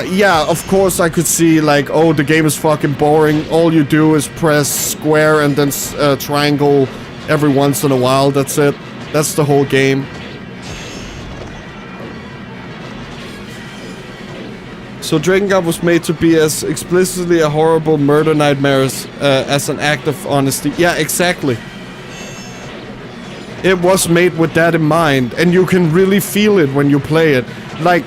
yeah, of course I could see, like, oh, the game is fucking boring. All you do is press square and then triangle every once in a while. That's it. That's the whole game. So Drakengard was made to be as explicitly a horrible murder nightmare as an act of honesty. Yeah, exactly. It was made with that in mind, and you can really feel it when you play it. Like,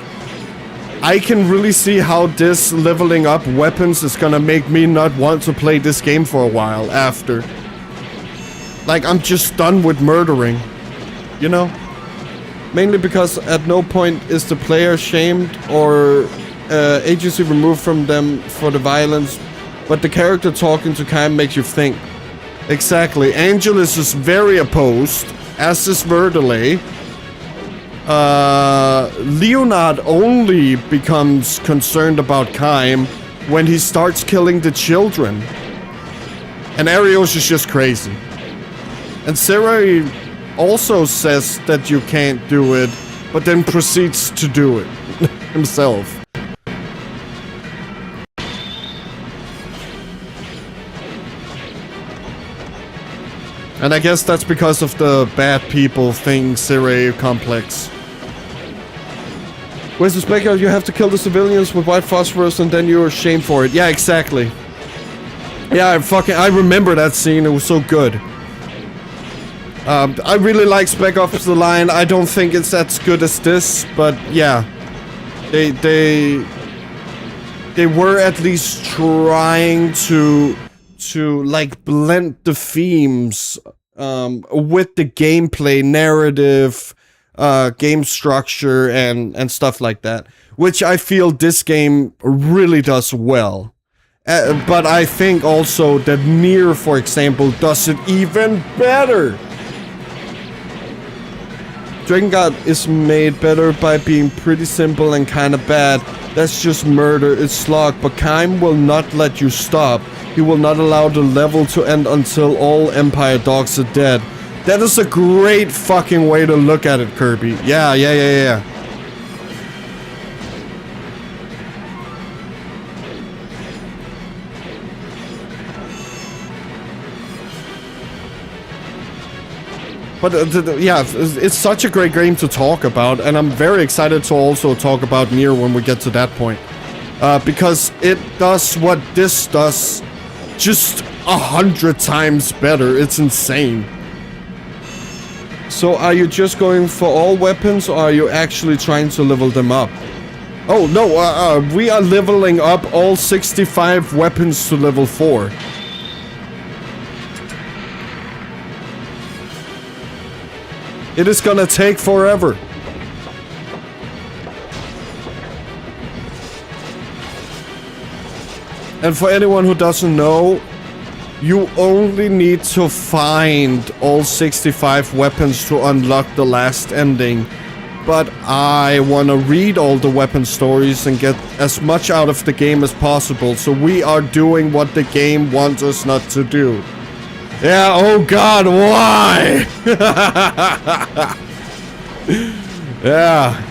I can really see how this leveling up weapons is gonna make me not want to play this game for a while after. Like, I'm just done with murdering, you know? Mainly because at no point is the player shamed or agency removed from them for the violence, but the character talking to Kaim makes you think. Exactly. Angelus is very opposed, as is Verdelay. Leonard only becomes concerned about Kaim when he starts killing the children. And Arios is just crazy. And Serai also says that you can't do it, but then proceeds to do it himself. And I guess that's because of the bad people thing, Serai complex. Where's the spectre? You have to kill the civilians with white phosphorus and then you're shamed for it. Yeah, exactly. Yeah, I remember that scene. It was so good. I really like Spec Ops: The Line. I don't think it's as good as this, but yeah. They were at least trying to like blend the themes with the gameplay narrative, game structure and stuff like that, which I feel this game really does well. But I think also that Nier, for example, does it even better. Drakengard is made better by being pretty simple and kind of bad. That's just murder, it's slog, but Kaim will not let you stop. He will not allow the level to end until all Empire dogs are dead. That is a great fucking way to look at it, Kirby. Yeah. But yeah, it's such a great game to talk about, and I'm very excited to also talk about Nier when we get to that point. Because it does what this does just 100 times better. It's insane. So are you just going for all weapons, or are you actually trying to level them up? Oh, no, we are leveling up all 65 weapons to level 4. It is gonna take forever. And for anyone who doesn't know, You only need to find all 65 weapons to unlock the last ending. But I want to read all the weapon stories and get as much out of the game as possible. So we are doing what the game wants us not to do. Yeah, oh god, why? Yeah.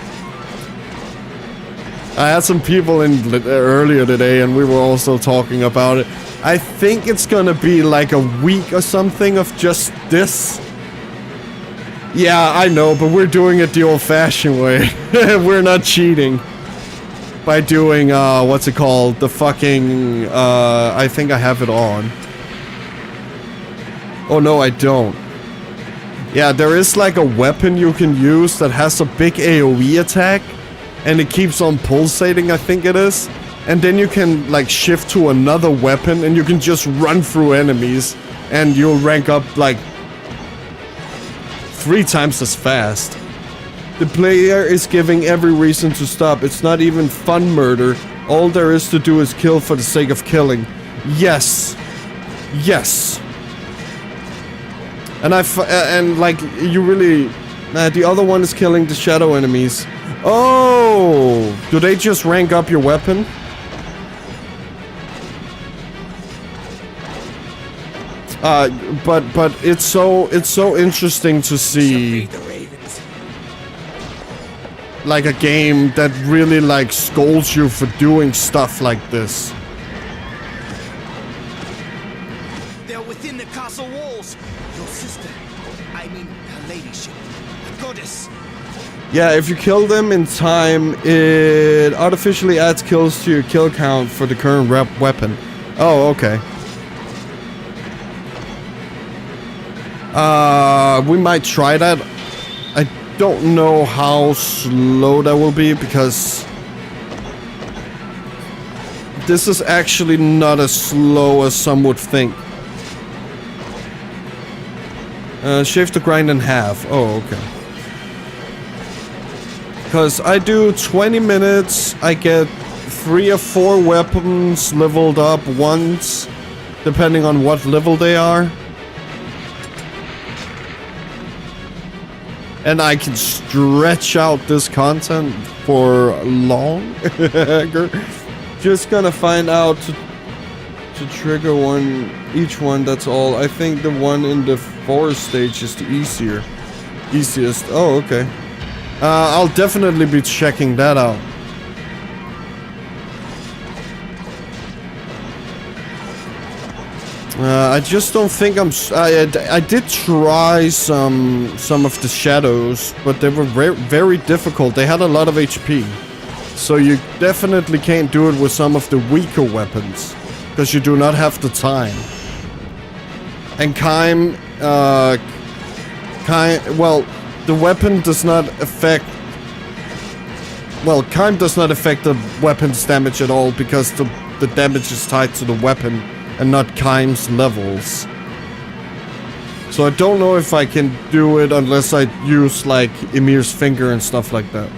I had some people in earlier today and we were also talking about it. I think it's gonna be like a week or something of just this. Yeah, I know, but we're doing it the old-fashioned way. We're not cheating. By doing, what's it called? The fucking, I think I have it on. Oh, no, I don't. Yeah, there is like a weapon you can use that has a big AoE attack. And it keeps on pulsating, I think it is. And then you can, like, shift to another weapon and you can just run through enemies. And you'll rank up, like, 3 times as fast. The player is giving every reason to stop. It's not even fun murder. All there is to do is kill for the sake of killing. Yes. Yes. And and like, you really... the other one is killing the shadow enemies. Oh! Do they just rank up your weapon? But it's so interesting to see like a game that really like scolds you for doing stuff like this. They're within the castle walls. Your sister, I mean her ladyship, the goddess. Yeah, if you kill them in time, it artificially adds kills to your kill count for the current weapon. Oh, okay. We might try that. I don't know how slow that will be because this is actually not as slow as some would think. Shave the grind in half. Oh, okay. Because I do 20 minutes, I get 3 or 4 weapons leveled up once, depending on what level they are. And I can stretch out this content for long. Just gonna find out to trigger each one, that's all. I think the one in the forest stage is the easiest. Oh, okay. I'll definitely be checking that out. I just don't think I did try some of the shadows, but they were very difficult. They had a lot of HP. So you definitely can't do it with some of the weaker weapons. Because you do not have the time. And well, the weapon does not affect... Well, Kime does not affect the weapon's damage at all because the damage is tied to the weapon and not Kime's levels. So I don't know if I can do it unless I use like Emir's finger and stuff like that.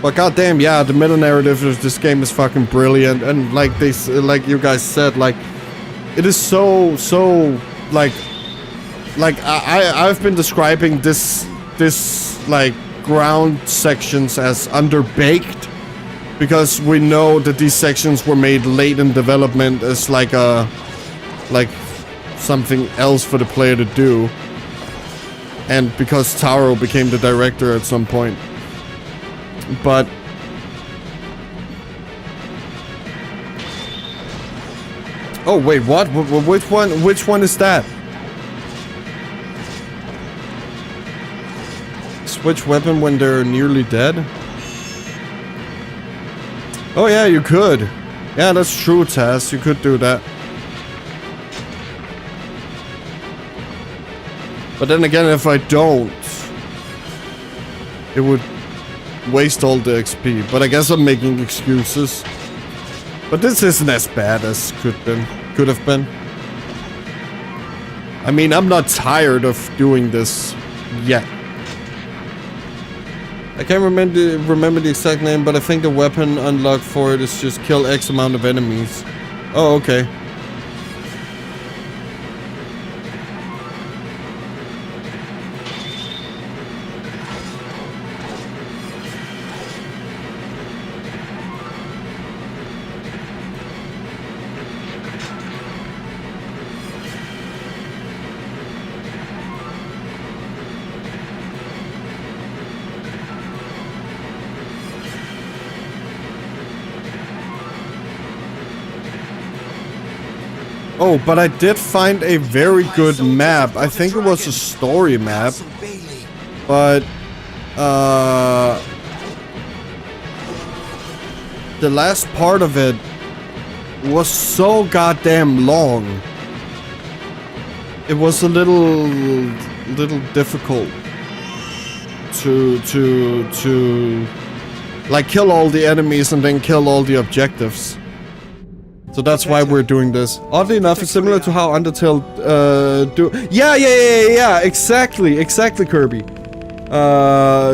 But goddamn, yeah, the meta narrative of this game is fucking brilliant, and like like you guys said, like it is so like I've been describing this like ground sections as underbaked because we know that these sections were made late in development as like something else for the player to do, and because Taro became the director at some point. But oh wait, what? Which one is that? Switch weapon when they're nearly dead? Oh yeah, you could. Yeah, that's true, Taz. You could do that. But then again, if I don't, it would waste all the XP. But I guess I'm making excuses. But this isn't as bad as could have been. I mean, I'm not tired of doing this yet. I can't remember the exact name, but I think the weapon unlock for it is just kill X amount of enemies. Oh, okay. Oh, but I did find a very good map. I think it was a story map. But, the last part of it was so goddamn long. It was a little difficult to like kill all the enemies and then kill all the objectives. So that's why we're doing this. Oddly enough, it's similar to how Undertale do. Yeah, exactly, Kirby.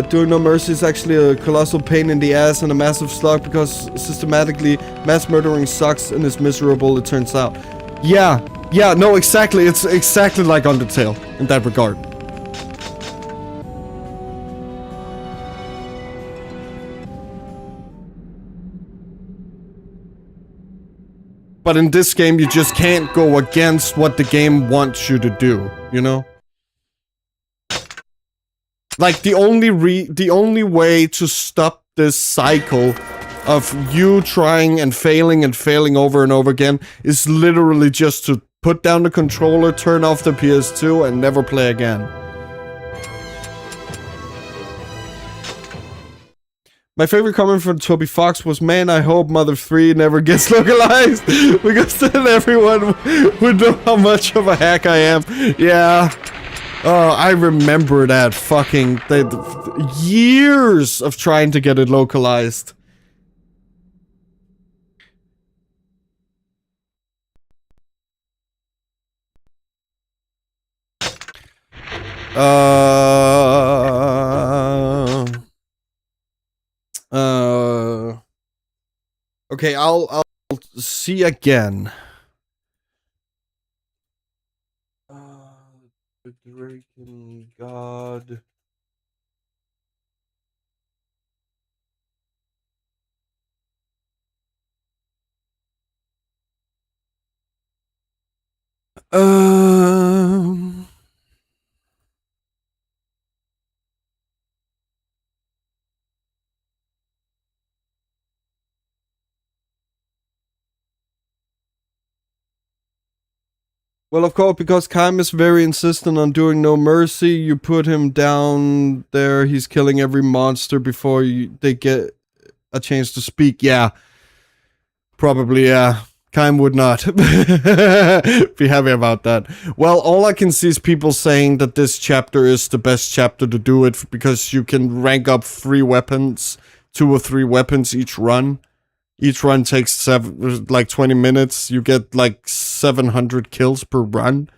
Doing no mercy is actually a colossal pain in the ass and a massive slug because systematically mass murdering sucks and is miserable, it turns out. Yeah, no, exactly. It's exactly like Undertale in that regard. But in this game, you just can't go against what the game wants you to do, you know? Like, the only way to stop this cycle of you trying and failing over and over again is literally just to put down the controller, turn off the PS2, and never play again. My favorite comment from Toby Fox was, man, I hope Mother 3 never gets localized, because then everyone would know how much of a hack I am. Yeah. Oh, I remember that fucking... the years of trying to get it localized. Okay, I'll see again. The Drakengard. Well, of course, because Kaim is very insistent on doing no mercy, you put him down there, he's killing every monster before they get a chance to speak. Yeah. Probably, yeah. Kaim would not be happy about that. Well, all I can see is people saying that this chapter is the best chapter to do it because you can rank up 3 weapons, 2 or 3 weapons each run. Each run takes like 20 minutes. You get like 700 kills per run.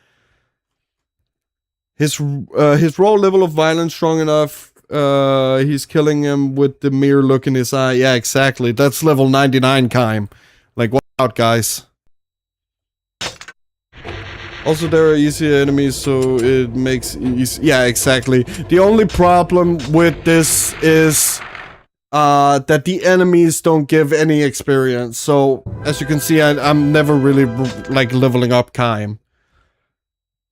His raw level of violence strong enough. He's killing him with the mere look in his eye. Yeah, exactly. That's level 99 Kaim. Like, watch out, guys. Also, there are easier enemies, so it makes easy. Yeah, exactly. The only problem with this is that the enemies don't give any experience. So, as you can see, I'm never really, like, leveling up Kaim.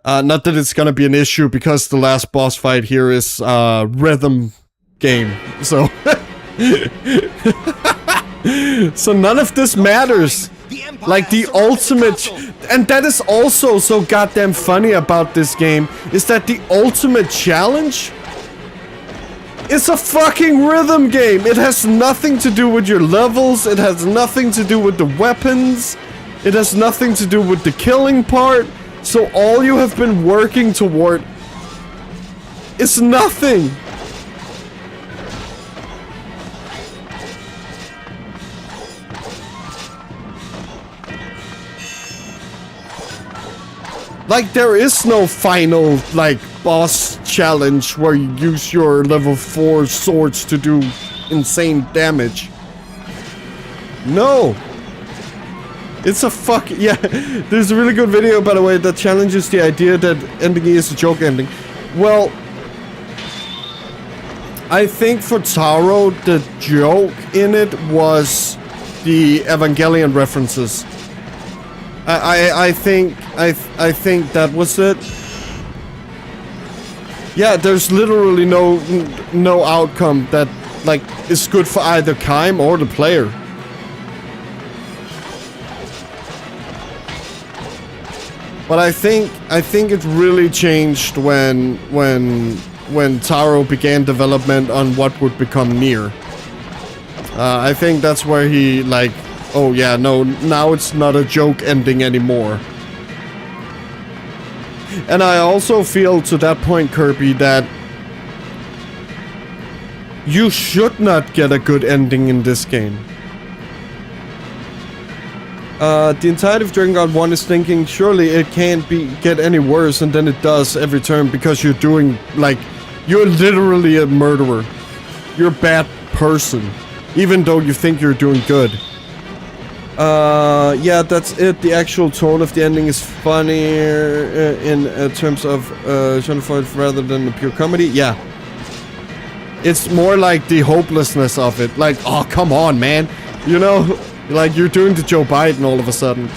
Not that it's gonna be an issue, because the last boss fight here is, rhythm game. So... so none of this matters. Like, the ultimate... And that is also so goddamn funny about this game, is that the ultimate challenge... It's a fucking rhythm game. It has nothing to do with your levels. It has nothing to do with the weapons. It has nothing to do with the killing part. So all you have been working toward is nothing. Like, there is no final, like, boss challenge where you use your level 4 swords to do insane damage. No. It's a yeah, there's a really good video, by the way, that challenges the idea that ending E is a joke ending. Well, I think for Taro, the joke in it was the Evangelion references. I think that was it. Yeah, there's literally no outcome that like is good for either Kaim or the player. But I think it really changed when Taro began development on what would become Nier. I think that's where he like, oh yeah, no, now it's not a joke ending anymore. And I also feel to that point, Kirby, that you should not get a good ending in this game. The entirety of Drakengard 1 is thinking, surely it can't get any worse, and then it does every turn because you're doing, like, you're literally a murderer. You're a bad person, even though you think you're doing good. Yeah, that's it. The actual tone of the ending is funnier in terms of genre rather than the pure comedy. Yeah. It's more like the hopelessness of it. Like, oh, come on, man. You know? Like, you're doing the Joe Biden all of a sudden.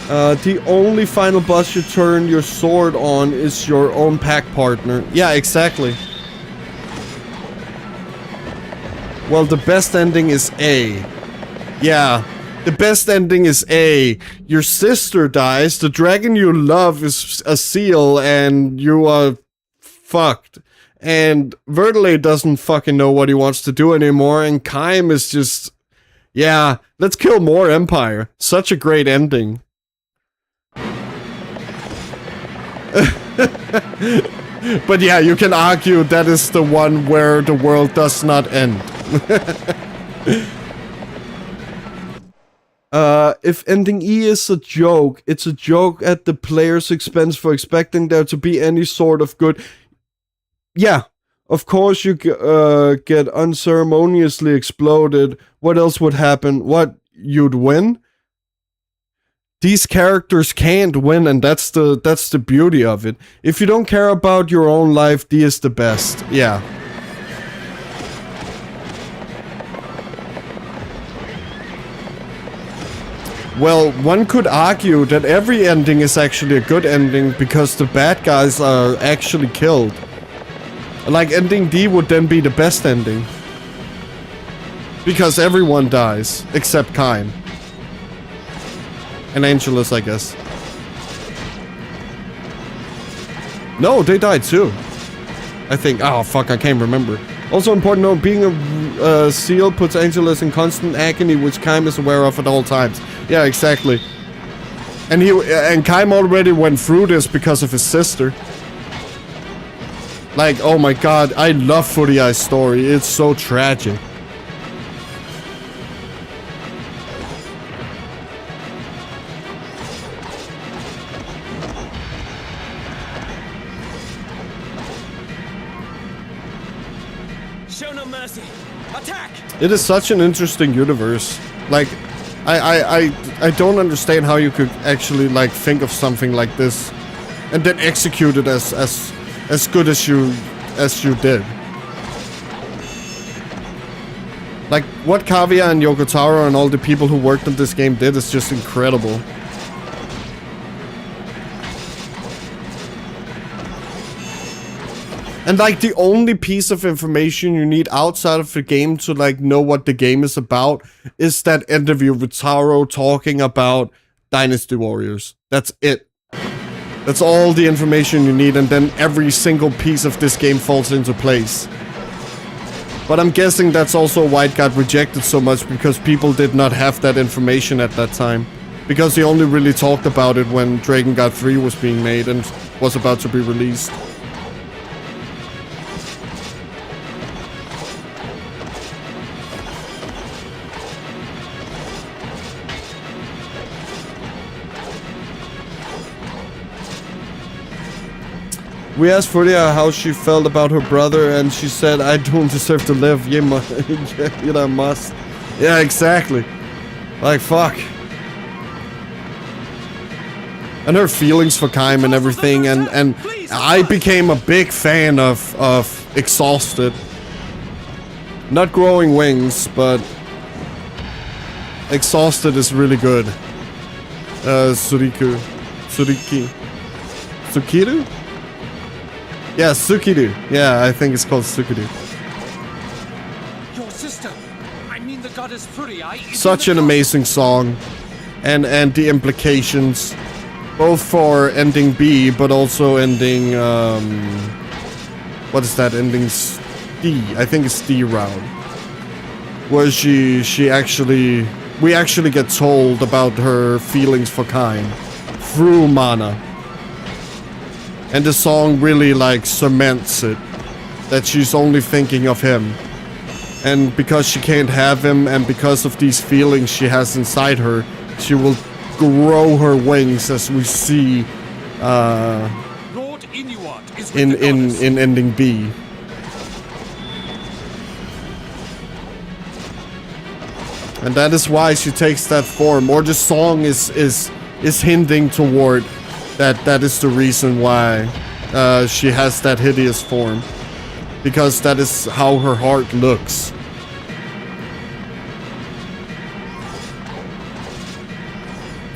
The only final boss you turn your sword on is your own pack partner. Yeah, exactly. Well, the best ending is A. Yeah, the best ending is A. Your sister dies, the dragon you love is a seal, and you are fucked. And Vertile doesn't fucking know what he wants to do anymore, and Kaim is just... Yeah, let's kill more Empire. Such a great ending. But yeah, you can argue that is the one where the world does not end. If ending E is a joke, it's a joke at the player's expense for expecting there to be any sort of good... Yeah. Of course you get unceremoniously exploded. What else would happen? What? You'd win? These characters can't win, and that's the beauty of it. If you don't care about your own life, D is the best. Yeah. Well, one could argue that every ending is actually a good ending because the bad guys are actually killed. Like, ending D would then be the best ending. Because everyone dies, except Kaim. And Angelus, I guess. No, they died too. I think. Oh, fuck, I can't remember. Also important note, being a seal puts Angelus in constant agony, which Kaim is aware of at all times. Yeah, exactly. And Kaim already went through this because of his sister. Like, oh my god, I love Footy Eye's story. It's so tragic. Show no mercy. Attack! It is such an interesting universe. Like, I don't understand how you could actually, like, think of something like this and then execute it as good as you did. Like, what Kaguya and Yoko Taro and all the people who worked on this game did is just incredible. And like, the only piece of information you need outside of the game to like know what the game is about is that interview with Taro talking about Dynasty Warriors. That's it. That's all the information you need, and then every single piece of this game falls into place. But I'm guessing that's also why it got rejected so much, because people did not have that information at that time. Because they only really talked about it when Drakengard 3 was being made and was about to be released. We asked Furia how she felt about her brother, and she said, "I don't deserve to live. You must." Yeah, exactly. Like, fuck. And her feelings for Kaim and everything, and I became a big fan of Exhausted. Not Growing Wings, but Exhausted is really good. Sukiru? Yeah, Sukiru. Yeah, I think it's called Sukiru. Your sister, I mean the goddess Furia, is Such an amazing song. And the implications, both for ending B, but also ending, what is that? Ending D. I think it's D round. Where we actually get told about her feelings for Kain through Mana. And the song really like cements it, that she's only thinking of him. And because she can't have him, and because of these feelings she has inside her, she will grow her wings, as we see Lord Inuart is in ending B. And that is why she takes that form, or the song is hinting toward that is the reason why she has that hideous form, because that is how her heart looks.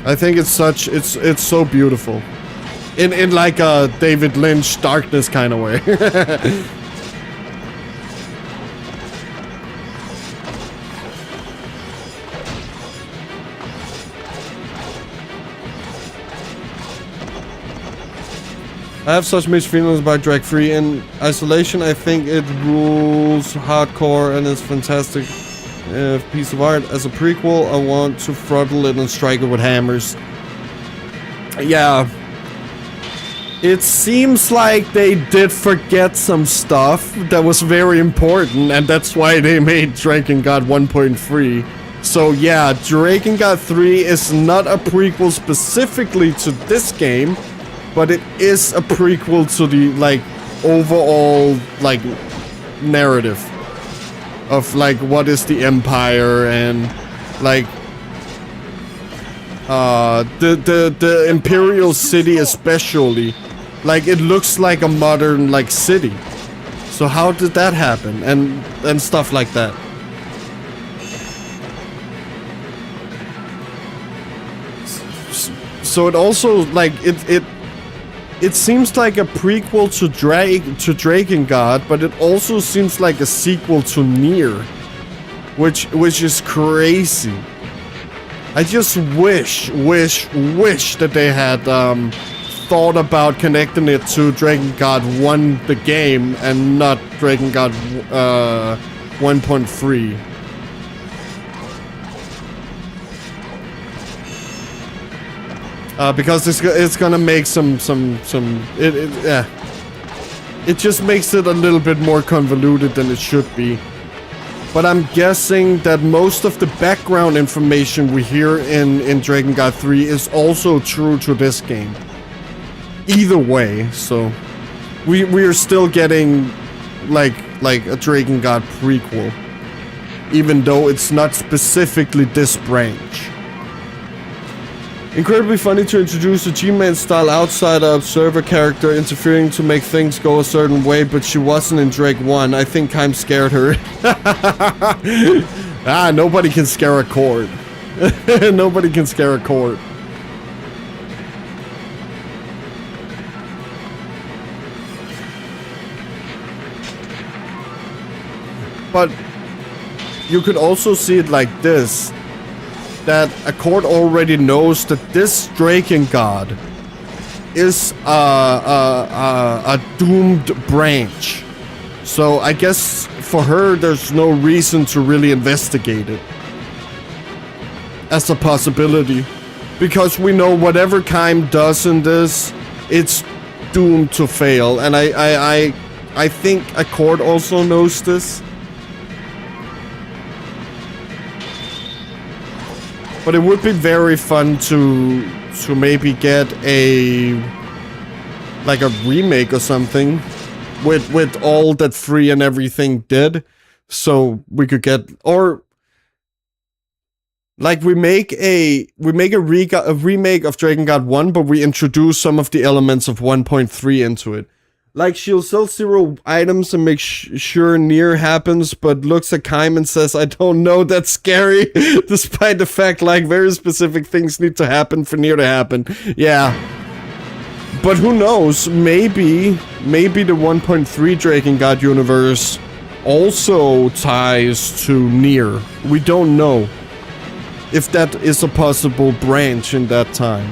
I think it's so beautiful, in like a David Lynch darkness kind of way. I have such mixed feelings about Drag 3. In isolation, I think it rules hardcore and is fantastic piece of art. As a prequel, I want to throttle it and strike it with hammers. Yeah. It seems like they did forget some stuff that was very important, and that's why they made Drakengard 1.3. So yeah, Drakengard 3 is not a prequel specifically to this game, but it is a prequel to the, like, overall, like, narrative of, like, what is the Empire, and, like, the Imperial City especially. Like, it looks like a modern, like, city. So how did that happen? And stuff like that. So it also, like, it seems like a prequel to Drakengard, but it also seems like a sequel to Nier, which is crazy. I just wish that they had thought about connecting it to Drakengard 1, the game, and not Drakengard 1.3. Because it's gonna make it just makes it a little bit more convoluted than it should be. But I'm guessing that most of the background information we hear in Drakengard 3 is also true to this game. Either way, so we are still getting like a Drakengard prequel, even though it's not specifically this branch. Incredibly funny to introduce a G-Man style outsider observer character interfering to make things go a certain way, but she wasn't in Drake 1. I think Kaim scared her. Nobody can scare a court. Nobody can scare a court. But you could also see it like this. That a court already knows that this Drakengard is a doomed branch. So I guess for her, there's no reason to really investigate it as a possibility, because we know whatever Kaim does in this, it's doomed to fail. And I think a court also knows this. But it would be very fun to maybe get a like a remake or something with all that 3 and everything did, so we could get, or like we make a remake of Drakengard 1, but we introduce some of the elements of 1.3 into it. Like, she'll sell 0 items and make sure near happens, but looks at Kaim and says, I don't know, that's scary, despite the fact, like, very specific things need to happen for near to happen. Yeah. But who knows, maybe the 1.3 Drakengard universe also ties to near. We don't know if that is a possible branch in that time.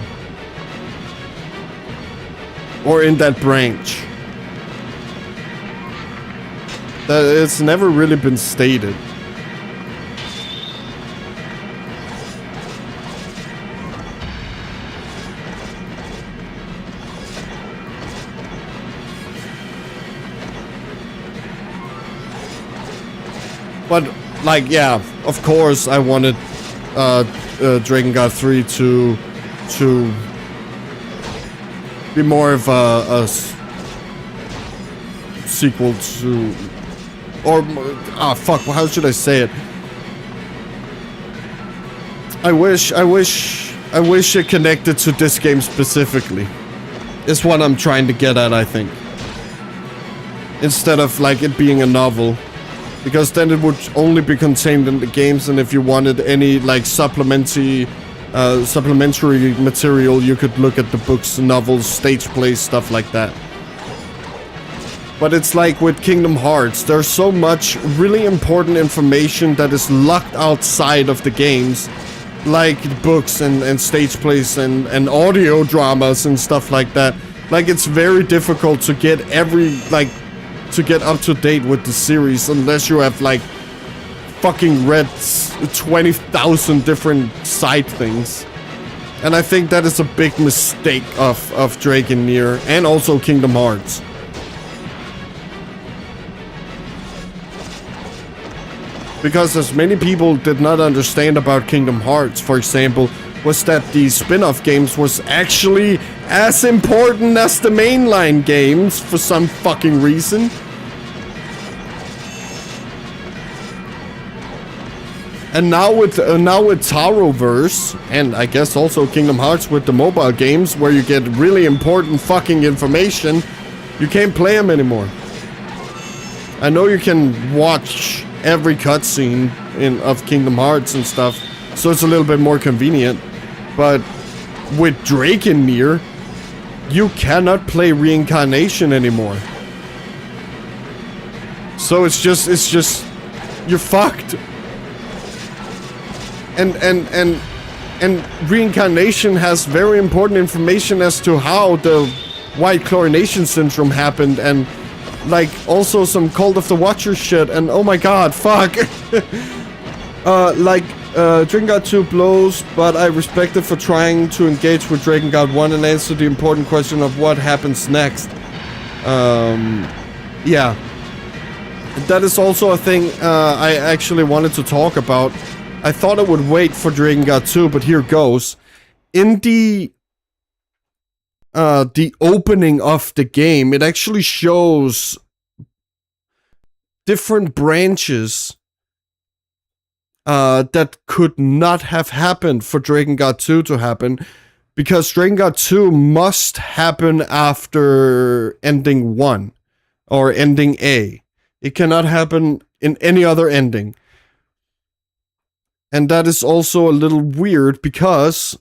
Or in that branch. That it's never really been stated. But, like, yeah, of course I wanted Drakengard 3 to be more of a sequel to, or fuck, how should I say it? I wish it connected to this game specifically. Is what I'm trying to get at, I think. Instead of like it being a novel. Because then it would only be contained in the games, and if you wanted any like supplementary material, you could look at the books, novels, stage plays, stuff like that. But it's like with Kingdom Hearts, there's so much really important information that is locked outside of the games. Like books and stage plays and audio dramas and stuff like that. Like, it's very difficult to get to get up to date with the series unless you have like fucking read 20,000 different side things. And I think that is a big mistake of Drake and Nier, and also Kingdom Hearts. Because as many people did not understand about Kingdom Hearts, for example, was that the spin-off games was actually as important as the mainline games for some fucking reason. And now with Taroverse, and I guess also Kingdom Hearts with the mobile games, where you get really important fucking information, you can't play them anymore. I know you can watch every cutscene of Kingdom Hearts and stuff, so it's a little bit more convenient. But with Drake and Nier, you cannot play Reincarnation anymore. So it's just you're fucked. And Reincarnation has very important information as to how the White Chlorination Syndrome happened, and like also some Cult of the Watcher shit, and oh my god, fuck. Drakengard 2 blows, but I respect it for trying to engage with Drakengard 1 and answer the important question of what happens next. Yeah. That is also a thing I actually wanted to talk about. I thought I would wait for Drakengard 2, but here goes. In the opening of the game, it actually shows different branches that could not have happened for Drakengard 2 to happen, because Drakengard 2 must happen after ending 1 or ending A. It cannot happen in any other ending. And that is also a little weird because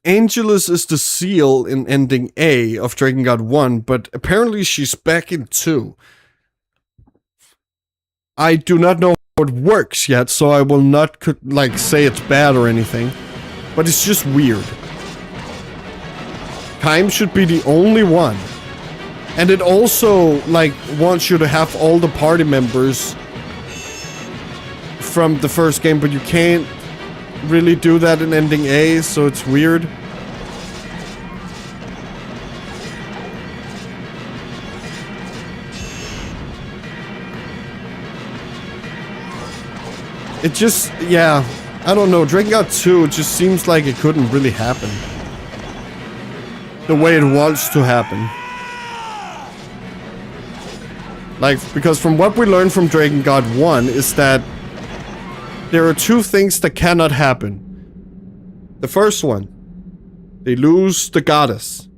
Angelus is the seal in ending A of Drakengard 1, but apparently she's back in 2. I do not know how it works yet, so I will not say it's bad or anything, but it's just weird. Kaim should be the only one. And it also, wants you to have all the party members from the first game, but you can't really do that in ending A, so it's weird. It just, yeah. I don't know, Drakengard 2 just seems like it couldn't really happen. The way it wants to happen. Like, because from what we learned from Drakengard 1 is that there are two things that cannot happen. The first one, they lose the goddess.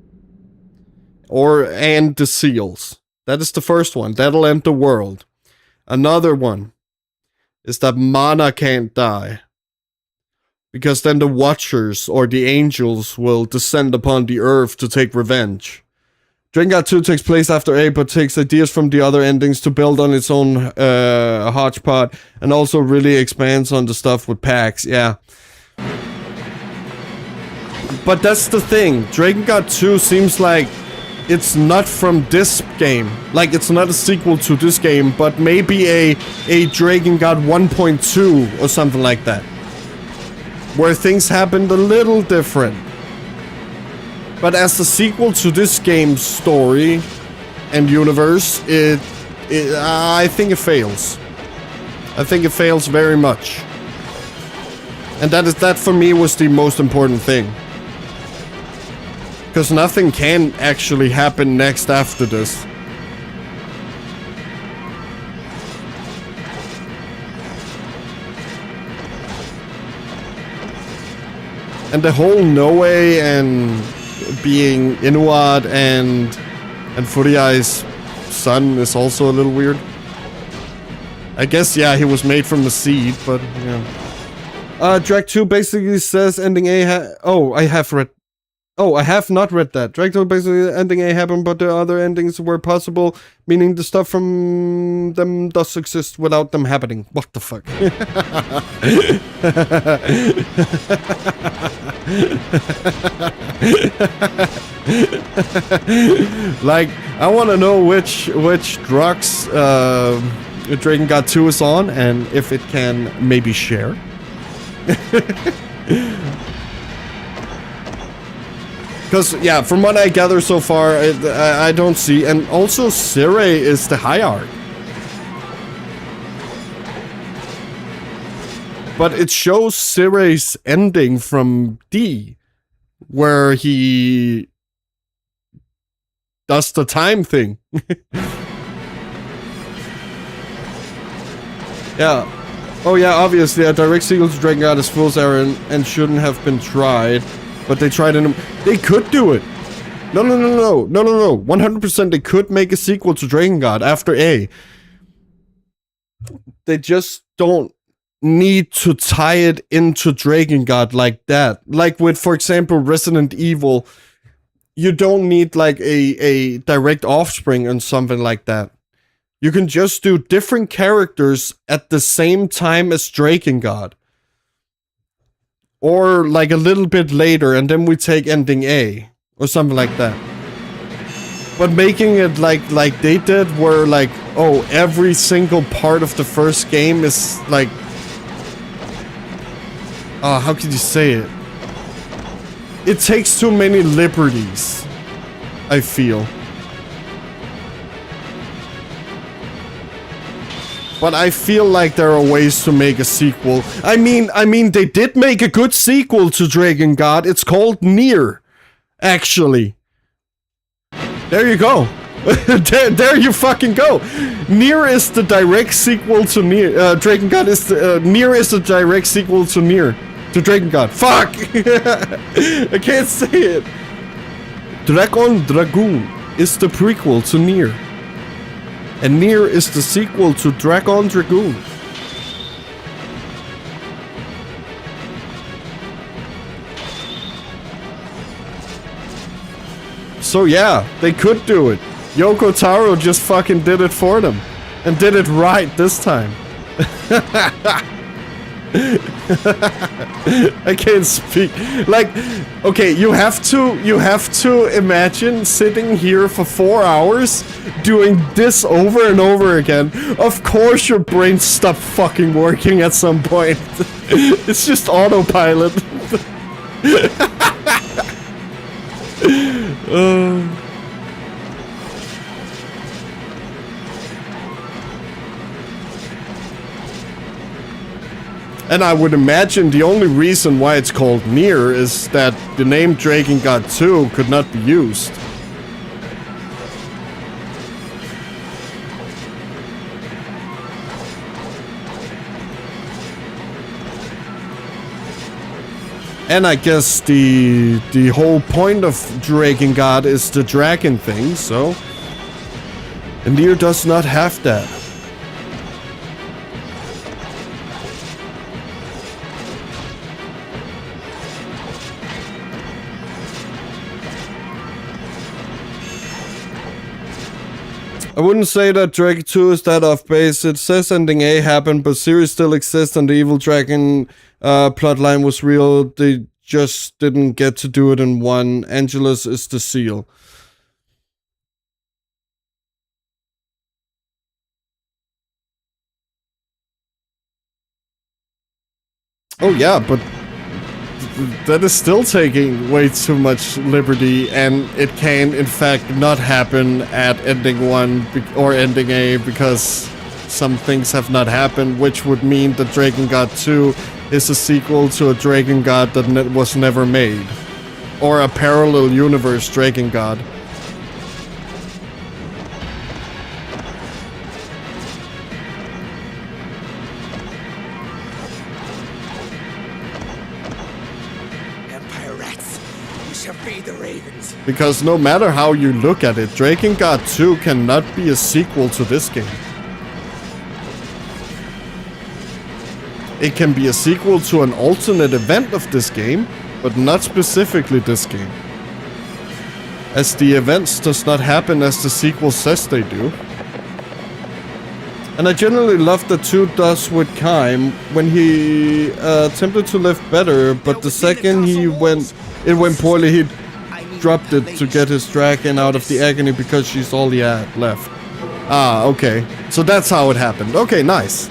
And the seals. That is the first one. That'll end the world. Another one is that Mana can't die. Because then the Watchers or the Angels will descend upon the earth to take revenge. Drakengard 2 takes place after A, but takes ideas from the other endings to build on its own hodgepodge, and also really expands on the stuff with PAX, yeah. But that's the thing, Drakengard 2 seems like it's not from this game. Like, it's not a sequel to this game, but maybe a Drakengard 1.2 or something like that. Where things happened a little different. But as the sequel to this game's story and universe, I think it fails. I think it fails very much. And that for me was the most important thing. Because nothing can actually happen next after this. And the whole Noe and being Inuad and Furiai's son is also a little weird. I guess, yeah, he was made from the seed, but, yeah. Drag 2 basically says ending A I have not read that. Drag 2 basically ending A happened, but the other endings were possible, meaning the stuff from them does exist without them happening. What the fuck? Like, I want to know which drugs Drakengard 2 is on, and if it can maybe share. Because, yeah, from what I gather so far, I don't see. And also, Sire is the Hierarch. But it shows Sire's ending from D, where he does the time thing. Yeah. Oh, yeah, obviously, a direct sequel to Drakengard is fool's errand and shouldn't have been tried. But they tried it. They could do it. No. 100% they could make a sequel to Drakengard after A. They just don't need to tie it into Drakengard like that. Like with, for example, Resident Evil. You don't need like a direct offspring and something like that. You can just do different characters at the same time as Drakengard. Or like a little bit later, and then we take ending A. Or something like that. But making it like they did, where like, oh, every single part of the first game is like... how could you say it? It takes too many liberties, I feel. But I feel like there are ways to make a sequel. I mean, they did make a good sequel to Drakengard. It's called Nier, actually. There you go. there you fucking go. Nier is the direct sequel to Nier. Drakengard is the Nier is the direct sequel to Nier, to Drakengard. Fuck. I can't say it. Dragon is the prequel to Nier. And Nier is the sequel to Dragon Dragoon. So yeah, they could do it. Yoko Taro just fucking did it for them. And did it right this time. I can't speak. Like, okay, you have to imagine sitting here for 4 hours doing this over and over again. Of course your brain stopped fucking working at some point. It's just autopilot. And I would imagine the only reason why it's called Nier is that the name Drakengard 2 could not be used. And I guess the whole point of Drakengard is the dragon thing, so... And Nier does not have that. I wouldn't say that Dragon 2 is that off base. It says ending A happened, but series still exists and the evil dragon plotline was real. They just didn't get to do it in one. Angelus is the seal. Oh yeah, but that is still taking way too much liberty, and it can in fact not happen at ending 1 or ending A because some things have not happened, which would mean that Drakengard 2 is a sequel to a Drakengard that was never made. Or a parallel universe Drakengard. Because no matter how you look at it, Drakengard 2 cannot be a sequel to this game. It can be a sequel to an alternate event of this game, but not specifically this game. As the events does not happen as the sequel says they do. And I generally love that 2 does with Kaim when he attempted to live better, but the second it went poorly, he dropped it to get his dragon out of the agony because she's all he had left. Ah, okay. So that's how it happened. Okay, nice.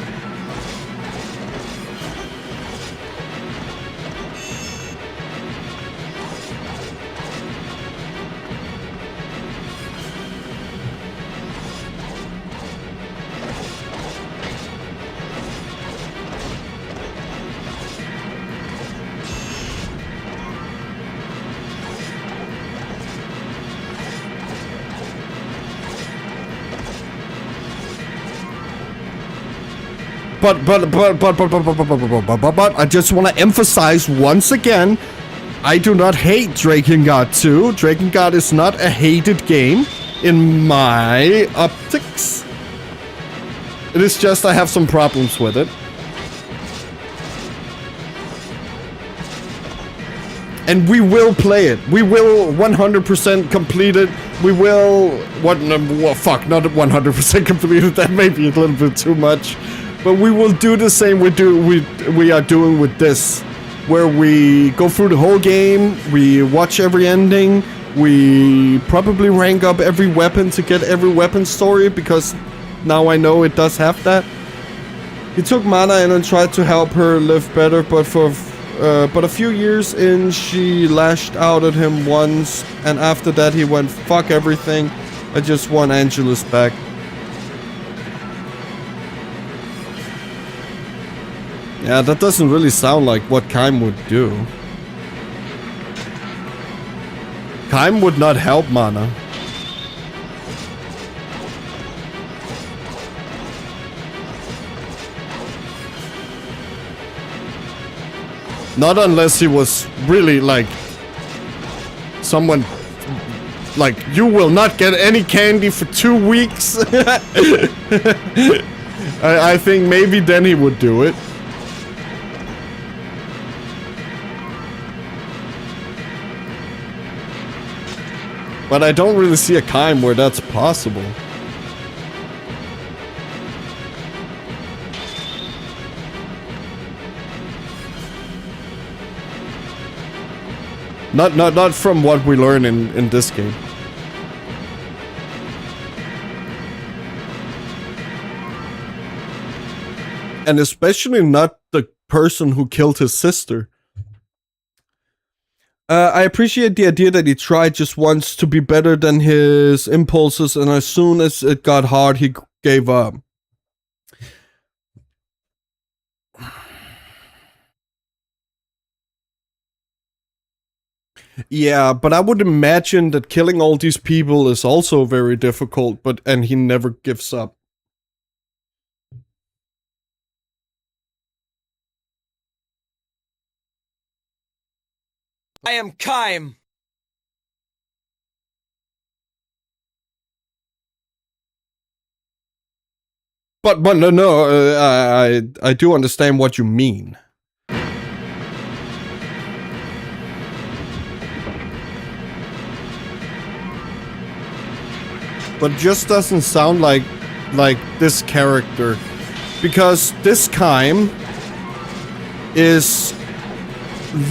But I just want to emphasize once again, I do not hate Drakengard 2. Drakengard is not a hated game in my optics. It is just I have some problems with it. And we will play it. We will 100% complete it. We will... Well, fuck, not 100% complete it. That may be a little bit too much. But we will do the same we are doing with this, where we go through the whole game, we watch every ending, we probably rank up every weapon to get every weapon story, because now I know it does have that. He took Mana in and tried to help her live better, but a few years in, she lashed out at him once, and after that he went, fuck everything, I just want Angelus back. Yeah, that doesn't really sound like what Kaim would do. Kaim would not help Mana. Not unless he was really like someone like, you will not get any candy for 2 weeks. I think maybe then he would do it. But I don't really see a Kaim where that's possible. Not from what we learn in this game. And especially not the person who killed his sister. I appreciate the idea that he tried just once to be better than his impulses, and as soon as it got hard, he gave up. Yeah, but I would imagine that killing all these people is also very difficult, and he never gives up. I am Kaim. But no, I do understand what you mean. But just doesn't sound like this character, because this Kaim is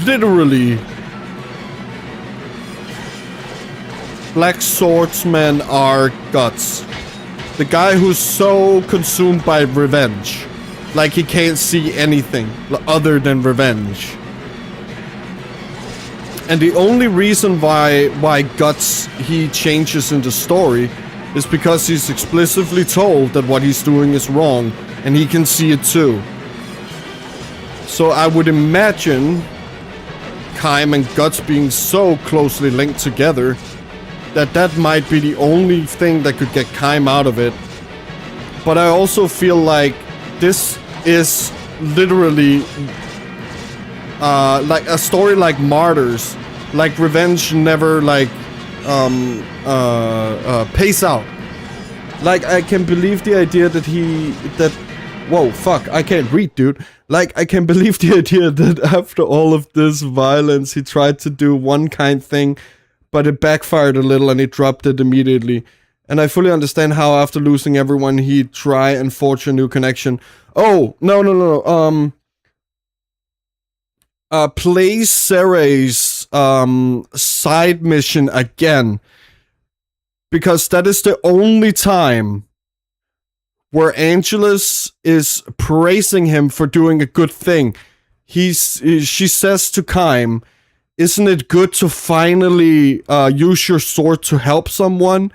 literally Black Swordsmen are guts. The guy who's so consumed by revenge, like he can't see anything other than revenge. And the only reason why Guts he changes in the story is because he's explicitly told that what he's doing is wrong, and he can see it too. So I would imagine Kaim and Guts being so closely linked together that might be the only thing that could get Kaim out of it. But I also feel like this is literally like a story like Martyrs. Like revenge never pays out. Like I can believe the idea that whoa, fuck, I can't read, dude. Like I can believe the idea that after all of this violence he tried to do one kind thing, but it backfired a little and he dropped it immediately. And I fully understand how after losing everyone he'd try and forge a new connection. Oh, no. Play Ceres side mission again. Because that is the only time where Angelus is praising him for doing a good thing. She says to Kaim, isn't it good to finally use your sword to help someone?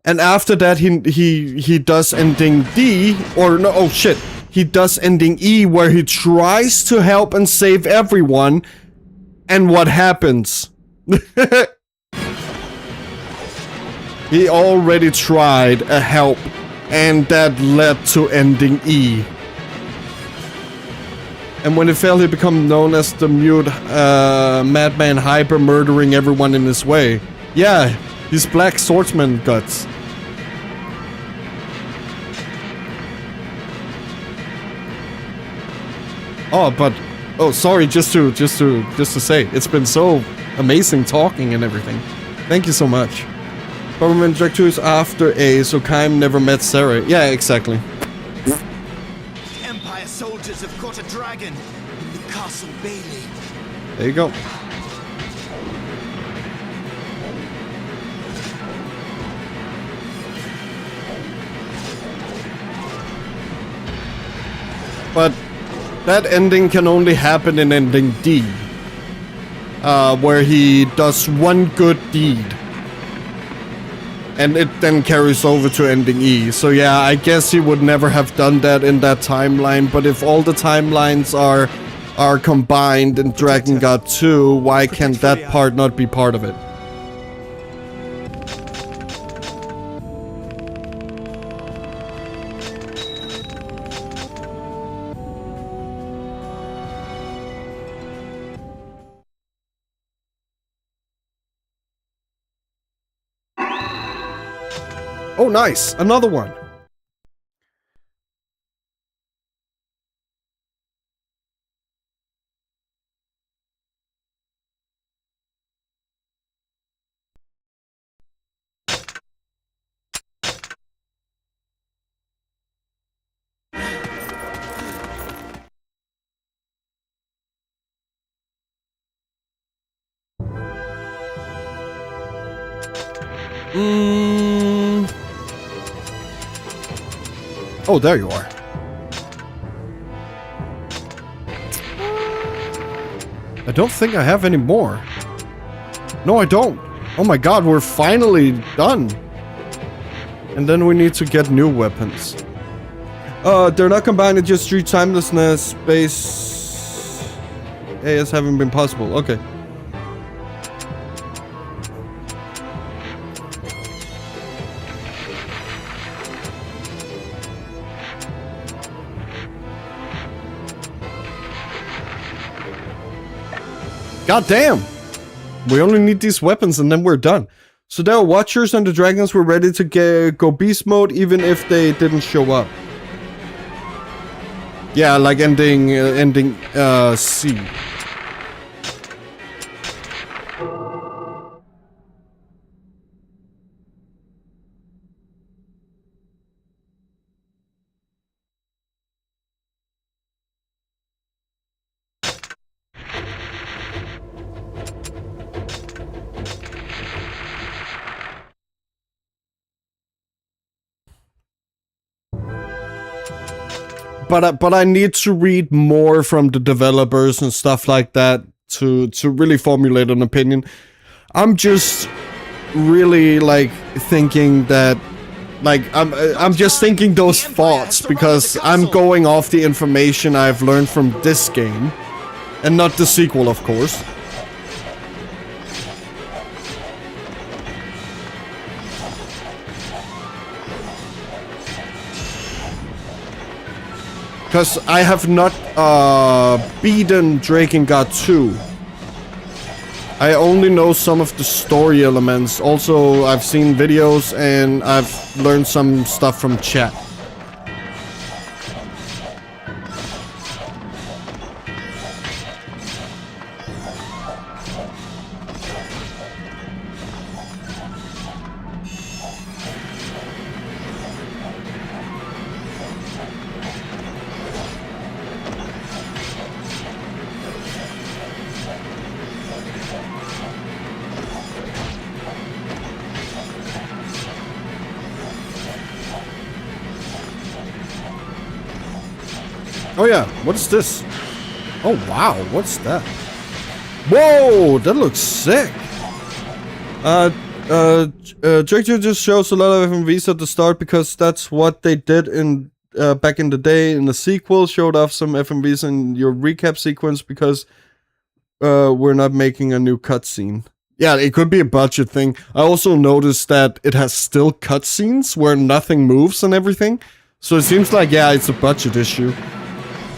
And after that, he does ending D, or no, oh shit, he does ending E, where he tries to help and save everyone, and what happens? He already tried a help, and that led to ending E. And when it failed, he became known as the mute madman hyper murdering everyone in his way. Yeah, he's Black Swordsman Guts. Oh, sorry, just to say, it's been so amazing talking and everything. Thank you so much. Government Drake 2 is after A, so Kaim never met Sarah. Yeah, exactly. The Empire soldiers have caught a dragon in the Castle Bailey. There you go. But that ending can only happen in ending D, where he does one good deed. And it then carries over to ending E. So yeah, I guess he would never have done that in that timeline, but if all the timelines are combined in Drakengard 2, why can't that part not be part of it? Oh, nice! Another one! Oh, there you are. I don't think I have any more. No, I don't. Oh my god, we're finally done. And then we need to get new weapons. They're not combined, it's just 3 timelessness base as having been possible. Okay. God damn! We only need these weapons and then we're done. So the Watchers and the Dragons were ready to go beast mode even if they didn't show up. Yeah, like ending C. But I need to read more from the developers and stuff like that to really formulate an opinion. I'm just really like thinking that I'm just thinking those thoughts because I'm going off the information I've learned from this game and not the sequel, of course. Because I have not beaten Drakengard 2. I only know some of the story elements. Also, I've seen videos and I've learned some stuff from chat. Oh yeah, what is this? Oh wow, what's that? Whoa, that looks sick! Drake just shows a lot of FMVs at the start because that's what they did in back in the day. In the sequel, showed off some FMVs in your recap sequence because we're not making a new cutscene. Yeah, it could be a budget thing. I also noticed that it has still cutscenes where nothing moves and everything. So it seems like, yeah, it's a budget issue.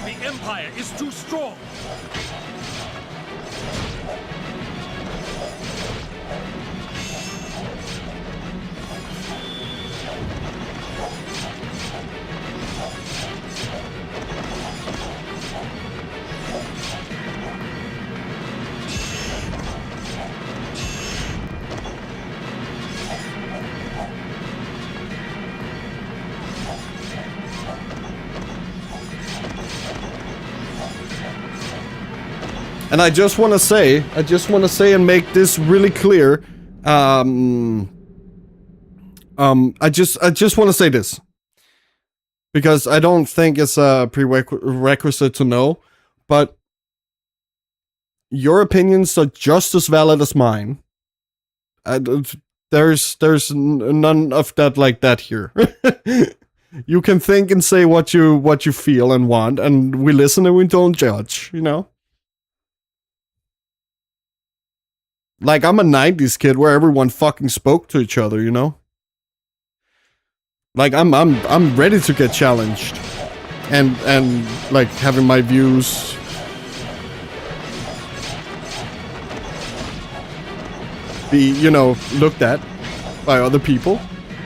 The Empire is too strong. And I just want to say and make this really clear. I just want to say this because I don't think it's a prerequisite to know, but your opinions are just as valid as mine. There's none of that like that here. You can think and say what you feel and want, and we listen and we don't judge. You know. Like, I'm a 90s kid where everyone fucking spoke to each other, you know? Like, I'm ready to get challenged. And like, having my views be, you know, looked at by other people.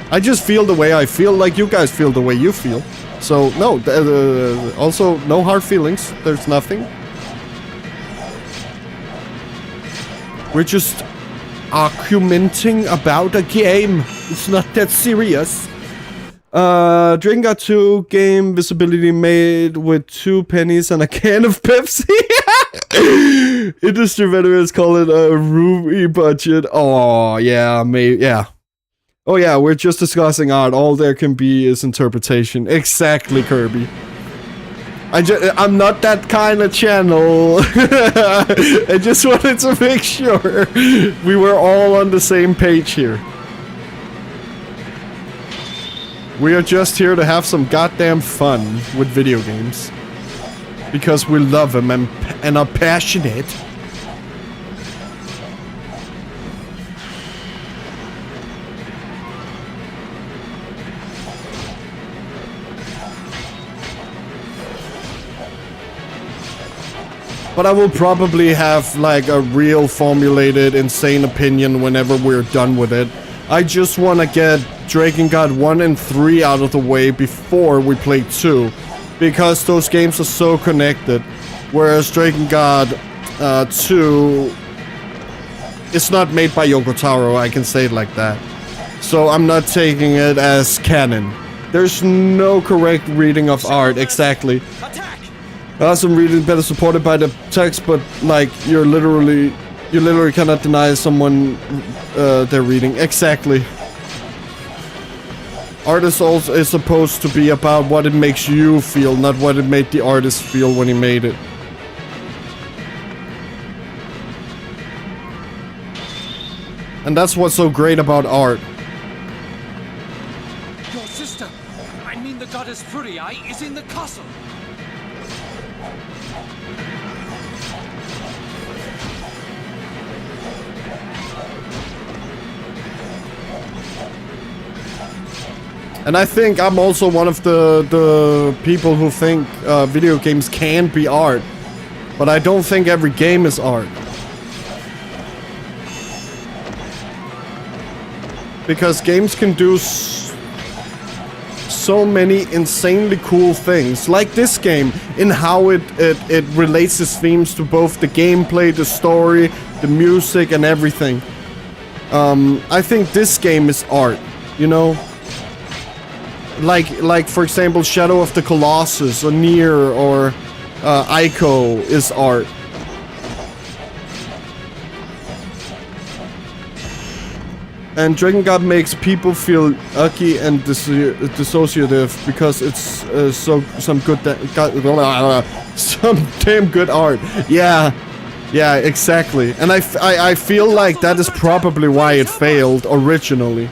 I just feel the way I feel, like you guys feel the way you feel. So, no, also, no hard feelings. There's nothing. We're just argumenting about a game. It's not that serious. Drakengard 2 game visibility made with 2 pennies and a can of Pepsi. Industry veterans call it a Ruby budget. Oh, yeah, maybe, yeah. Oh, yeah, we're just discussing art. All there can be is interpretation. Exactly, Kirby. I'm not that kind of channel. I just wanted to make sure we were all on the same page here. We are just here to have some goddamn fun with video games. Because we love them and are passionate. But I will probably have like a real formulated, insane opinion whenever we're done with it. I just want to get Drakengard 1 and 3 out of the way before we play 2. Because those games are so connected. Whereas Drakengard 2 is not made by Yoko Taro, I can say it like that. So I'm not taking it as canon. There's no correct reading of art, exactly. Some reading better supported by the text, but like you literally cannot deny someone their reading. Exactly. Art is supposed to be about what it makes you feel, not what it made the artist feel when he made it. And that's what's so great about art. Your sister, I mean the goddess Furii, is in the castle. And I think I'm also one of the people who think video games can be art. But I don't think every game is art. Because games can do so many insanely cool things. Like this game, in how it relates its themes to both the gameplay, the story, the music, and everything. I think this game is art, you know? Like for example, Shadow of the Colossus, or Nier, or Ico is art. And Drakengard makes people feel icky and dissociative because it's some damn good art. Yeah, exactly. And I feel like that is probably why it failed originally.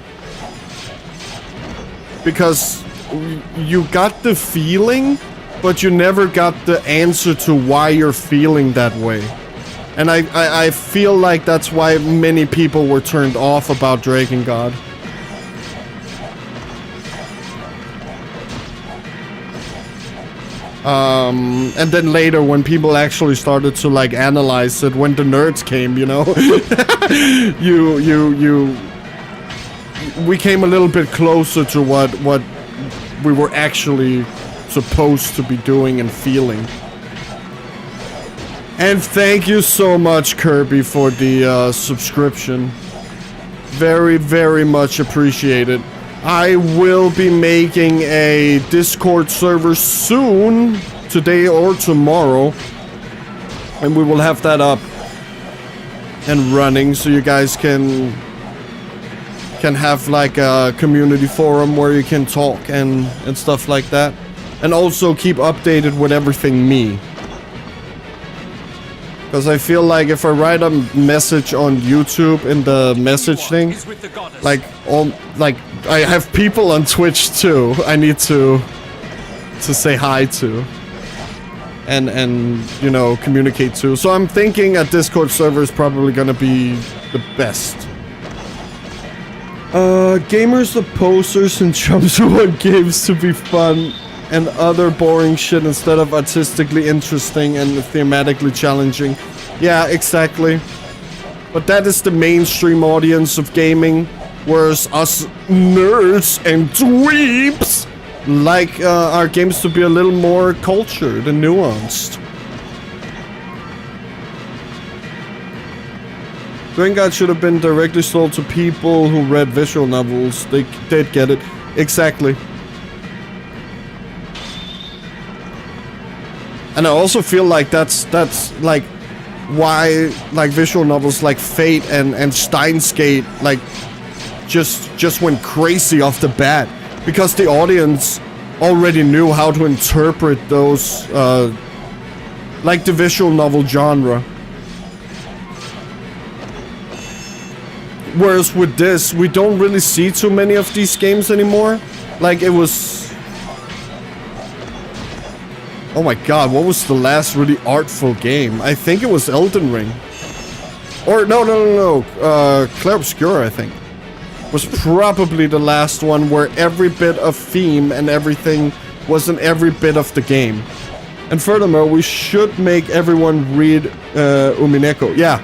Because you got the feeling, but you never got the answer to why you're feeling that way. And I feel like that's why many people were turned off about Drakengard. And then later when people actually started to like analyze it, when the nerds came, you know, we came a little bit closer to what we were actually supposed to be doing and feeling. And thank you so much, Kirby, for the subscription. Very, very much appreciated. I will be making a Discord server soon, today or tomorrow. And we will have that up and running so you guys can have like a community forum where you can talk and stuff like that. And also keep updated with everything me. Because I feel like if I write a message on YouTube in the message thing, like I have people on Twitch too. I need to say hi to, and you know, communicate to. So I'm thinking a Discord server is probably gonna be the best. Gamers are posers and jumps who want games to be fun and other boring shit instead of artistically interesting and thematically challenging. Yeah, exactly. But that is the mainstream audience of gaming, whereas us nerds and dweebs like our games to be a little more cultured and nuanced. Drakengard should have been directly sold to people who read visual novels. They did get it. Exactly. And I also feel like that's like why like visual novels like Fate and Steins Gate like just went crazy off the bat, because the audience already knew how to interpret those like the visual novel genre. Whereas with this, we don't really see too many of these games anymore. Like it was... Oh my god, what was the last really artful game? I think it was Elden Ring. Or no. Clair Obscur, I think. Was probably the last one where every bit of theme and everything was in every bit of the game. And furthermore, we should make everyone read Umineko. Yeah.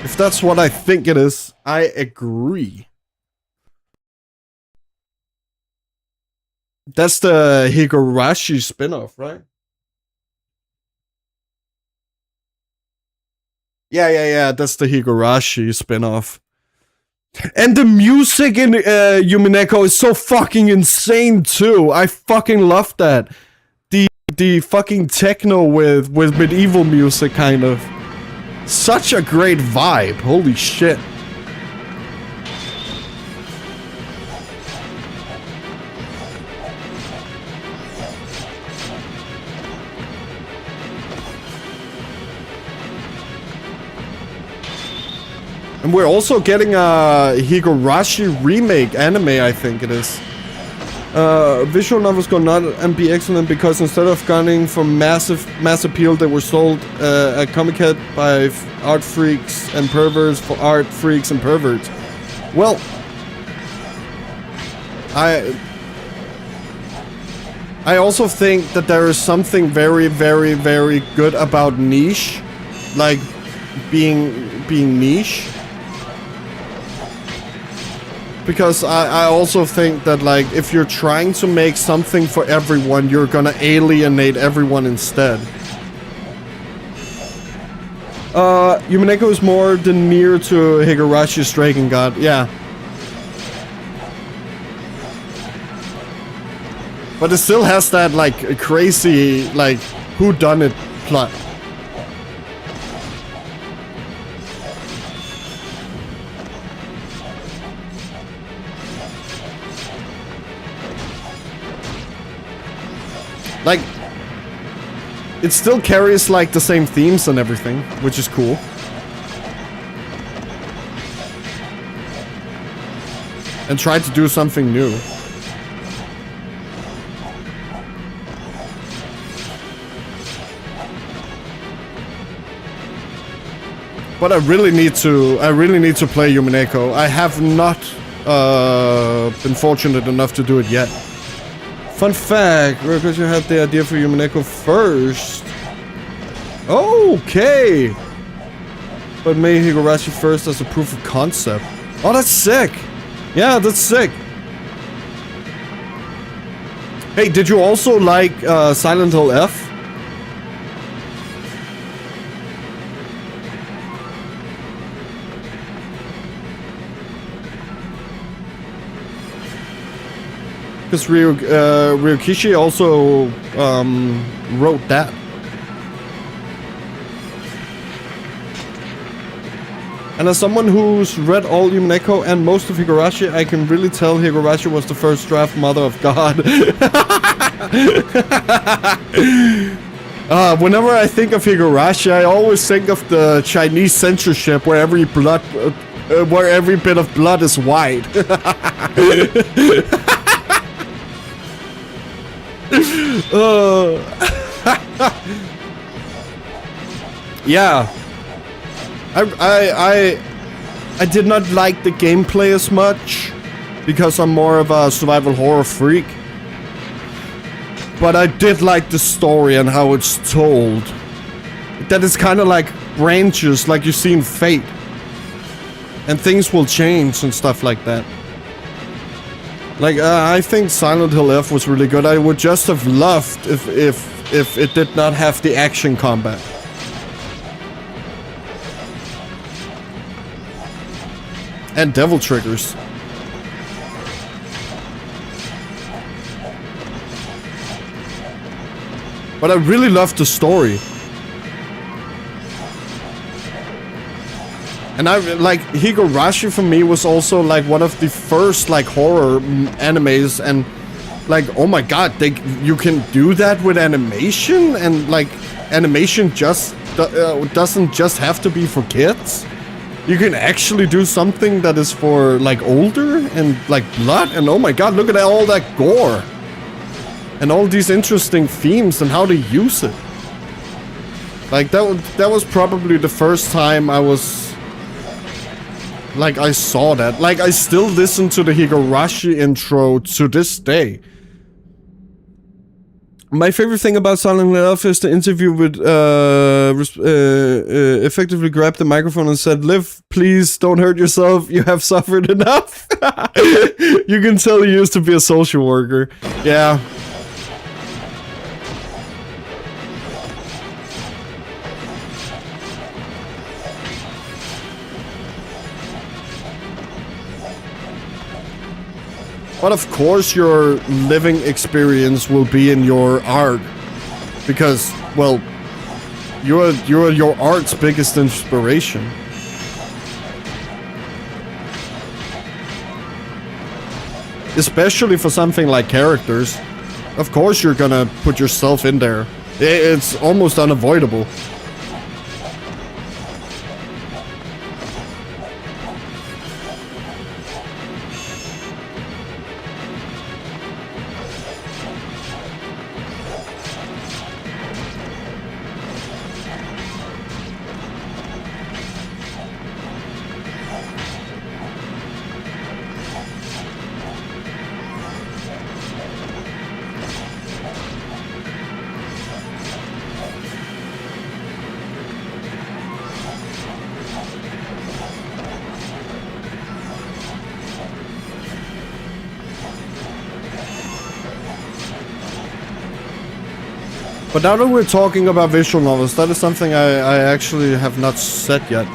If that's what I think it is, I agree. That's the Higurashi spin-off, right? Yeah. That's the Higurashi spin-off. And the music in Yumineko is so fucking insane too. I fucking love that. The fucking techno with medieval music, kind of. Such a great vibe. Holy shit. And we're also getting a Higurashi remake anime, I think it is. Visual novels gonna be excellent because instead of gunning for mass appeal, they were sold at Comic Head by art freaks and perverts for art freaks and perverts. Well, I also think that there is something very, very, very good about niche, like being niche. Because I also think that, like, if you're trying to make something for everyone, you're gonna alienate everyone instead. Yumineko is more than near to Higurashi's Drakengard, yeah. But it still has that, like, crazy, like, whodunit plot. Like, it still carries, like, the same themes and everything, which is cool. And try to do something new. But I really need to play Yumineko. I have not been fortunate enough to do it yet. Fun fact, because you had the idea for Yumineko first. Okay. But made Higurashi first as a proof of concept. Oh, that's sick. Yeah, that's sick. Hey, did you also like Silent Hill F? Because Ryokishi also wrote that. And as someone who's read all Yumineko and most of Higurashi, I can really tell Higurashi was the first draft mother of God. Whenever I think of Higurashi, I always think of the Chinese censorship where every bit of blood is white. Yeah. I did not like the gameplay as much because I'm more of a survival horror freak. But I did like the story and how it's told. That is kind of like branches like you see in Fate. And things will change and stuff like that. Like, I think Silent Hill F was really good. I would just have loved if it did not have the action combat. And devil triggers. But I really loved the story. And I like Higurashi for me was also like one of the first like horror animes, and like, oh my god, you can do that with animation, and like animation just doesn't just have to be for kids. You can actually do something that is for like older and like blood, and oh my god, look at all that gore and all these interesting themes and how to use it. Like that was probably the first time I was Like, I saw that. Like, I still listen to the Higurashi intro to this day. My favorite thing about Silent Elf is the interview with, effectively grabbed the microphone and said, "Liv, please don't hurt yourself. You have suffered enough." You can tell he used to be a social worker. Yeah. But of course your living experience will be in your art. Because, well, you're your art's biggest inspiration. Especially for something like characters. Of course you're gonna put yourself in there. It's almost unavoidable. But now that we're talking about visual novels, that is something I actually have not said yet.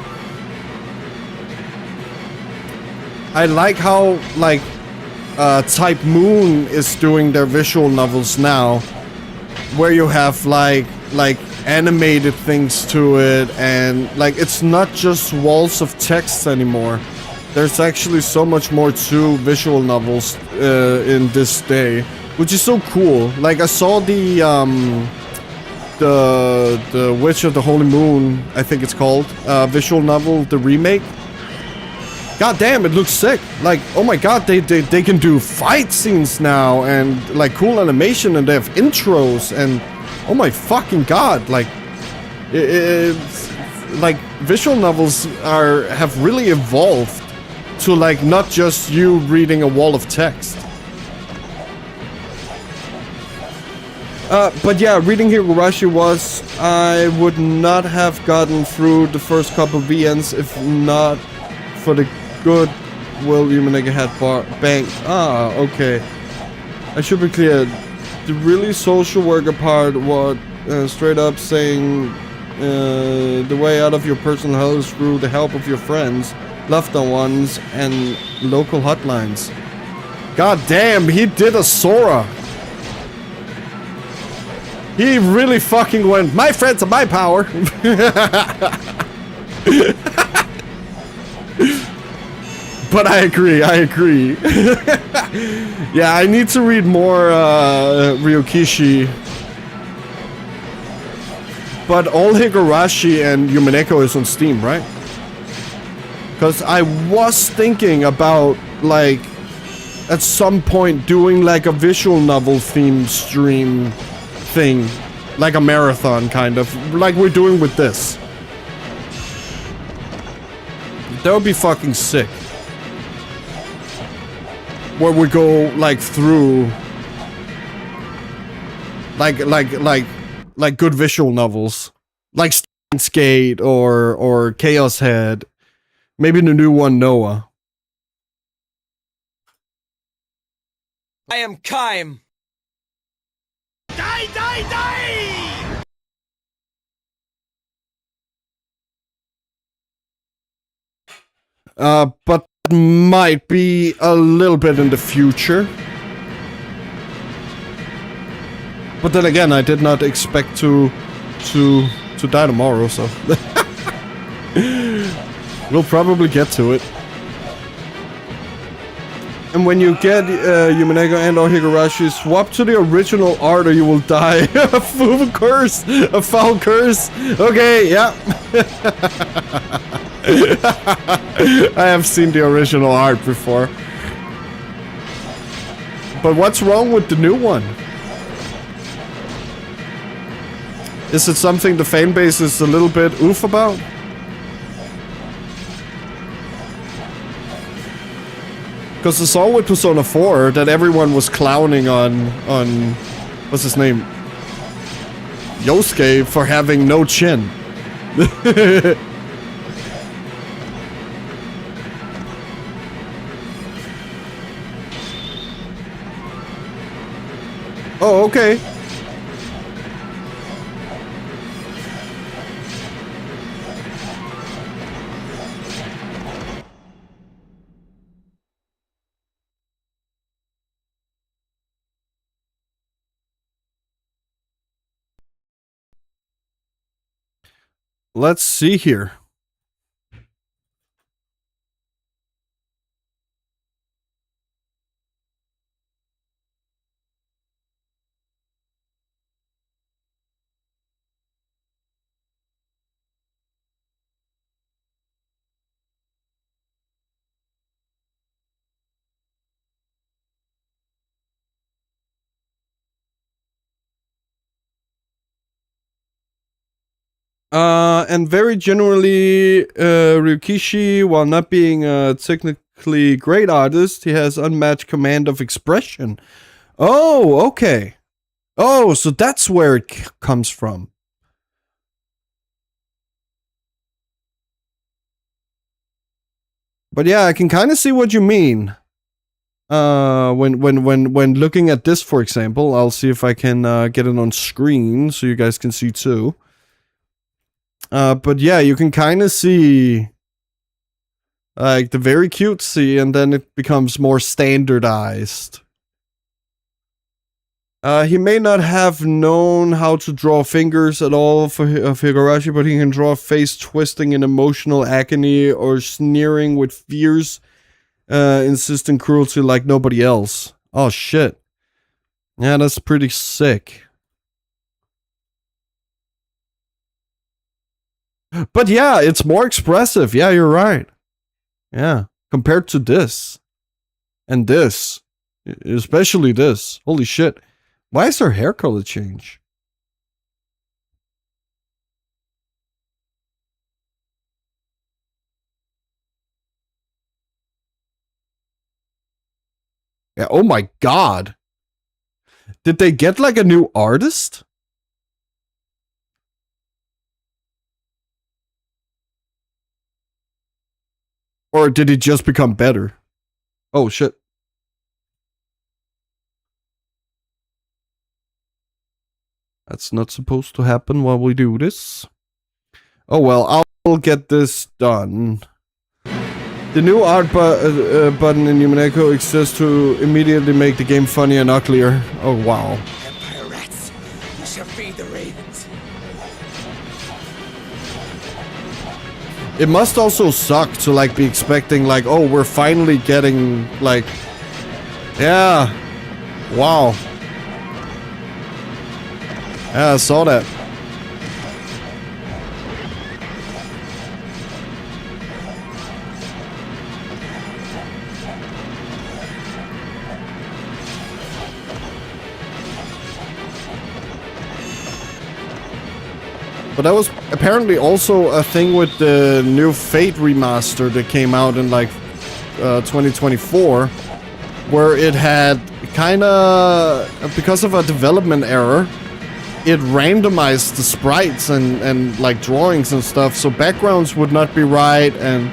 I like how, like, Type Moon is doing their visual novels now, where you have, like animated things to it, and, like, it's not just walls of text anymore. There's actually so much more to visual novels in this day, which is so cool. Like, I saw the Witch of the Holy Moon, I think it's called, visual novel, the remake. God damn, it looks sick. Like, oh my god, they can do fight scenes now, and like cool animation, and they have intros, and oh my fucking god, like, it's like visual novels have really evolved to, like, not just you reading a wall of text. But yeah, reading Higurashi I would not have gotten through the first couple of VNs if not for the good Will Yumanega had banked. Ah, okay. I should be clear. The really social worker part was straight up saying the way out of your personal hell is through the help of your friends, loved ones, and local hotlines. God damn, he did a Sora. He really fucking went, my friends are my power. But I agree. Yeah, I need to read more Ryokishi. But all Higurashi and Yumeneko is on Steam, right? Because I was thinking about, like, at some point doing like a visual novel theme stream thing, like a marathon kind of, like we're doing with this. That would be fucking sick. Where we go like through like good visual novels, like Skate or Chaos Head, maybe the new one Noah. I am Kaim. Die, die, die! But might be a little bit in the future. But then again, I did not expect to die tomorrow, so we'll probably get to it. And when you get Yumeneko and or Higurashi, swap to the original art or you will die. A foul curse! A foul curse! Okay, yeah. I have seen the original art before. But what's wrong with the new one? Is it something the fanbase is a little bit oof about? Because I saw with Persona 4 that everyone was clowning on what's his name? Yosuke for having no chin. Oh, okay. Let's see here. And very generally, Ryukishi, while not being a technically great artist, he has unmatched command of expression. Oh, okay. Oh, so that's where it comes from. But yeah, I can kind of see what you mean. When looking at this, for example, I'll see if I can get it on screen so you guys can see too. But yeah, you can kind of see like the very cutesy, and then it becomes more standardized. He may not have known how to draw fingers at all for Higurashi, but he can draw a face twisting in emotional agony or sneering with fierce, insistent cruelty like nobody else. Oh shit. Yeah, that's pretty sick. But yeah, it's more expressive. Yeah, you're right. Yeah, compared to this. And this. Especially this. Holy shit. Why is her hair color change? Yeah, oh my god. Did they get like a new artist? Or did it just become better? Oh shit. That's not supposed to happen while we do this. Oh well, I'll get this done. The new art button in Yumeneko exists to immediately make the game funnier and uglier. Oh wow. Empire rats, you shall feed the ravens. It must also suck to like be expecting like, oh, we're finally getting like, yeah, wow. Yeah, I saw that. But that was apparently also a thing with the new Fate remaster that came out in like 2024, where it had kinda, because of a development error, it randomized the sprites and like drawings and stuff, so backgrounds would not be right, and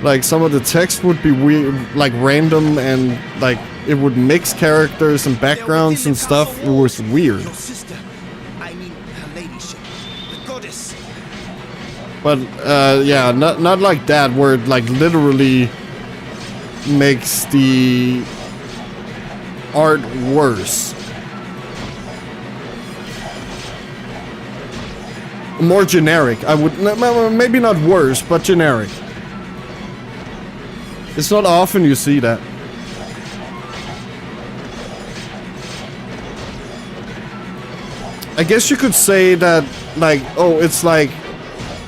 like some of the text would be weird, like random, and like it would mix characters and backgrounds and stuff. It was weird. Your sister, I mean her ladyship, the goddess. But yeah, not like that, where it like literally makes the art worse. More generic. I would maybe not worse, but generic. It's not often you see that. I guess you could say that, like, oh, it's like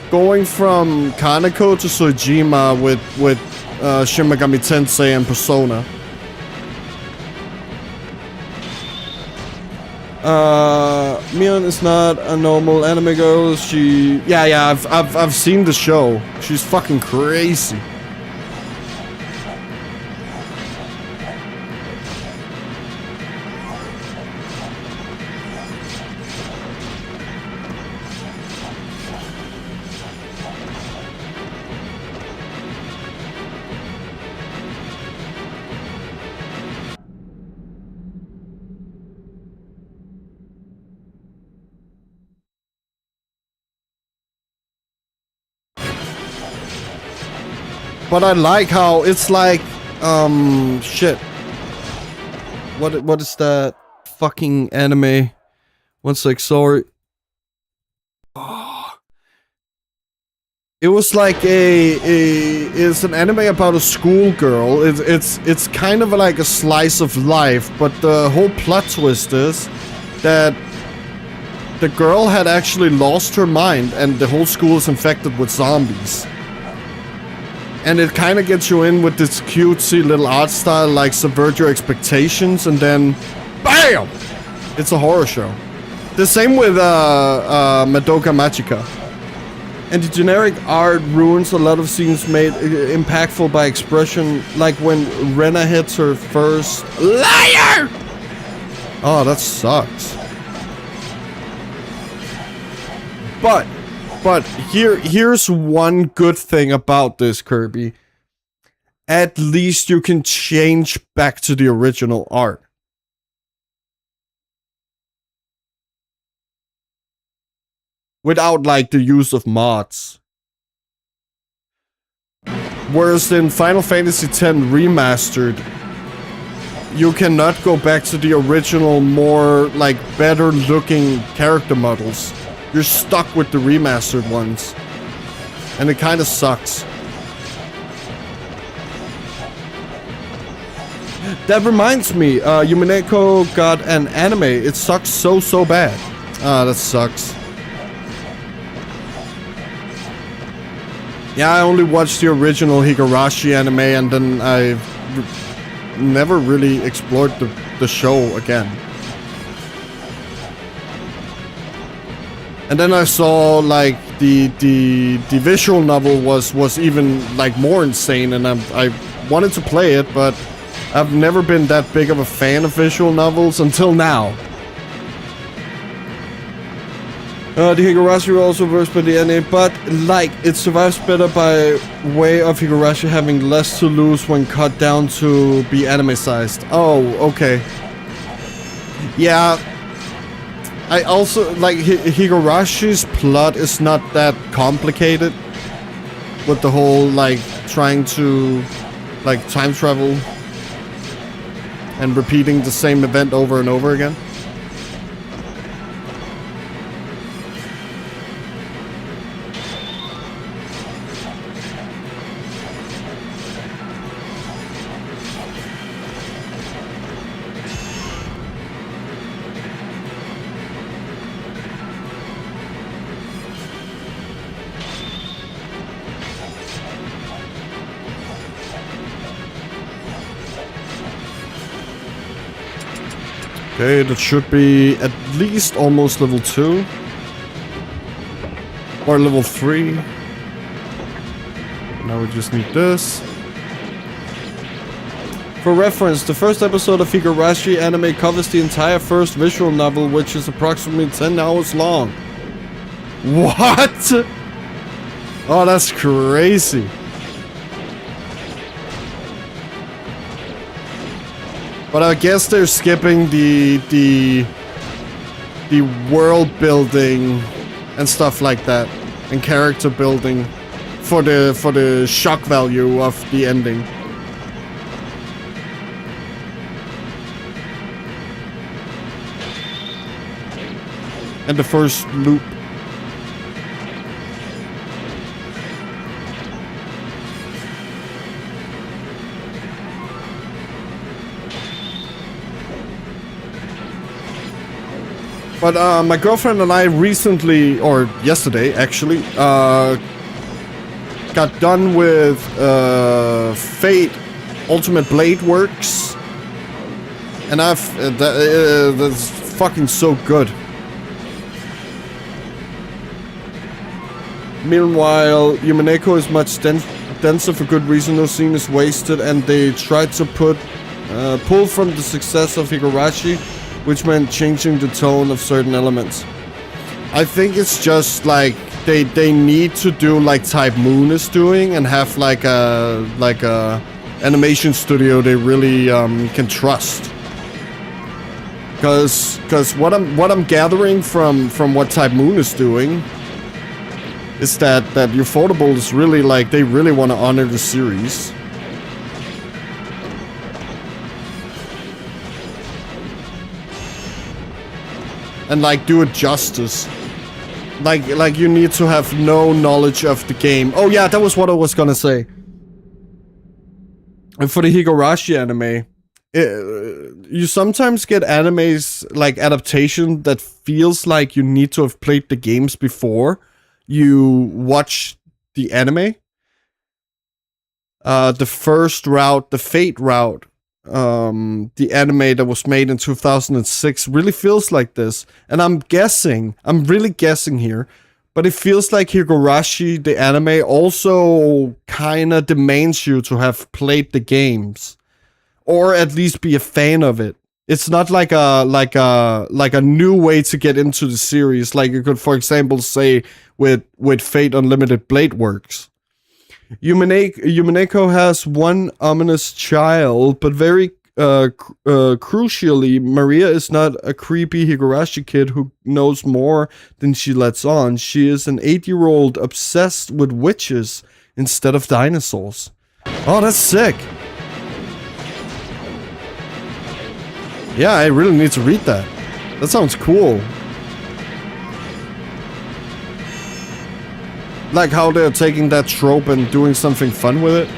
going from Kaneko to Sojima with Shin Megami Tensei and Persona. Mion is not a normal anime girl. She, yeah, I've seen the show. She's fucking crazy. But I like how it's like, shit. What is that fucking anime? One sec, sorry. It was like it's an anime about a schoolgirl. It's kind of like a slice of life, but the whole plot twist is that the girl had actually lost her mind and the whole school is infected with zombies. And it kind of gets you in with this cutesy little art style, like subvert your expectations, and then BAM! It's a horror show. The same with Madoka Magica. And the generic art ruins a lot of scenes made impactful by expression, like when Rena hits her first liar! Oh, that sucks. But here's one good thing about this, Kirby. At least you can change back to the original art. Without, like, the use of mods. Whereas in Final Fantasy X Remastered, you cannot go back to the original, more, like, better looking character models. You're stuck with the remastered ones. And it kind of sucks. That reminds me, Yumineko got an anime. It sucks so bad. Ah, that sucks. Yeah, I only watched the original Higurashi anime and then I never really explored the show again. And then I saw like the visual novel was even like more insane, and I wanted to play it, but I've never been that big of a fan of visual novels until now. The Higurashi also works by the anime, but like it survives better by way of Higurashi having less to lose when cut down to be anime sized. Oh, okay. Yeah. I also like Higurashi's plot is not that complicated with the whole like trying to like time travel and repeating the same event over and over again. Okay, that should be at least almost level 2. Or level 3. Now we just need this. For reference, the first episode of Higurashi anime covers the entire first visual novel, which is approximately 10 hours long. What? Oh, that's crazy. But I guess they're skipping the world building and stuff like that, and character building for the shock value of the ending. And the first loop. But my girlfriend and I recently, or yesterday actually, got done with Fate Ultimate Blade Works, and that's fucking so good. Meanwhile, Yumineko is much denser for good reason. No scene is wasted, and they tried to pull from the success of Higurashi, which meant changing the tone of certain elements. I think it's just like they need to do like Type Moon is doing and have like a animation studio they really can trust. Cause what I'm gathering from what Type Moon is doing is that Ufotable is really like, they really want to honor the series. And like do it justice. Like you need to have no knowledge of the game. Oh yeah, that was what I was gonna say. And for the Higurashi anime, you sometimes get animes like adaptation that feels like you need to have played the games before you watch the anime. The first route, the Fate route, the anime that was made in 2006 really feels like this. And I'm really guessing here, but it feels like Higurashi, the anime, also kind of demands you to have played the games. Or at least be a fan of it. It's not like a new way to get into the series, like you could, for example, say with Fate Unlimited Blade Works. Yumeneko has one ominous child, but very crucially, Maria is not a creepy Higurashi kid who knows more than she lets on. She is an 8-year-old obsessed with witches instead of dinosaurs. Oh, that's sick. Yeah, I really need to read that. That sounds cool. Like how they're taking that trope and doing something fun with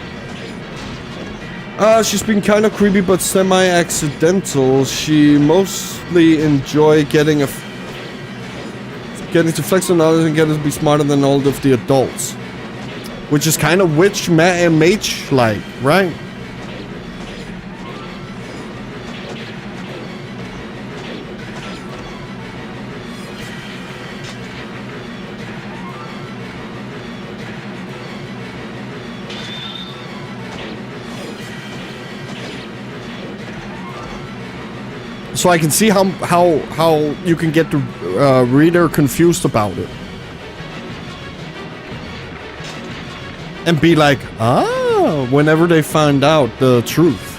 it. She's been kind of creepy but semi-accidental. She mostly enjoy getting to flex her knowledge and getting to be smarter than all of the adults. Which is kind of witch mage-like, right? So I can see how you can get the reader confused about it. And be like, ah, whenever they find out the truth.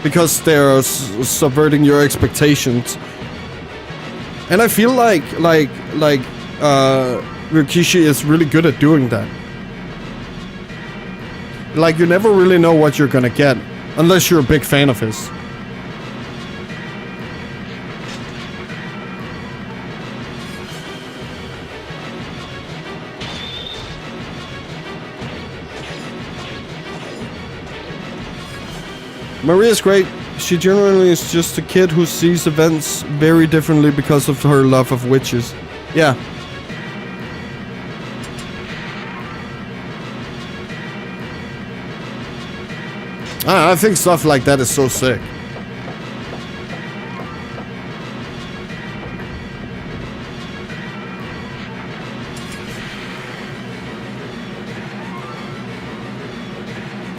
Because they're subverting your expectations. And I feel like Rikishi is really good at doing that. Like, you never really know what you're gonna get. Unless you're a big fan of his. Maria's great. She generally is just a kid who sees events very differently because of her love of witches. Yeah. I think stuff like that is so sick.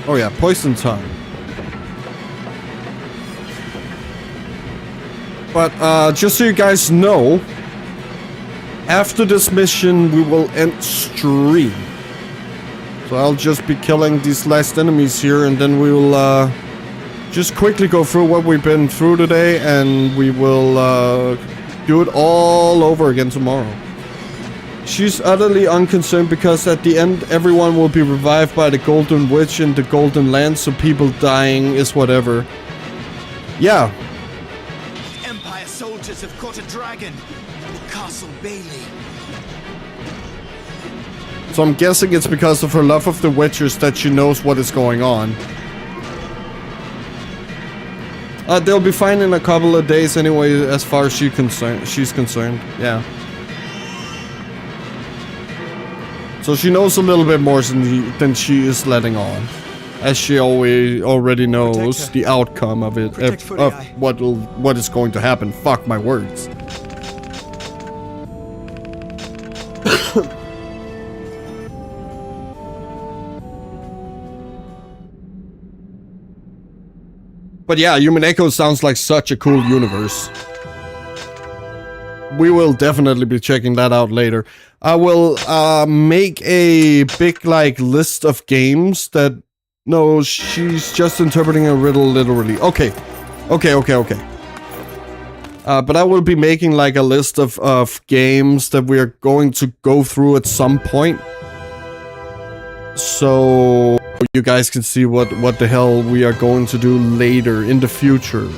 Oh yeah, poison tongue. But just so you guys know, after this mission we will end stream. So I'll just be killing these last enemies here, and then we will just quickly go through what we've been through today, and we will do it all over again tomorrow. She's utterly unconcerned because at the end everyone will be revived by the Golden Witch in the Golden Land, so people dying is whatever. Yeah. The Empire soldiers have caught a dragon in the Castle Bailey. So I'm guessing it's because of her love of the witches that she knows what is going on. They'll be fine in a couple of days anyway, as far as she's concerned. Yeah. So she knows a little bit more than she is letting on, as she already knows the outcome of it, of what is going to happen. Fuck my words. But yeah, Yumeneko sounds like such a cool universe. We will definitely be checking that out later. I will make a big list of games that... No, she's just interpreting a riddle literally. Okay. But I will be making like a list of games that we are going to go through at some point. So you guys can see what the hell we are going to do later in the future.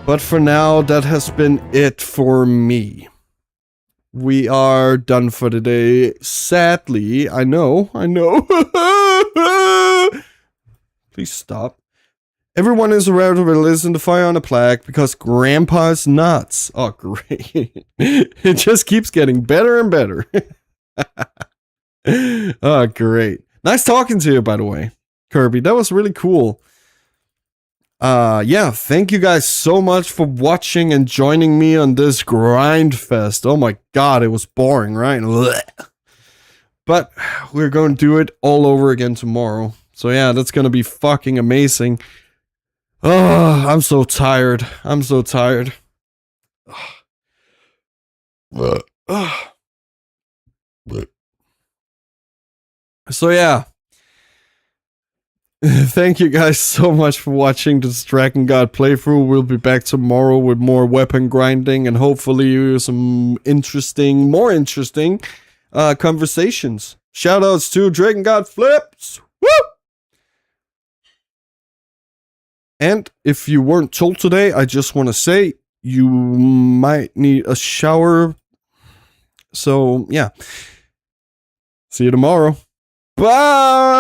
But for now, that has been it for me. We are done for the day. Sadly, I know. Please stop. Everyone is allowed to listen to Fire on a Plaque because Grandpa is nuts. Oh, great. It just keeps getting better and better. Oh, great. Nice talking to you, by the way, Kirby. That was really cool. Yeah, thank you guys so much for watching and joining me on this grind fest. Oh my god, it was boring, right? But we're going to do it all over again tomorrow. So yeah, that's going to be fucking amazing. Oh, I'm so tired. So yeah. Thank you guys so much for watching this Drakengard playthrough. We'll be back tomorrow with more weapon grinding and hopefully some more interesting conversations. Shoutouts to Drakengard Flips! Woo! And if you weren't told today, I just want to say you might need a shower. So yeah. See you tomorrow. Bye!